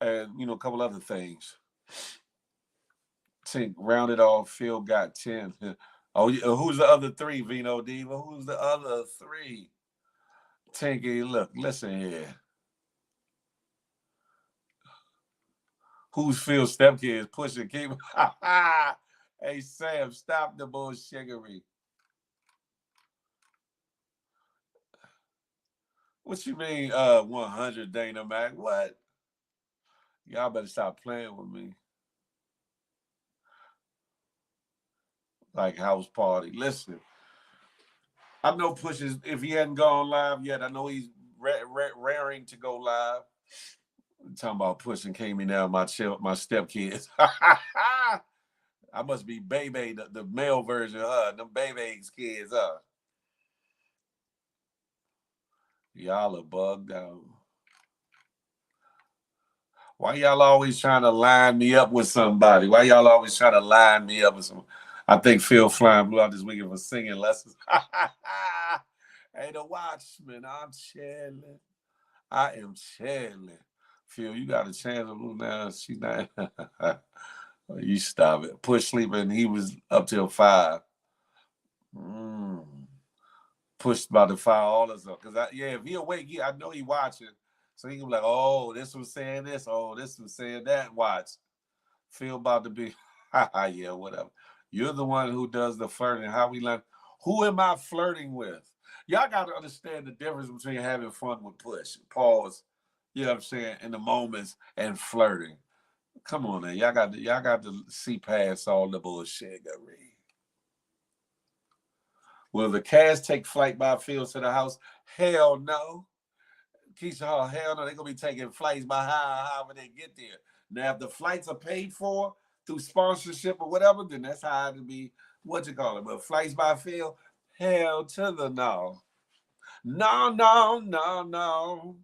and a couple other things. Tink rounded off. Phil got 10. Oh, who's the other 3? Vino Diva. Who's the other 3? Tinky, look, listen here. Who's Phil's stepkids pushing? Keep. Hey Sam, stop the bullshiggery. What you mean, 100 Dana Mac? What? Y'all better stop playing with me. like house party. Listen, I know Push is, if he hadn't gone live yet, I know he's raring to go live. I'm talking about Push and came in now, my stepkids. I must be Bebe, the male version of her. Them Bebe's kids, Y'all are bugged out. Why y'all always trying to line me up with somebody? Why y'all always trying to line me up with somebody? I think Phil Flying blew out this weekend for singing lessons. Hey, the Watchman, I'm chilling. I am chilling. Phil, you got a chance to move now. She's not. You stop it. Push sleeping. He was up till 5. Pushed about to fire all us up. Because, if he awake, I know he watching. So he can be like, oh, this was saying this. Oh, this was saying that. Watch. Phil about to be, yeah, whatever. You're the one who does the flirting. How we learn. Who am I flirting with? Y'all got to understand the difference between having fun with Push. Pause. You know what I'm saying? In the moments and flirting. Come on, man. Y'all got to see past all the bullshit. Will the cast take flight by field to the house? Hell no. Keisha, hell no. They're going to be taking flights by however they get there. Now, if the flights are paid for through sponsorship or whatever, then that's how it'll be, what you call it. But flights by field, hell to the no. No, no, no, no.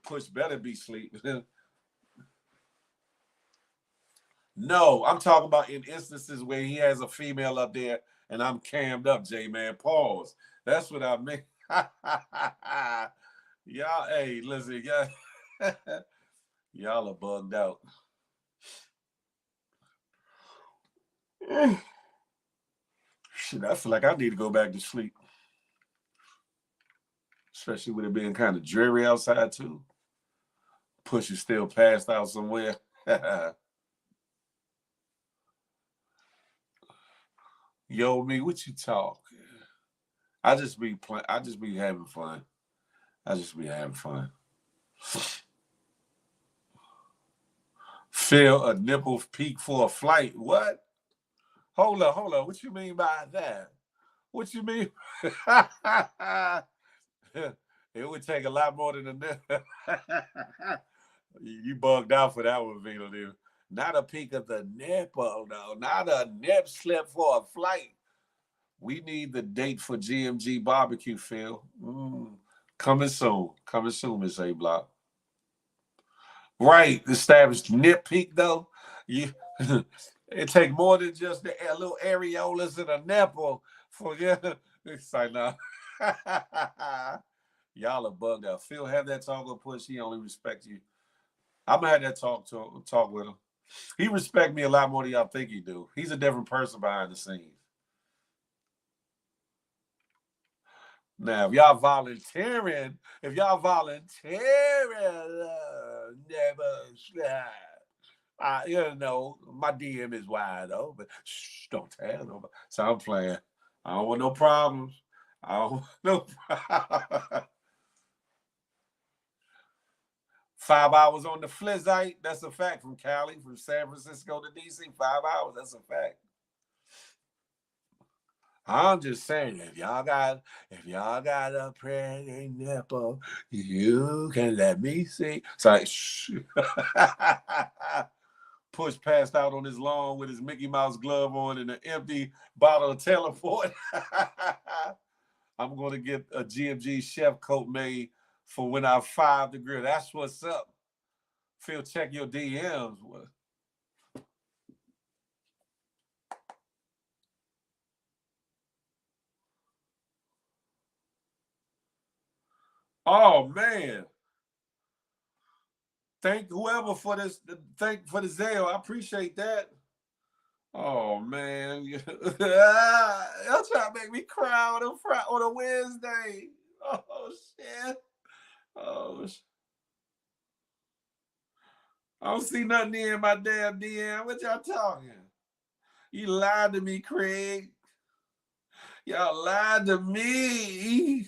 Push better be asleep. No, I'm talking about in instances where he has a female up there and I'm cammed up, J-Man. Pause. That's what I mean. Y'all, hey, listen, y'all are bugged out. Shit, I feel like I need to go back to sleep. Especially with it being kind of dreary outside, too. Push is still passed out somewhere. Yo, me, what you talk? I just be having fun. Feel a nipple peak for a flight. What? Hold on. What you mean by that? What you mean? It would take a lot more than a nipple. You bugged out for that one, Vito, dude. Not a peak of the nipple, no. Not a nip slip for a flight. We need the date for GMG barbecue, Phil. Coming soon, Miss A Block. Right, established nip peak though. It take more than just a little areolas and a nipple for It's like no. Y'all are bugged out. Phil, have that talk with Push. He only respect you. I'm gonna have that talk with him. He respect me a lot more than y'all think he do. He's a different person behind the scenes. Now, if y'all volunteering, never slide. My DM is wide open. Shh, don't tell nobody. So I'm playing. I don't want no problems. I don't want no problems. 5 hours on the Flizzite. That's a fact from Cali, from San Francisco to DC. 5 hours. That's a fact. I'm just saying, if y'all got a pretty nipple, you can let me see. It's like, shh. Push passed out on his lawn with his Mickey Mouse glove on and an empty bottle of Teleport. I'm going to get a GMG chef coat made for when I 5 the grill. That's what's up. Phil, check your DMs. Oh, man. Thank whoever for this. Thank for the Zale. I appreciate that. Oh, man. Y'all trying to make me cry on a Wednesday. Oh, shit. Oh, shit. I don't see nothing in my damn DM. What y'all talking? You lied to me, Craig. Y'all lied to me.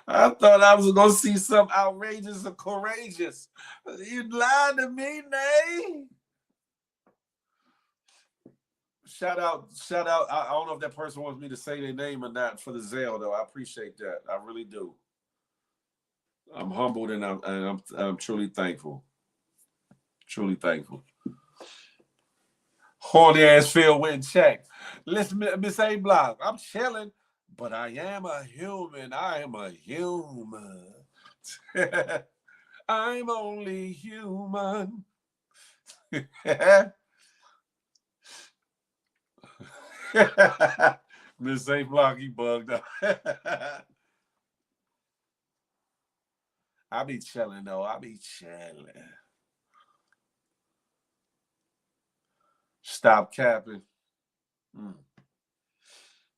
I thought I was going to see something outrageous or courageous. You lied to me, Nay. Shout out. I don't know if that person wants me to say their name or not for the Zelle, though. I appreciate that. I really do. I'm humbled and I'm truly thankful. Truly thankful. Horny ass Phil went and checked. Listen, Miss A Block, I'm chilling, but I am a human. I am a human. I'm only human. Miss A Block, he bugged up. I be chilling though. I be chilling. Stop capping.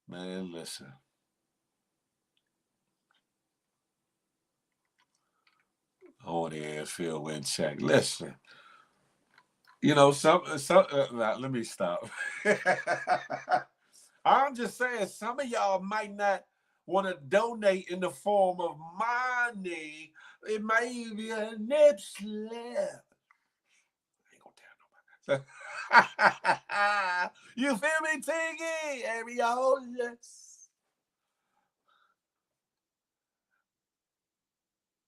Man, listen. Horny ass Phil went check. Listen. You know, let me stop. I'm just saying, some of y'all might not want to donate in the form of money. It may be a nip slip. I ain't gonna tell nobody. You feel me, Tiggy? Areolas.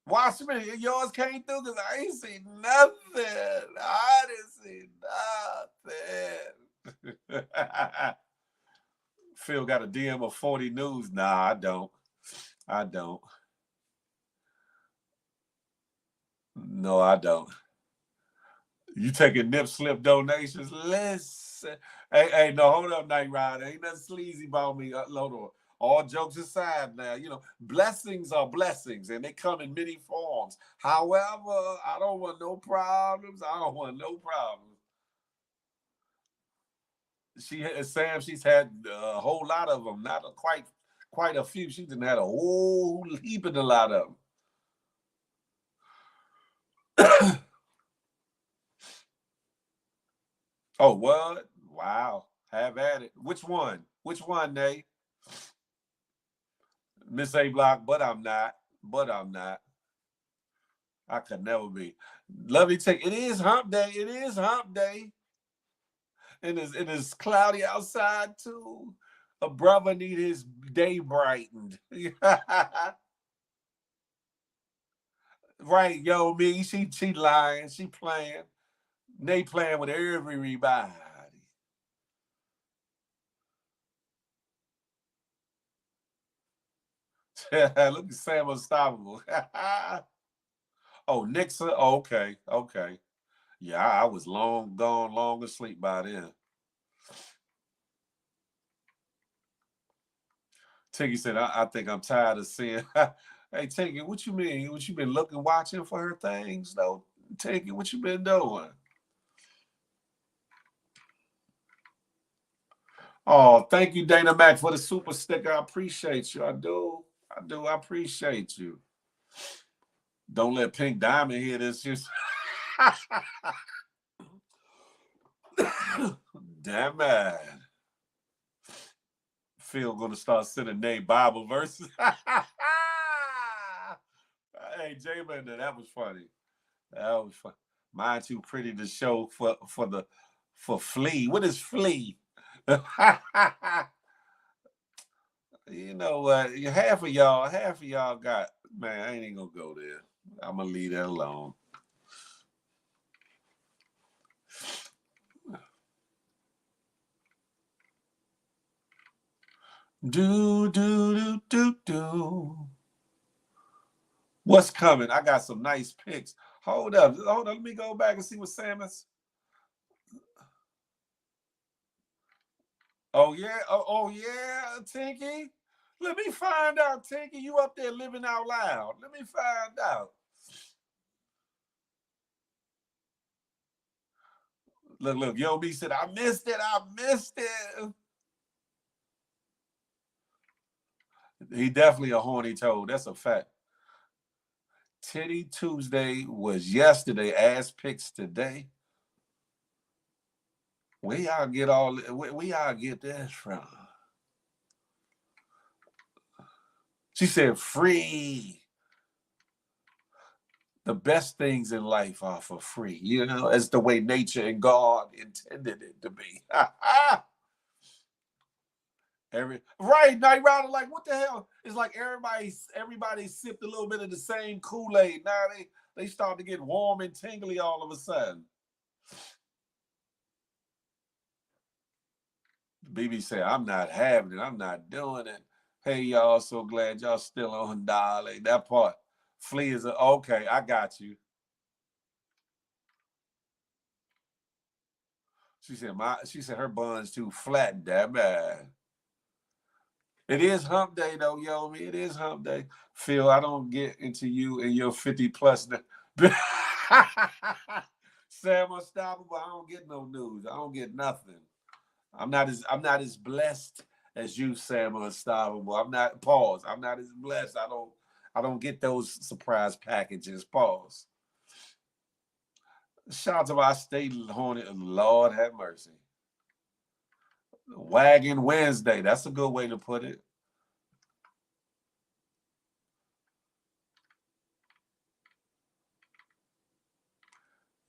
Watch me. Yours came through because I ain't seen nothing. I didn't see nothing. Phil got a DM of 40 News. Nah, I don't. I don't. No, I don't. You taking nip slip donations? Listen. Hey, no, hold up, Night Rider. Ain't nothing sleazy about me. Hold on. All jokes aside now, you know, blessings are blessings and they come in many forms. However, I don't want no problems. I don't want no problems. She's had a whole lot of them, not quite a few. She's had a whole heap of a lot of them. Oh, what? Wow. Have at it. Which one? Which one, Nate? Miss A Block, but I'm not. But I'm not. I could never be. Let me take it is hump day. It is hump day. And it's cloudy outside too. A brother need his day brightened. Right, yo, me. She lying. She playing. They playing with everybody. Look at Sam Unstoppable. Oh, Nixon. Oh, okay. Yeah, I was long asleep by then. Tiggy said, I think I'm tired of seeing. Hey, Tiggy, what you mean? What you been watching for her things, though? Tiggy, what you been doing? Oh, thank you, Dana Mac, for the super sticker. I appreciate you. I do. I appreciate you. Don't let Pink Diamond hear this. Just damn it. Phil gonna start sending name Bible verses. Hey, Jay Bender, that was funny. That was fun. Mine too pretty to show for flea. What is flea? You know what? Half of y'all got, man, I ain't even gonna go there. I'm gonna leave that alone. Do. What's coming? I got some nice pics. Hold up. Let me go back and see what Sam is. Oh yeah. Oh yeah, Tinky. Let me find out, Tinky. You up there living out loud. Let me find out. Look. Yo, B said, I missed it. He definitely a horny toad. That's a fact. Titty Tuesday was yesterday. Ass pics today. Where y'all get this from? She said, free. The best things in life are for free, you know, as the way nature and God intended it to be. Night Rider, like what the hell? It's like everybody sipped a little bit of the same Kool-Aid. Now they start to get warm and tingly all of a sudden. BB said, I'm not having it. I'm not doing it. Hey, y'all, so glad y'all still on Dolly. That part. Flea is okay, I got you. She said her bun's too flat, damn it. It is hump day though, yo. It is hump day. Phil, I don't get into you and your 50 plus. Sam Unstoppable, I don't get no news. I don't get nothing. I'm not as blessed as you, Sam Unstoppable. I'm not pause. I'm not as blessed. I don't get those surprise packages. Pause. Shout out to my state haunted. Lord have mercy. Wagon Wednesday. That's a good way to put it.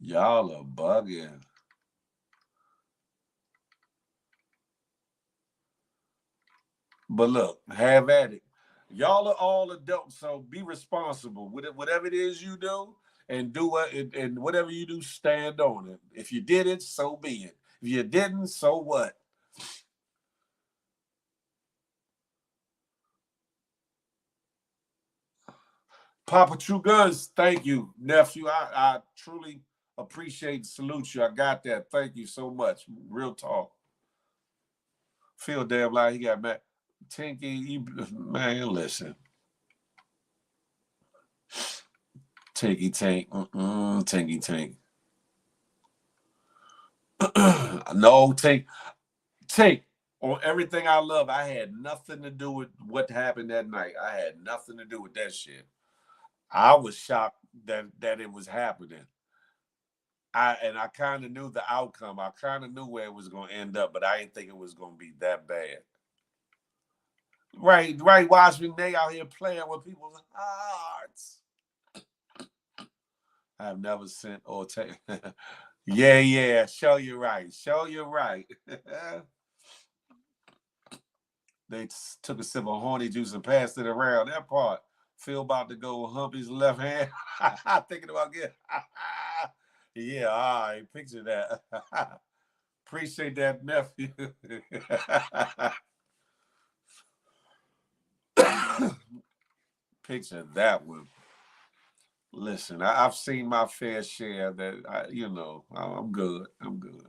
Y'all are bugging. But look, have at it. Y'all are all adults, so be responsible with it. Whatever it is you do, and do it, and whatever you do, stand on it. If you did it, so be it. If you didn't, so what? Papa True Guns, thank you, nephew. I truly appreciate, salute you. I got that. Thank you so much. Real talk. Feel damn like he got mad. Tinky, man, listen. Tinky Tank, Tinky Tank. No, Tank. On everything I love, I had nothing to do with what happened that night. I had nothing to do with that shit. I was shocked that it was happening. I kind of knew the outcome. I kind of knew where it was going to end up, but I didn't think it was going to be that bad. Right. Watch me. They out here playing with people's hearts. I've never sent or taken. Yeah. Show you right. Show you right. They took a sip of horny juice and passed it around. That part. Phil about to go hump his left hand. Thinking about getting. Yeah, all right. Picture that. Appreciate that, nephew. Picture that one. Listen, I've seen my fair share. I'm good. I'm good.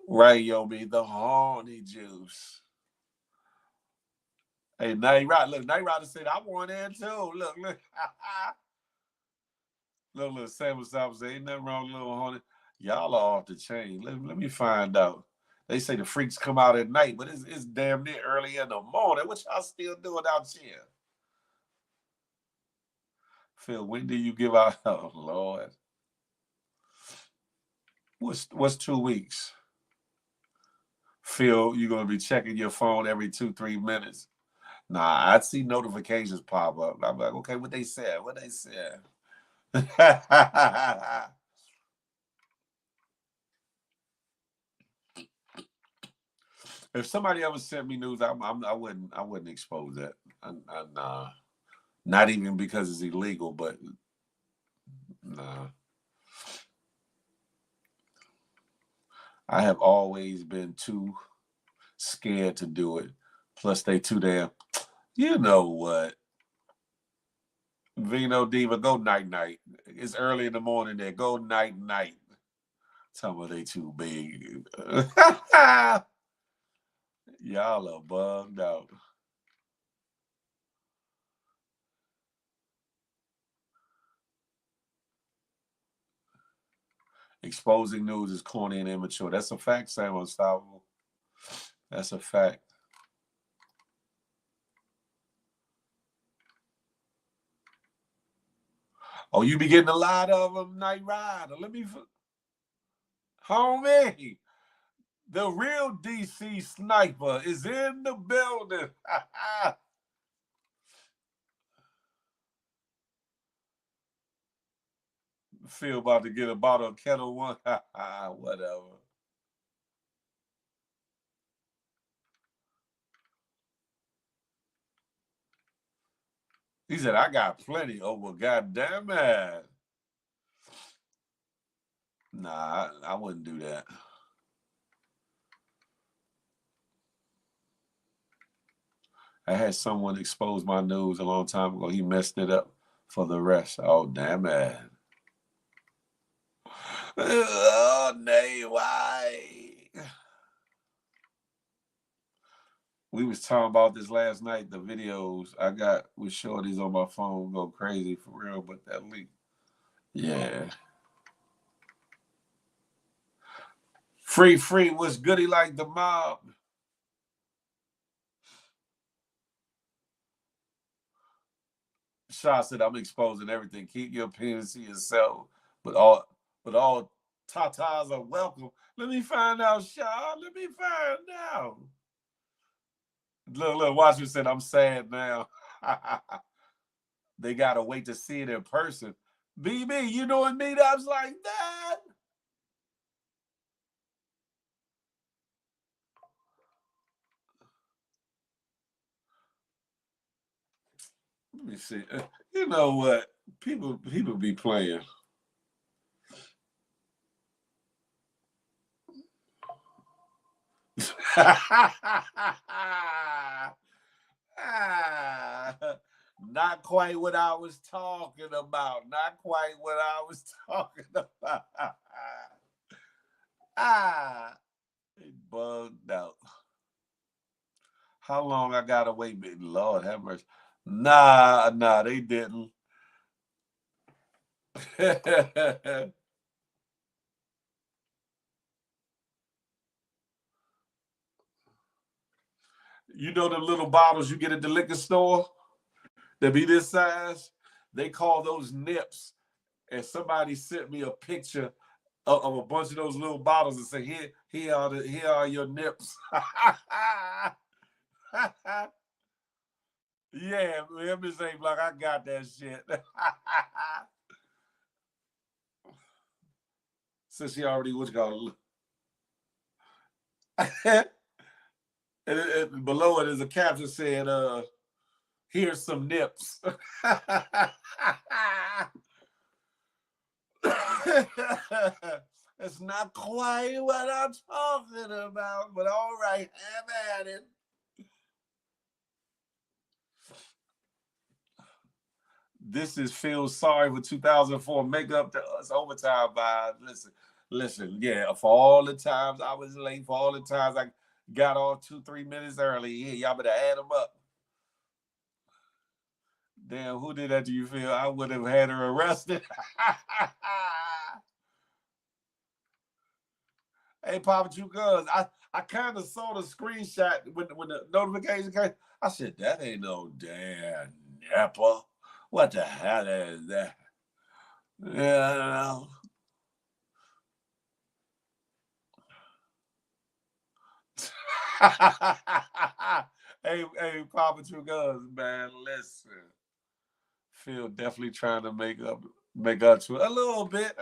Right, Yomi, the horny juice. Hey, Night Rider, look, Night Rider said, I want in too. Look. Look, Samuel Stop say, ain't nothing wrong with little horny. Y'all are off the chain. Let me find out. They say the freaks come out at night, but it's damn near early in the morning. What y'all still doing out here? Phil, when do you give out? Oh, Lord. What's 2 weeks? Phil, you're going to be checking your phone every 2-3 minutes. Nah, I see notifications pop up. I'm like, okay, what they said? What they said? If somebody ever sent me news, I wouldn't expose that. Nah, not even because it's illegal, but nah. I have always been too scared to do it. Plus, they too damn. You know what? Vino Diva, go night night. It's early in the morning there. Go night night. Tell me they too big. Y'all are bugged out. Exposing news is corny and immature. That's a fact, Sam Unstoppable. That's a fact. Oh, you be getting a lot of them, Night Rider. Homie, the real DC sniper is in the building. Feel about to get a bottle of Kettle One. Whatever. He said, I got plenty. Oh, well, goddamn it. Nah, I wouldn't do that. I had someone expose my news a long time ago. He messed it up for the rest. Oh, damn it. Oh, nay, why? We was talking about this last night, the videos I got with shorties on my phone go crazy for real, but that leak. Yeah. Free, what's goody like the mob? Shaw said, I'm exposing everything. Keep your opinions to yourself. But all tatas are welcome. Let me find out, Shaw. Let me find out. Look, Watchman said, I'm sad now. They gotta wait to see it in person. BB, you doing meetups like that? Let me see. You know what? People be playing. Not quite what I was talking about. Not quite what I was talking about. It bugged out. How long I gotta wait? Lord have mercy. Nah, they didn't. You know them little bottles you get at the liquor store that be this size? They call those nips. And somebody sent me a picture of a bunch of those little bottles and say, here are your nips. Yeah, Miss A Block, I got that shit. Since she already was called. And below it is a caption saying, here's some nips. It's not quite what I'm talking about, but all right, have at it. This is Feel Sorry for 2004. Make up to us overtime vibes. Listen, yeah, for all the times I was late, for all the times I got off 2-3 minutes early, yeah, y'all better add them up. Damn, who did that to you, Phil? I would have had her arrested. Hey, Papa Two Guns, I kind of saw the screenshot when the notification came. I said, that ain't no damn nipple. What the hell is that? Yeah, I don't know. Hey, Papa Two Guns, man, listen. Phil definitely trying to make up to it a little bit.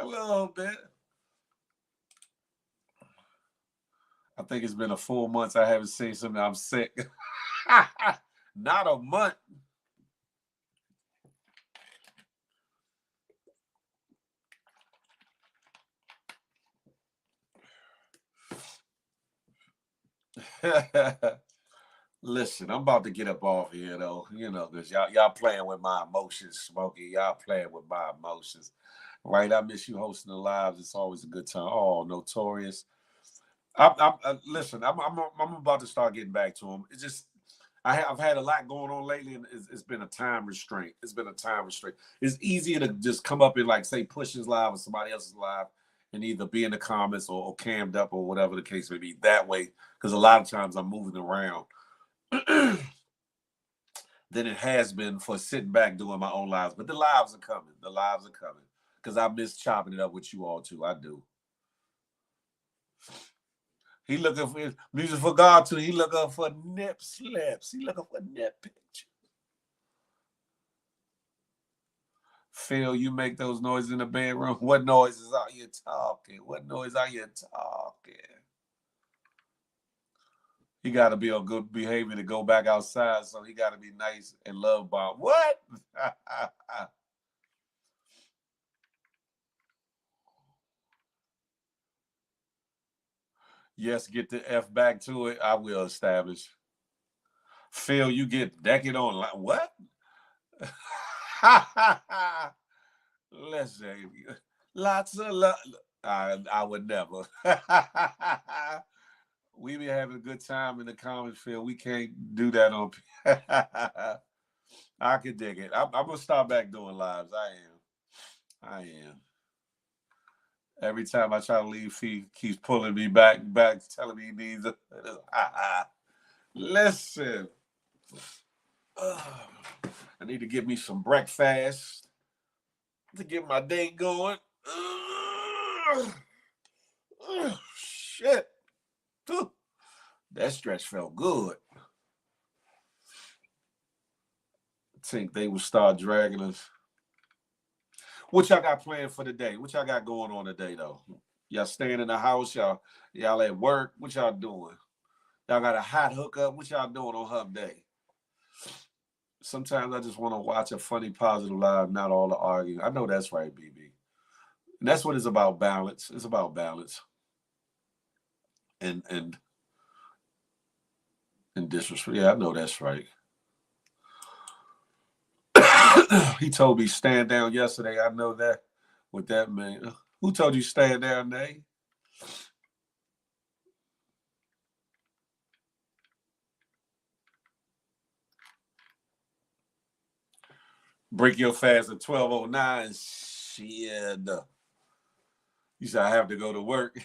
I think it's been a full month I haven't seen something. I'm sick. Not a month. Listen, I'm about to get up off here though, because y'all playing with my emotions, Smokey. Y'all playing with my emotions. Right? I miss you hosting the lives. It's always a good time. Oh, Notorious. Listen. I'm about to start getting back to him. It's just I've had a lot going on lately, and it's been a time restraint. It's easier to just come up and like say Push's live or somebody else's live, and either be in the comments or cammed up or whatever the case may be. That way, because a lot of times I'm moving around than it has been for sitting back doing my own lives. But the lives are coming. Because I miss chopping it up with you all too. I do. He looking for music for God too. He looking for nip slips. He looking for nip pictures. Phil, you make those noises in the bedroom. What noises are you talking? What noise are you talking? He got to be on good behavior to go back outside, so he got to be nice and love bomb. What? Yes, get the F back to it. I will establish. Phil, you get decking online. What? Let's say lots of love. I would never. We be having a good time in the comments field. We can't do that on. I could dig it. I'm gonna start back doing lives. I am. Every time I try to leave, he keeps pulling me back, telling me he needs a. Listen, I need to get me some breakfast to get my day going. Shit. That stretch felt good. I think they will start dragging us. What y'all got planned for the day? What y'all got going on today, though? Y'all staying in the house? Y'all at work? What y'all doing? Y'all got a hot hookup? What y'all doing on Hump Day? Sometimes I just want to watch a funny, positive live, not all the arguing. I know that's right, BB. And that's what it's about, balance. It's about balance. And disrespect. Yeah, I know that's right. He told me stand down yesterday. I know that. What that mean? Who told you stand down, Nay? Break your fast at 12:09. Shit. You said I have to go to work.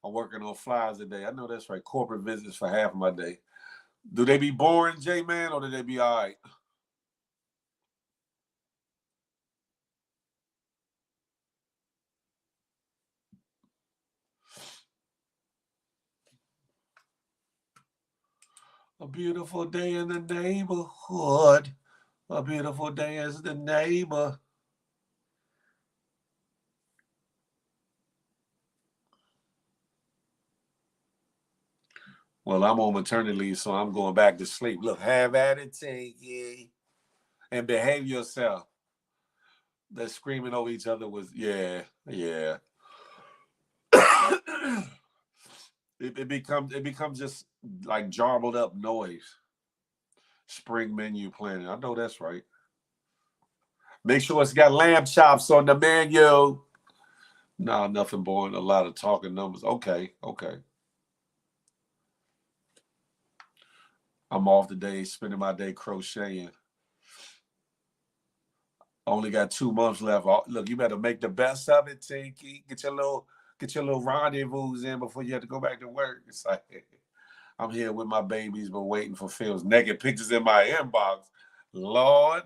I'm working on flyers today. I know that's right. Corporate visits for half of my day. Do they be boring, J-Man, or do they be all right? A beautiful day in the neighborhood. A beautiful day as the neighbor. Well, I'm on maternity leave, so I'm going back to sleep. Look, have at it, Tinky. And behave yourself. That screaming over each other was, yeah. it becomes just like jarbled up noise. Spring menu planning. I know that's right. Make sure it's got lamb chops on the menu. No, nothing boring. A lot of talking numbers. Okay. I'm off today, spending my day crocheting. Only got 2 months left. Look, you better make the best of it, Tinky. Get your little rendezvous in before you have to go back to work. It's like I'm here with my babies, but waiting for Phil's naked pictures in my inbox. Lord.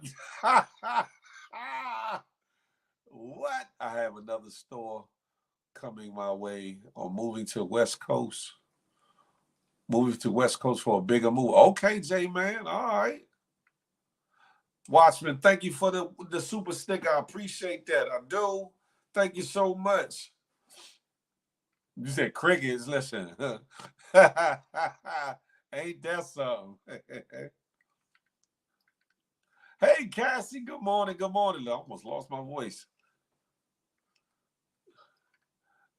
What? I have another store coming my way or moving to West Coast. Moving to West Coast for a bigger move. Okay, J-Man. All right. Watchman, thank you for the super sticker. I appreciate that. I do. Thank you so much. You said crickets. Listen. Ain't that something? Hey, Cassie. Good morning. I almost lost my voice.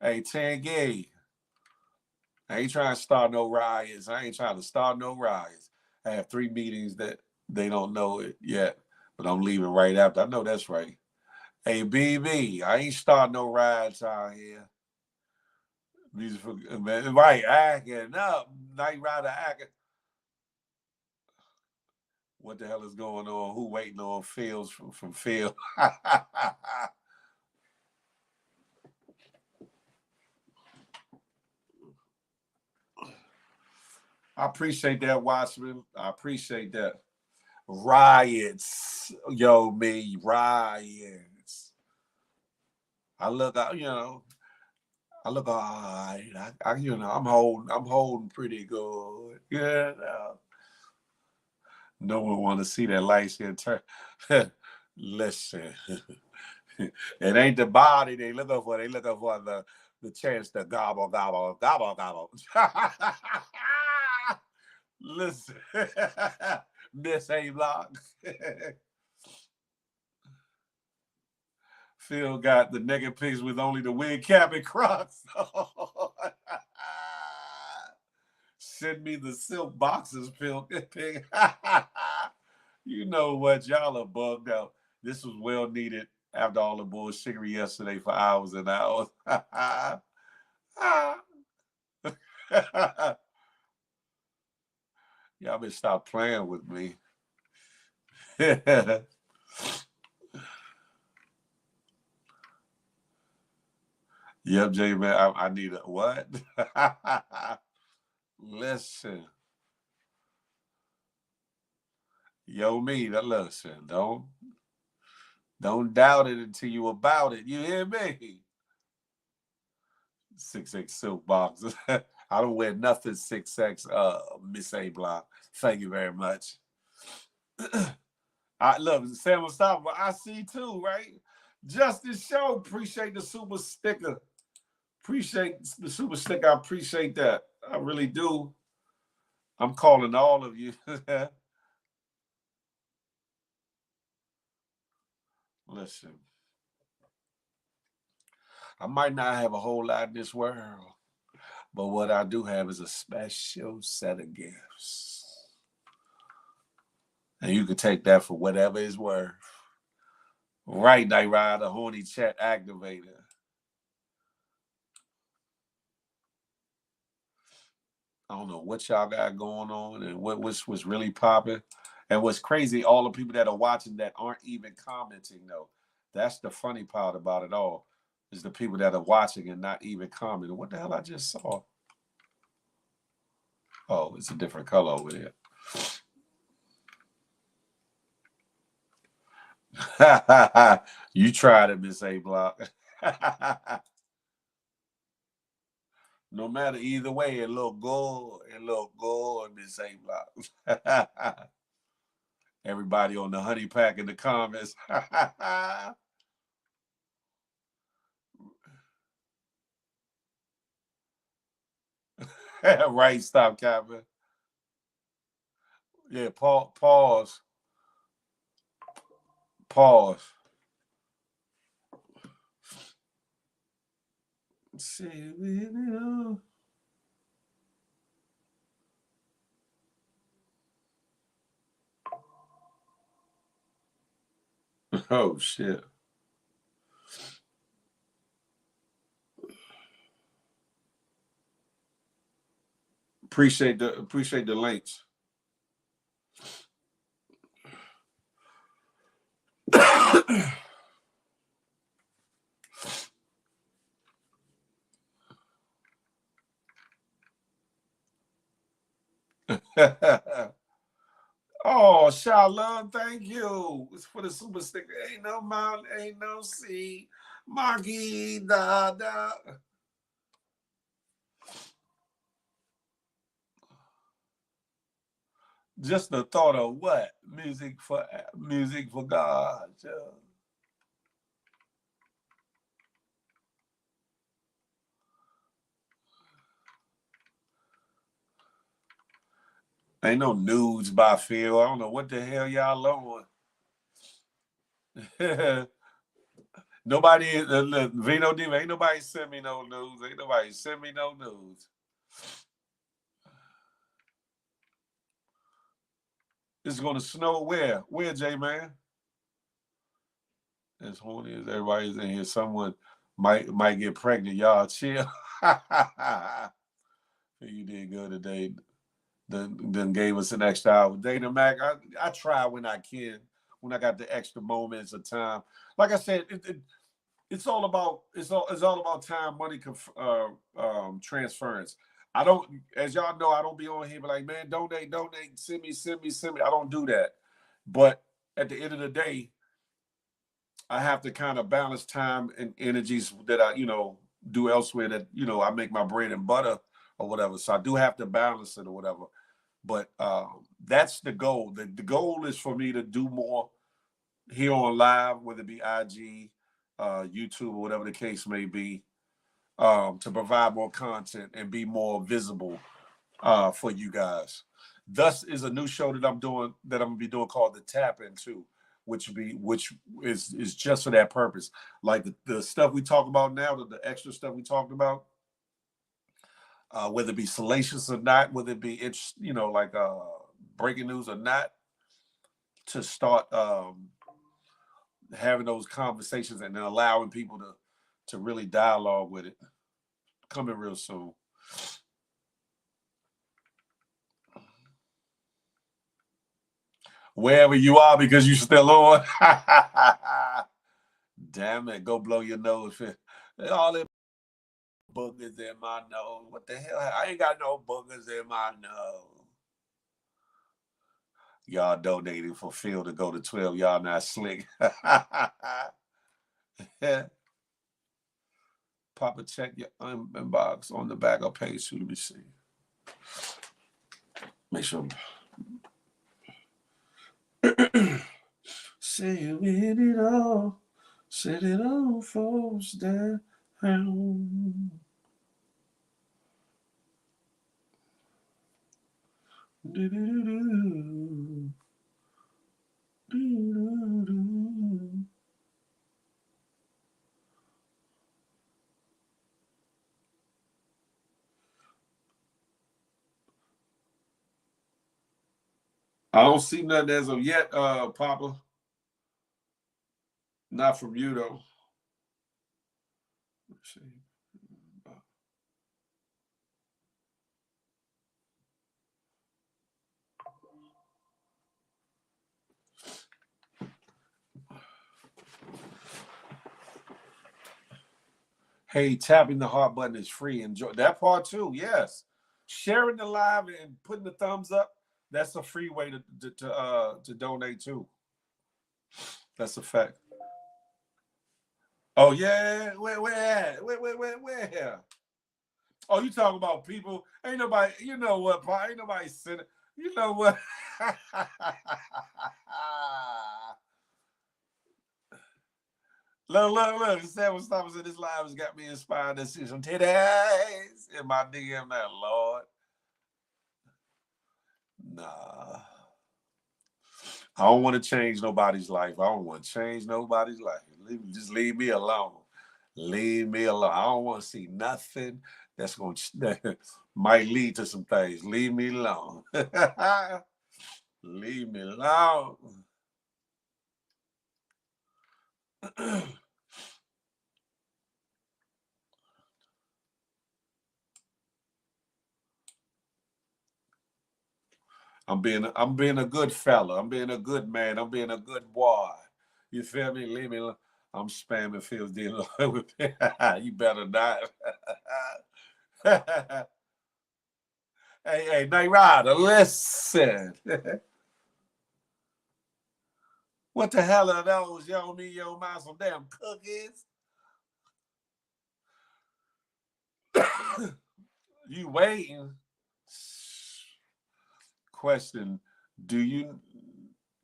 Hey, Tanguay. I ain't trying to start no riots. I have 3 meetings that they don't know it yet, but I'm leaving right after. I know that's right. Hey, BB, I ain't starting no riots out here. Right, acting up. Night Rider acting. What the hell is going on? Who waiting on Fields from Phil? I appreciate that, Watchman. I appreciate that. Riots. Yo, me, riots. I look all right. I'm holding pretty good. Yeah. No one want to see that light skin turn. Listen, it ain't the body they looking for. They looking for the chance to gobble. Listen, Miss A-Block. Phil got the naked pics with only the wig cap and Crocs. Send me the silk boxes, Phil. You know what? Y'all are bugged out. This was well needed after all the bullshittery yesterday for hours and hours. Y'all better stop playing with me. Yep, J man, I need a what? Listen, yo, me, listen, don't doubt it until you about it. You hear me? 6X silk boxes. I don't wear nothing 6X, Miss A Block. Thank you very much. I love Sam Mustafa. I see too, right? Justice Show, appreciate the super sticker. Appreciate the super sticker. I appreciate that. I really do. I'm calling all of you. Listen, I might not have a whole lot in this world, but what I do have is a special set of gifts. And you can take that for whatever it's worth. Right, Night Rider, horny chat activator. I don't know what y'all got going on and what's really popping. And what's crazy, all the people that are watching that aren't even commenting, though. That's the funny part about it all, is the people that are watching and not even commenting. What the hell I just saw? Oh, it's a different color over there. You tried it, Miss A Block. No matter either way, it look good. It look good, Miss A Block. Everybody on the honey pack in the comments. Right, stop, Captain. Yeah, pause. Pause. See, oh shit. Appreciate the links. Oh, Shalom, thank you. It's for the super sticker. Ain't no mount, ain't no sea. Marky da da. Just the thought of what? Music for God. Yeah. Ain't no nudes by Phil. I don't know what the hell y'all on. Nobody, Vino Diva, ain't nobody send me no news. Ain't nobody send me no news. It's gonna snow where? Where, J-Man? As horny as everybody's in here, someone might get pregnant. Y'all chill. You did good today. Then gave us an extra hour. Dana Mac, I try when I can, when I got the extra moments of time. Like I said, it's all about time, money, transference. I don't, as y'all know, I don't be on here, but like, man, donate, send me. I don't do that. But at the end of the day, I have to kind of balance time and energies that I, do elsewhere that, I make my bread and butter or whatever. So I do have to balance it or whatever. But that's the goal. The goal is for me to do more here on live, whether it be IG, YouTube, or whatever the case may be, to provide more content and be more visible for you guys. Thus is a new show that I'm gonna be doing called The Tap Into, which is just for that purpose. Like the stuff we talk about now, the extra stuff we talked about, whether it be salacious or not, whether it be like breaking news or not, to start having those conversations and then allowing people to really dialogue with it. Coming real soon. Wherever you are, because you still on. Damn it, go blow your nose. All them boogers in my nose. What the hell? I ain't got no boogers in my nose. Y'all donated for Phil to go to 12. Y'all not slick. Papa, check your inbox on the back of page 2. Let me see. Make sure. Say you in it all. Set it all falls down. I don't see nothing as of yet, Papa. Not from you, though. Let's see. Hey, tapping the heart button is free. Enjoy that part too. Yes, sharing the live and putting the thumbs up. That's a free way to donate too. That's a fact. Oh yeah, where? Oh, you talking about people? Ain't nobody. You know what? Ain't nobody sending. You know what? Look. 7 stoppers in this live has got me inspired to see some titties in my DM now, Lord. Nah. I don't want to change nobody's life. I don't want to change nobody's life. Just leave me alone. Leave me alone. I don't want to see nothing that might lead to some things. Leave me alone. Leave me alone. I'm being a good fella. I'm being a good man. I'm being a good boy. You feel me? Leave me alone. I'm spamming Phil's deal with me. You better not. Hey, Night Rider, listen. What the hell are those? Yo, me, yo, mind some damn cookies? You waiting? Question: Do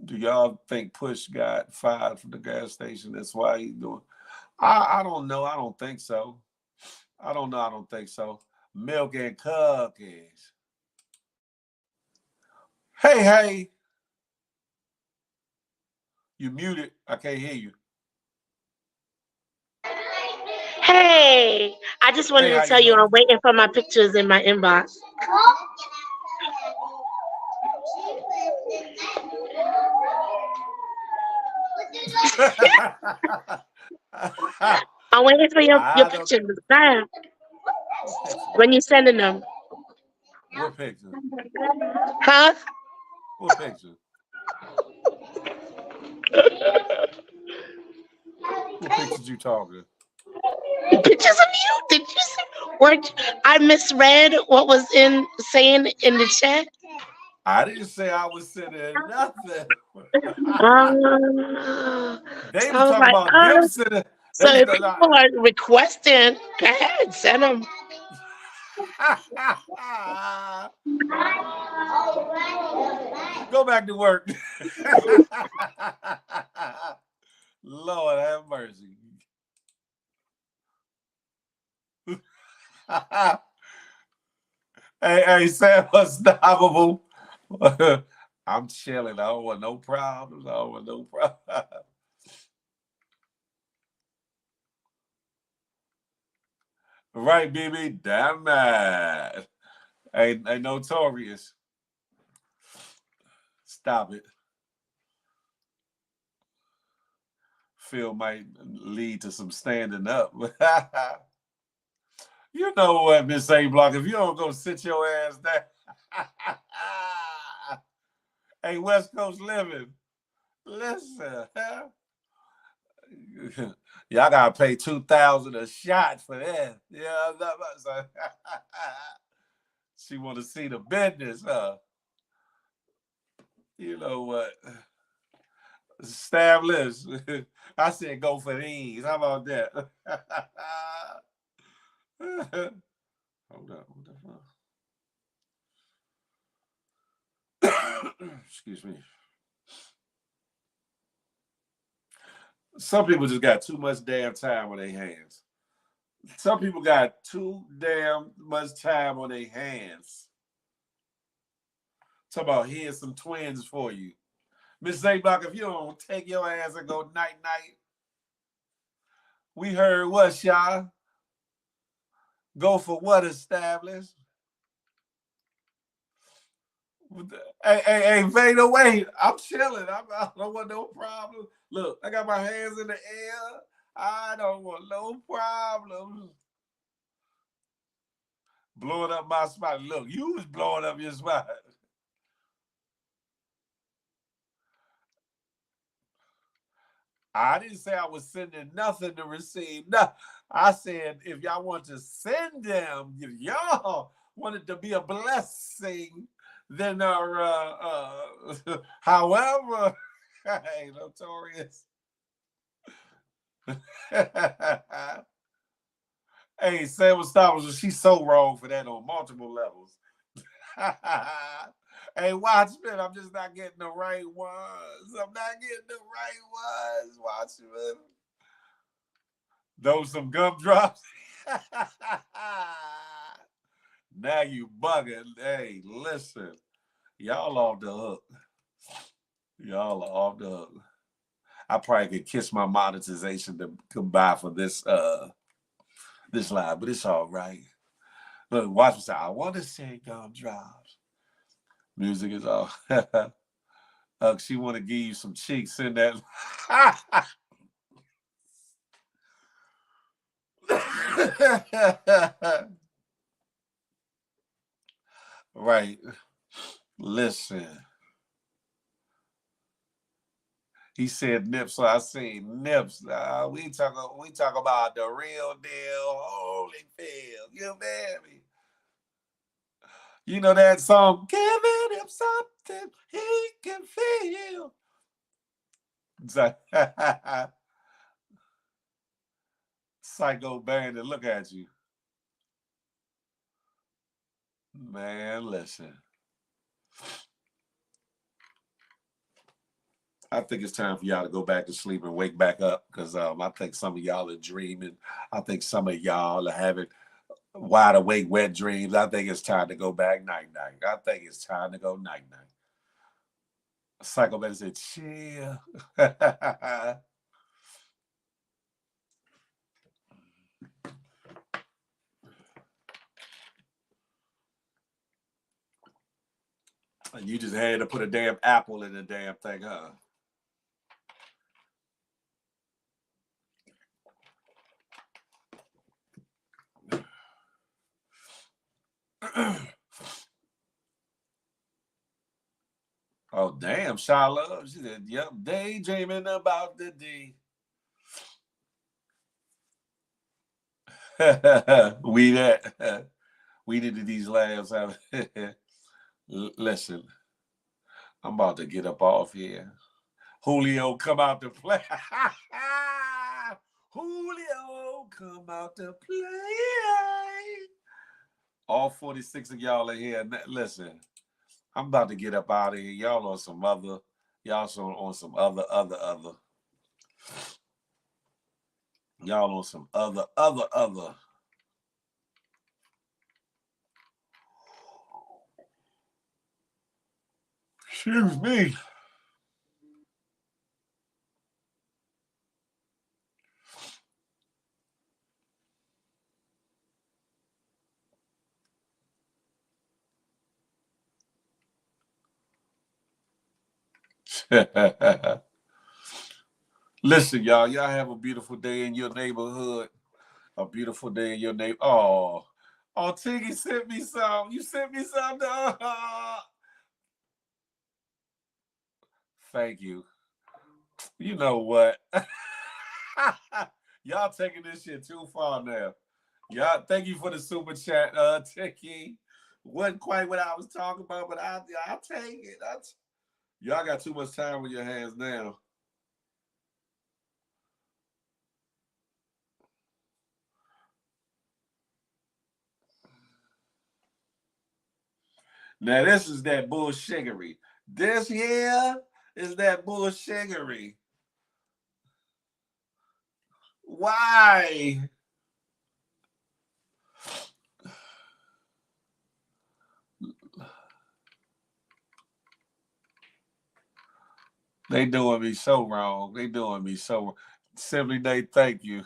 y'all think Push got fired from the gas station? That's why he's doing. I don't know. I don't think so. I don't know. I don't think so. Milk and cookies. Hey. You muted. I can't hear you. Hey, I just wanted to tell you I'm waiting for my pictures in my inbox. I'm waiting for your pictures. When you sending them? What picture? Huh? What picture? What pictures you talking? Pictures of you? Did you see? I misread what was saying in the chat? I didn't say I was sending nothing. They So was talking about them sending. So if people are requesting, go ahead, send them. Go back to work. Lord have mercy. Hey, Sam Unstoppable. I'm chilling. I don't want no problems. I don't want no problems. Right, baby. Damn it. Hey, notorious. Stop it. Phil might lead to some standing up. You know what, Miss A Block, if you don't go sit your ass down. Hey, West Coast living. Listen. Y'all gotta pay $2,000 a shot for that. Yeah, so, she want to see the business, huh? You know what? Established. I said go for these. How about that? Hold up. What the fuck? Excuse me. Some people just got too much damn time on their hands. Some people got too damn much time on their hands. Talk about here's some twins for you. Miss Zayblock, if you don't take your ass and go night-night, we heard what, y'all? Go for what, established? Hey, fade away. I'm chilling. I don't want no problem. Look, I got my hands in the air. I don't want no problems. Blowing up my spot. Look, you was blowing up your spot. I didn't say I was sending nothing to receive. No, I said if y'all want to send them, if y'all wanted to be a blessing, then however, hey, notorious. Hey, Sam Stoppers, she's so wrong for that on multiple levels. Hey, Watchman, I'm just not getting the right ones. I'm not getting the right ones, Watchman. Those some gumdrops. Now you bugging. Hey, listen. Y'all off the hook. Y'all are off the hook. I probably could kiss my monetization to come by for this this live, but it's all right. Look, watch me say, I want to sing gumdrops. Music is all. She want to give you some cheeks in that. Right. Listen. He said nips, so I seen nips. We talk about the real deal, Holyfield. You feel me? You know that song, giving him something he can feel. Psycho Bandit, look at you. Man, listen. I think it's time for y'all to go back to sleep and wake back up because I think some of y'all are dreaming. I think some of y'all are having wide awake, wet dreams. I think it's time to go back night-night. I think it's time to go night-night. Psycho Bandit said, chill. And you just had to put a damn apple in the damn thing, huh? Oh, damn, Shala. She said, yep, daydreaming about the D. We needed these laughs. Listen, I'm about to get up off here. Julio, come out to play. Julio, come out to play. All 46 of y'all are here. Listen, I'm about to get up out of here. Y'all on some other. Y'all on some other. Y'all on some other. Excuse me. Listen, y'all have a beautiful day in your neighborhood. A beautiful day in your neighborhood. Oh, Tiggy sent me some. You sent me some. Thank you. You know what? Y'all taking this shit too far now. Y'all, thank you for the super chat, Tiggy. Wasn't quite what I was talking about, but I'll take it. Y'all got too much time with your hands now. Now this is that bullshiggery. This here is that bullshiggery. Why? They doing me so wrong. They doing me so wrong. Simply they thank you.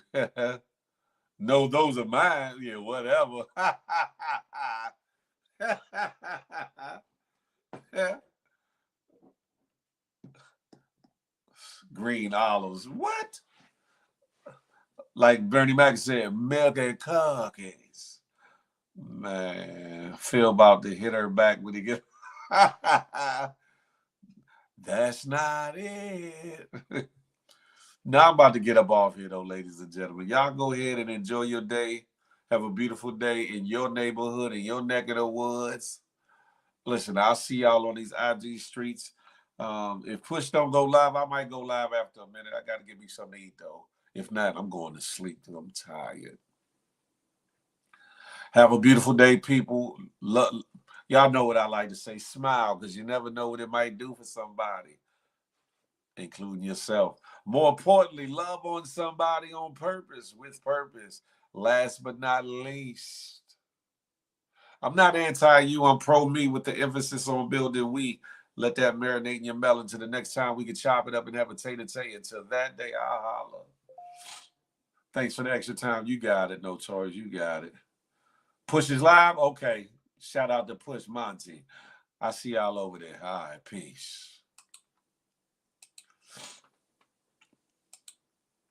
No, those are mine. Yeah, whatever. Green olives. What? Like Bernie Mac said, milk and cookies. Man, Phil about to hit her back when he gets. That's not it. Now I'm about to get up off here, though, ladies and gentlemen. Y'all go ahead and enjoy your day. Have a beautiful day in your neighborhood, in your neck of the woods. Listen, I'll see y'all on these IG streets. If push don't go live, I might go live after a minute. I got to get me something to eat, though. If not, I'm going to sleep because I'm tired. Have a beautiful day, people. Y'all know what I like to say. Smile, because you never know what it might do for somebody, including yourself. More importantly, love on somebody on purpose, with purpose. Last but not least, I'm not anti-you. I'm pro-me with the emphasis on building we. Let that marinate in your melon till the next time we can chop it up and have a tay-to-tay. Until that day, I'll holler. Thanks for the extra time. You got it, Notorious. You got it. Push is live? Okay. Shout out to Push Monty. I see y'all over there. All right, peace.